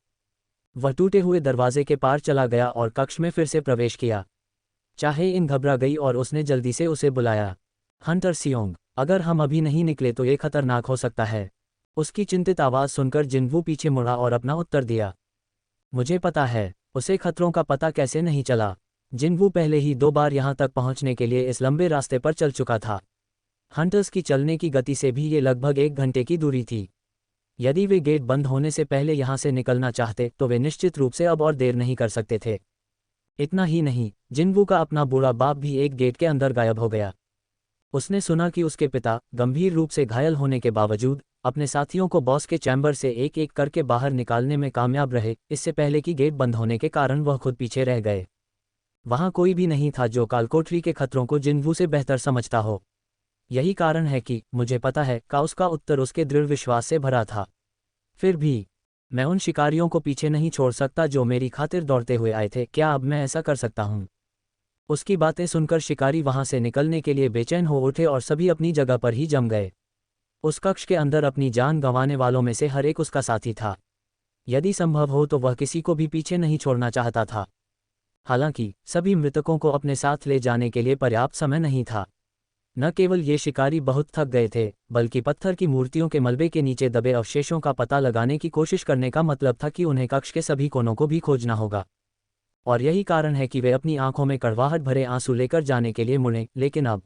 S1: वह टूटे हुए दरवाजे के पार चला गया और कक्ष में फिर से प्रवेश किया। चाहे इन घबरा गई और उसने जल्दी से उसे बुलाया। हंटर सियोंग, अगर हम अभी नहीं निकले तो ये खतरनाक हो सकता है। उसकी चिंतित आवाज़ सुनकर जिनवू पीछे मुड़ा और अपना उत्तर दिया। मुझे पता है। उसे खतरों का पता कैसे नहीं चला। जिनवू पहले ही 2 बार यहाँ तक पहुँचने के लिए इस लंबे रास्ते पर चल चुका था। हंटर्स की चलने की गति से भी ये लगभग 1 घंटे की दूरी थी। यदि वे गेट बंद होने से पहले यहाँ से निकलना चाहते तो वे निश्चित रूप से अब और देर नहीं कर सकते थे। इतना ही नहीं, जिनवू का अपना बूढ़ा बाप भी एक गेट के अंदर गायब हो गया। उसने सुना कि उसके पिता गंभीर रूप से घायल होने के बावजूद अपने साथियों को बॉस के चैम्बर से एक एक करके बाहर निकालने में कामयाब रहे, इससे पहले कि गेट बंद होने के कारण वह खुद पीछे रह गए। वहाँ कोई भी नहीं था जो कालकोठरी के खतरों को जिनवू से बेहतर समझता हो। यही कारण है कि मुझे पता है का उसका उत्तर उसके दृढ़ विश्वास से भरा था। फिर भी मैं उन शिकारियों को पीछे नहीं छोड़ सकता जो मेरी खातिर दौड़ते हुए आए थे। क्या अब मैं ऐसा कर सकता हूँ? उसकी बातें सुनकर शिकारी वहां से निकलने के लिए बेचैन हो उठे और सभी अपनी जगह पर ही जम गए। उस कक्ष के अंदर अपनी जान गंवाने वालों में से हर एक उसका साथी था। यदि संभव हो तो वह किसी को भी पीछे नहीं छोड़ना चाहता था। हालांकि सभी मृतकों को अपने साथ ले जाने के लिए पर्याप्त समय नहीं था। न केवल ये शिकारी बहुत थक गए थे, बल्कि पत्थर की मूर्तियों के मलबे के नीचे दबे अवशेषों का पता लगाने की कोशिश करने का मतलब था कि उन्हें कक्ष के सभी कोनों को भी खोजना होगा। और यही कारण है कि वे अपनी आंखों में कड़वाहट भरे आंसू लेकर जाने के लिए मुड़े। लेकिन अब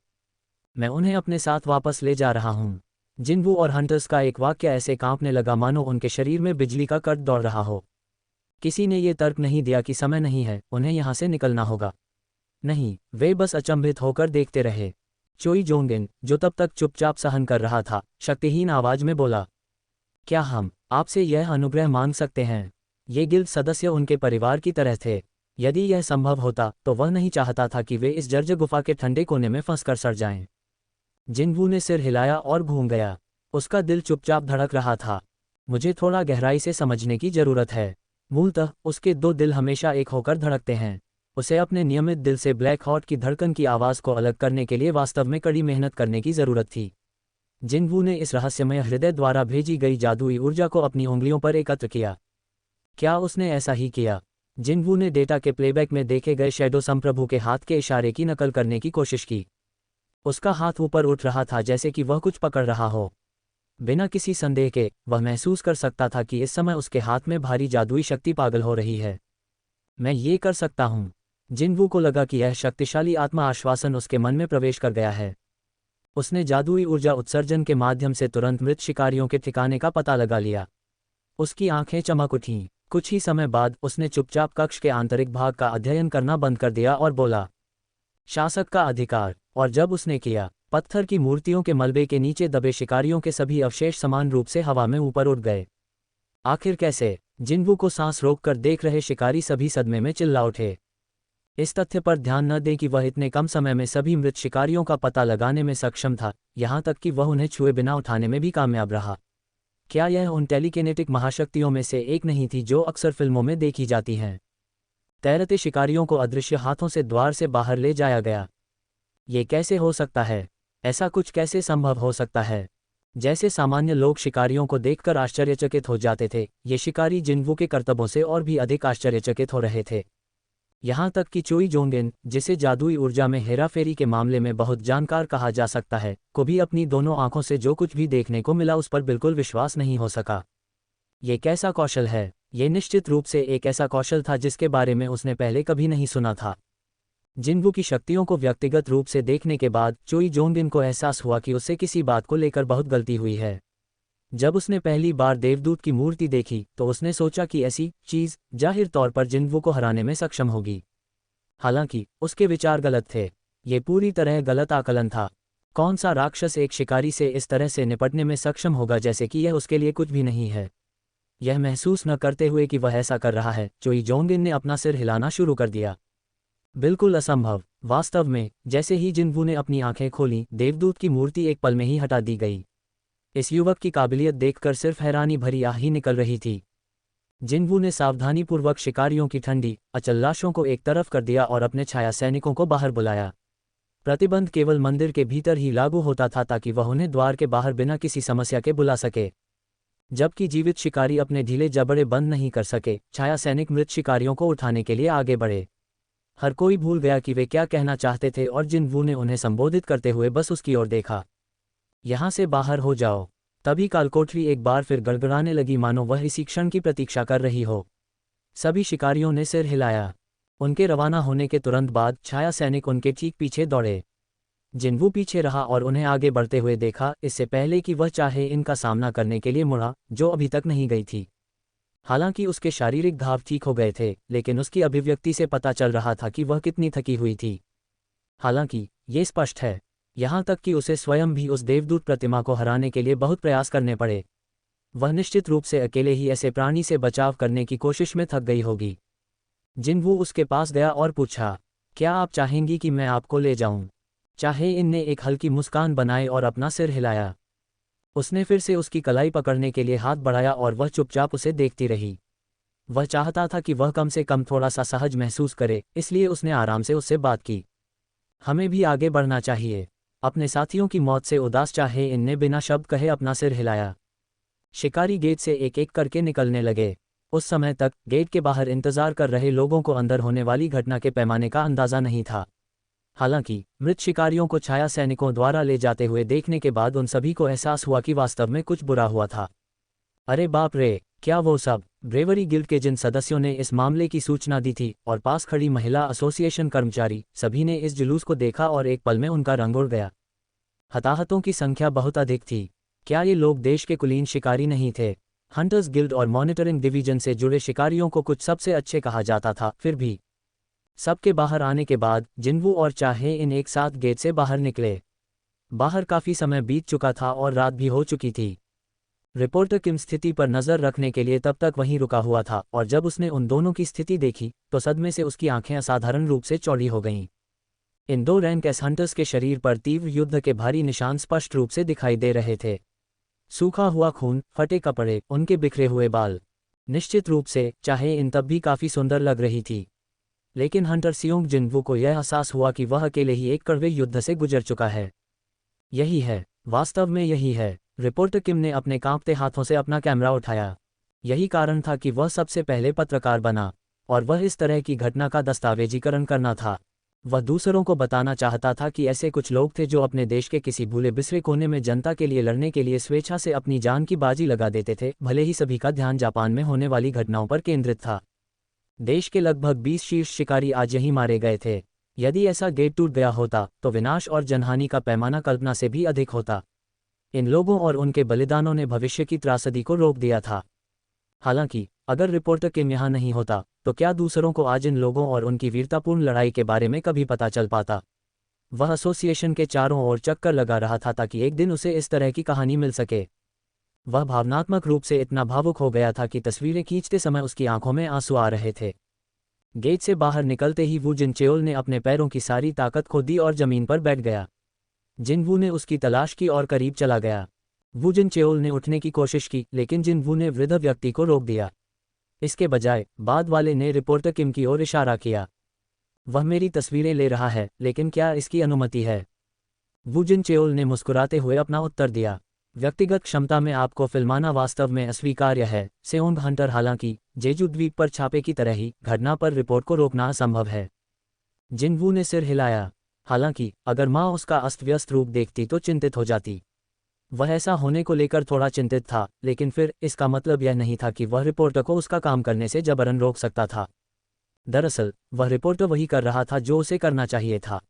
S1: मैं उन्हें अपने साथ वापस ले जा रहा हूँ। जिनवू और हंटर्स का एक वाक्य ऐसे कांपने लगा मानो उनके शरीर में बिजली का कट दौड़ रहा हो। किसी ने ये तर्क नहीं दिया कि समय नहीं है, उन्हें यहाँ से निकलना होगा। नहीं, वे बस अचंभित होकर देखते रहे। चोई जोंगिन, जो तब तक चुपचाप सहन कर रहा था, शक्तिहीन आवाज में बोला, क्या हम आपसे यह अनुग्रह मांग सकते हैं? ये गिल्ड सदस्य उनके परिवार की तरह थे। यदि यह संभव होता तो वह नहीं चाहता था कि वे इस जर्जर गुफा के ठंडे कोने में फंसकर सड़ जाएं। जिनवू ने सिर हिलाया और घूम गया। उसका दिल चुपचाप धड़क रहा था। मुझे थोड़ा गहराई से समझने की जरूरत है। मूलतः उसके 2 दिल हमेशा एक होकर धड़कते हैं। उसे अपने नियमित दिल से ब्लैक हॉट की धड़कन की आवाज़ को अलग करने के लिए वास्तव में कड़ी मेहनत करने की ज़रूरत थी। जिनवू ने इस रहस्यमय हृदय द्वारा भेजी गई जादुई ऊर्जा को अपनी उंगलियों पर एकत्र किया। क्या उसने ऐसा ही किया? जिनवू ने डेटा के प्लेबैक में देखे गए शैडो संप्रभु के हाथ के इशारे की नकल करने की कोशिश की। उसका हाथ ऊपर उठ रहा था जैसे कि वह कुछ पकड़ रहा हो। बिना किसी संदेह के वह महसूस कर सकता था कि इस समय उसके हाथ में भारी जादुई शक्ति पागल हो रही है। मैं ये कर सकता हूँ। जिनवू को लगा कि यह शक्तिशाली आत्मा आश्वासन उसके मन में प्रवेश कर गया है। उसने जादुई ऊर्जा उत्सर्जन के माध्यम से तुरंत मृत शिकारियों के ठिकाने का पता लगा लिया। उसकी आंखें चमक उठीं। कुछ ही समय बाद उसने चुपचाप कक्ष के आंतरिक भाग का अध्ययन करना बंद कर दिया और बोला, शासक का अधिकार। और जब उसने किया, पत्थर की मूर्तियों के मलबे के नीचे दबे शिकारियों के सभी अवशेष समान रूप से हवा में ऊपर उठ गए। आखिर कैसे? जिनवू को सांस रोककर देख रहे शिकारी सभी सदमे में चिल्ला उठे। इस तथ्य पर ध्यान न दें कि वह इतने कम समय में सभी मृत शिकारियों का पता लगाने में सक्षम था, यहाँ तक कि वह उन्हें छुए बिना उठाने में भी कामयाब रहा। क्या यह उन टेलीकिनेटिक महाशक्तियों में से एक नहीं थी जो अक्सर फिल्मों में देखी जाती हैं? तैरते शिकारियों को अदृश्य हाथों से द्वार से बाहर ले जाया गया। ये कैसे हो सकता है? ऐसा कुछ कैसे संभव हो सकता है? जैसे सामान्य लोग शिकारियों को देखकर आश्चर्यचकित हो जाते थे, ये शिकारी जिनवू के करतबों से और भी अधिक आश्चर्यचकित हो रहे थे। यहाँ तक कि चोई जोंगिन, जिसे जादुई ऊर्जा में हेराफेरी के मामले में बहुत जानकार कहा जा सकता है, को भी अपनी दोनों आंखों से जो कुछ भी देखने को मिला उस पर बिल्कुल विश्वास नहीं हो सका। ये कैसा कौशल है? ये निश्चित रूप से एक ऐसा कौशल था जिसके बारे में उसने पहले कभी नहीं सुना था। जिनवू की शक्तियों को व्यक्तिगत रूप से देखने के बाद चोई जोंगिन को एहसास हुआ कि उससे किसी बात को लेकर बहुत गलती हुई है। जब उसने पहली बार देवदूत की मूर्ति देखी तो उसने सोचा कि ऐसी चीज़ जाहिर तौर पर जिनवू को हराने में सक्षम होगी। हालांकि उसके विचार गलत थे। ये पूरी तरह गलत आकलन था। कौन सा राक्षस एक शिकारी से इस तरह से निपटने में सक्षम होगा जैसे कि यह उसके लिए कुछ भी नहीं है? यह महसूस न करते हुए कि वह ऐसा कर रहा है, चोई जोंगिन ने अपना सिर हिलाना शुरू कर दिया। बिल्कुल असंभव। वास्तव में जैसे ही जिनवू ने अपनी आंखें खोलीं, देवदूत की मूर्ति एक पल में ही हटा दी गई। इस युवक की काबिलियत देखकर सिर्फ हैरानी भरी आह ही निकल रही थी। जिनवू ने सावधानीपूर्वक शिकारियों की ठंडी अचल लाशों को एक तरफ कर दिया और अपने छाया सैनिकों को बाहर बुलाया। प्रतिबंध केवल मंदिर के भीतर ही लागू होता था ताकि वह उन्हें द्वार के बाहर बिना किसी समस्या के बुला सके। जबकि जीवित शिकारी अपने ढीले जबड़े बंद नहीं कर सके, छाया सैनिक मृत शिकारियों को उठाने के लिए आगे बढ़े। हर कोई भूल गया कि वे क्या कहना चाहते थे और जिनवू ने उन्हें संबोधित करते हुए बस उसकी ओर देखा। यहाँ से बाहर हो जाओ। तभी कालकोठरी एक बार फिर गड़गड़ाने लगी, मानो वह इसी क्षण की प्रतीक्षा कर रही हो। सभी शिकारियों ने सिर हिलाया। उनके रवाना होने के तुरंत बाद छाया सैनिक उनके ठीक पीछे दौड़े। जिन्वू पीछे रहा और उन्हें आगे बढ़ते हुए देखा, इससे पहले कि वह चाहे इनका सामना करने के लिए मुड़ा, जो अभी तक नहीं गई थी। हालांकि उसके शारीरिक घाव ठीक हो गए थे, लेकिन उसकी अभिव्यक्ति से पता चल रहा था कि वह कितनी थकी हुई थी। हालांकि ये स्पष्ट है, यहाँ तक कि उसे स्वयं भी उस देवदूत प्रतिमा को हराने के लिए बहुत प्रयास करने पड़े। वह निश्चित रूप से अकेले ही ऐसे प्राणी से बचाव करने की कोशिश में थक गई होगी। जिन्वू उसके पास गया और पूछा, क्या आप चाहेंगी कि मैं आपको ले जाऊं? चाहे इन ने एक हल्की मुस्कान बनाई और अपना सिर हिलाया। उसने फिर से उसकी कलाई पकड़ने के लिए हाथ बढ़ाया और वह चुपचाप उसे देखती रही। वह चाहता था कि वह कम से कम थोड़ा सा सहज महसूस करे, इसलिए उसने आराम से उससे बात की। हमें भी आगे बढ़ना चाहिए। अपने साथियों की मौत से उदास चाहे इन ने बिना शब्द कहे अपना सिर हिलाया। शिकारी गेट से एक एक करके निकलने लगे। उस समय तक गेट के बाहर इंतजार कर रहे लोगों को अंदर होने वाली घटना के पैमाने का अंदाजा नहीं था। हालांकि मृत शिकारियों को छाया सैनिकों द्वारा ले जाते हुए देखने के बाद उन सभी को एहसास हुआ कि वास्तव में कुछ बुरा हुआ था। अरे बाप रे, क्या वो सब ब्रेवरी गिल्ड के जिन सदस्यों ने इस मामले की सूचना दी थी और पास खड़ी महिला एसोसिएशन कर्मचारी, सभी ने इस जुलूस को देखा और एक पल में उनका रंग उड़ गया। हताहतों की संख्या बहुत अधिक थी। क्या ये लोग देश के कुलीन शिकारी नहीं थे? हंटर्स गिल्ड और मॉनिटरिंग डिवीजन से जुड़े शिकारियों को कुछ सबसे अच्छे कहा जाता था। फिर भी सबके बाहर आने के बाद जिन्वू और चाहे इन एक साथ गेट से बाहर निकले। बाहर काफी समय बीत चुका था और रात भी हो चुकी थी। रिपोर्टर किम स्थिति पर नजर रखने के लिए तब तक वहीं रुका हुआ था, और जब उसने उन दोनों की स्थिति देखी तो सदमे से उसकी आंखें असाधारण रूप से चौड़ी हो गईं। इन दो रैंक एस हंटर्स के शरीर पर तीव्र युद्ध के भारी निशान स्पष्ट रूप से दिखाई दे रहे थे। सूखा हुआ खून, फटे कपड़े, उनके बिखरे हुए बाल। निश्चित रूप से चाहे इन तब भी काफी सुंदर लग रही थी, लेकिन हंटर सियोंग जिन्वू को यह एहसास हुआ कि वह अकेले ही एक कड़वे युद्ध से गुजर चुका है। यही है, वास्तव में यही है। रिपोर्टर किम ने अपने कांपते हाथों से अपना कैमरा उठाया। यही कारण था कि वह सबसे पहले पत्रकार बना, और वह इस तरह की घटना का दस्तावेजीकरण करना था। वह दूसरों को बताना चाहता था कि ऐसे कुछ लोग थे जो अपने देश के किसी भूले बिसरे कोने में जनता के लिए लड़ने के लिए स्वेच्छा से अपनी जान की बाजी लगा देते थे, भले ही सभी का ध्यान जापान में होने वाली घटनाओं पर केंद्रित था। देश के लगभग 20 शीर्ष शिकारी आज यहीं मारे गए थे। यदि ऐसा गेट टूट गया होता तो विनाश और जनहानि का पैमाना कल्पना से भी अधिक होता। इन लोगों और उनके बलिदानों ने भविष्य की त्रासदी को रोक दिया था। हालांकि अगर रिपोर्टर किम यहाँ नहीं होता तो क्या दूसरों को आज इन लोगों और उनकी वीरतापूर्ण लड़ाई के बारे में कभी पता चल पाता? वह एसोसिएशन के चारों ओर चक्कर लगा रहा था ताकि एक दिन उसे इस तरह की कहानी मिल सके। वह भावनात्मक रूप से इतना भावुक हो गया था कि तस्वीरें खींचते समय उसकी आंखों में आंसू आ रहे थे। गेट से बाहर निकलते ही वू जिनचेओल ने अपने पैरों की सारी ताकत खो दी और जमीन पर बैठ गया। जिनवू ने उसकी तलाश की और करीब चला गया। वू जिनचेओल ने उठने की कोशिश की, लेकिन जिनवू ने वृद्ध व्यक्ति को रोक दिया। इसके बजाय बाद वाले ने रिपोर्टर किम की ओर इशारा किया। वह मेरी तस्वीरें ले रहा है, लेकिन क्या इसकी अनुमति है? वू जिनचेओल ने मुस्कुराते हुए अपना उत्तर दिया। व्यक्तिगत क्षमता में आपको फिल्माना वास्तव में अस्वीकार्य है, सेओंग हंटर। हालांकि जेजू द्वीप पर छापे की तरह ही घटना पर रिपोर्ट को रोकना असंभव है। जिनवू ने सिर हिलाया। हालांकि अगर माँ उसका अस्त व्यस्त रूप देखती तो चिंतित हो जाती। वह ऐसा होने को लेकर थोड़ा चिंतित था, लेकिन फिर इसका मतलब यह नहीं था कि वह रिपोर्टर को उसका काम करने से जबरन रोक सकता था। दरअसल वह रिपोर्टर वही कर रहा था जो उसे करना चाहिए था।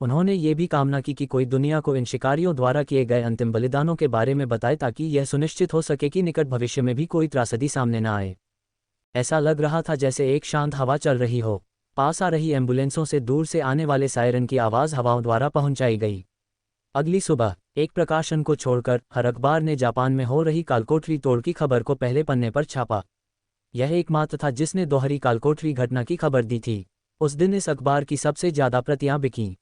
S1: उन्होंने ये भी कामना की कि कोई दुनिया को इन शिकारियों द्वारा किए गए अंतिम बलिदानों के बारे में बताए, ताकि यह सुनिश्चित हो सके कि निकट भविष्य में भी कोई त्रासदी सामने न आए। ऐसा लग रहा था जैसे एक शांत हवा चल रही हो। पास आ रही एम्बुलेंसों से दूर से आने वाले सायरन की आवाज़ हवाओं द्वारा पहुंचाई गई। अगली सुबह एक प्रकाशन को छोड़कर हर अखबार ने जापान में हो रही कालकोठरी तोड़ की खबर को पहले पन्ने पर छापा। यह एकमात्र था जिसने दोहरी कालकोठरी घटना की खबर दी थी। उस दिन इस अखबार की सबसे ज्यादा प्रतियां बिकीं।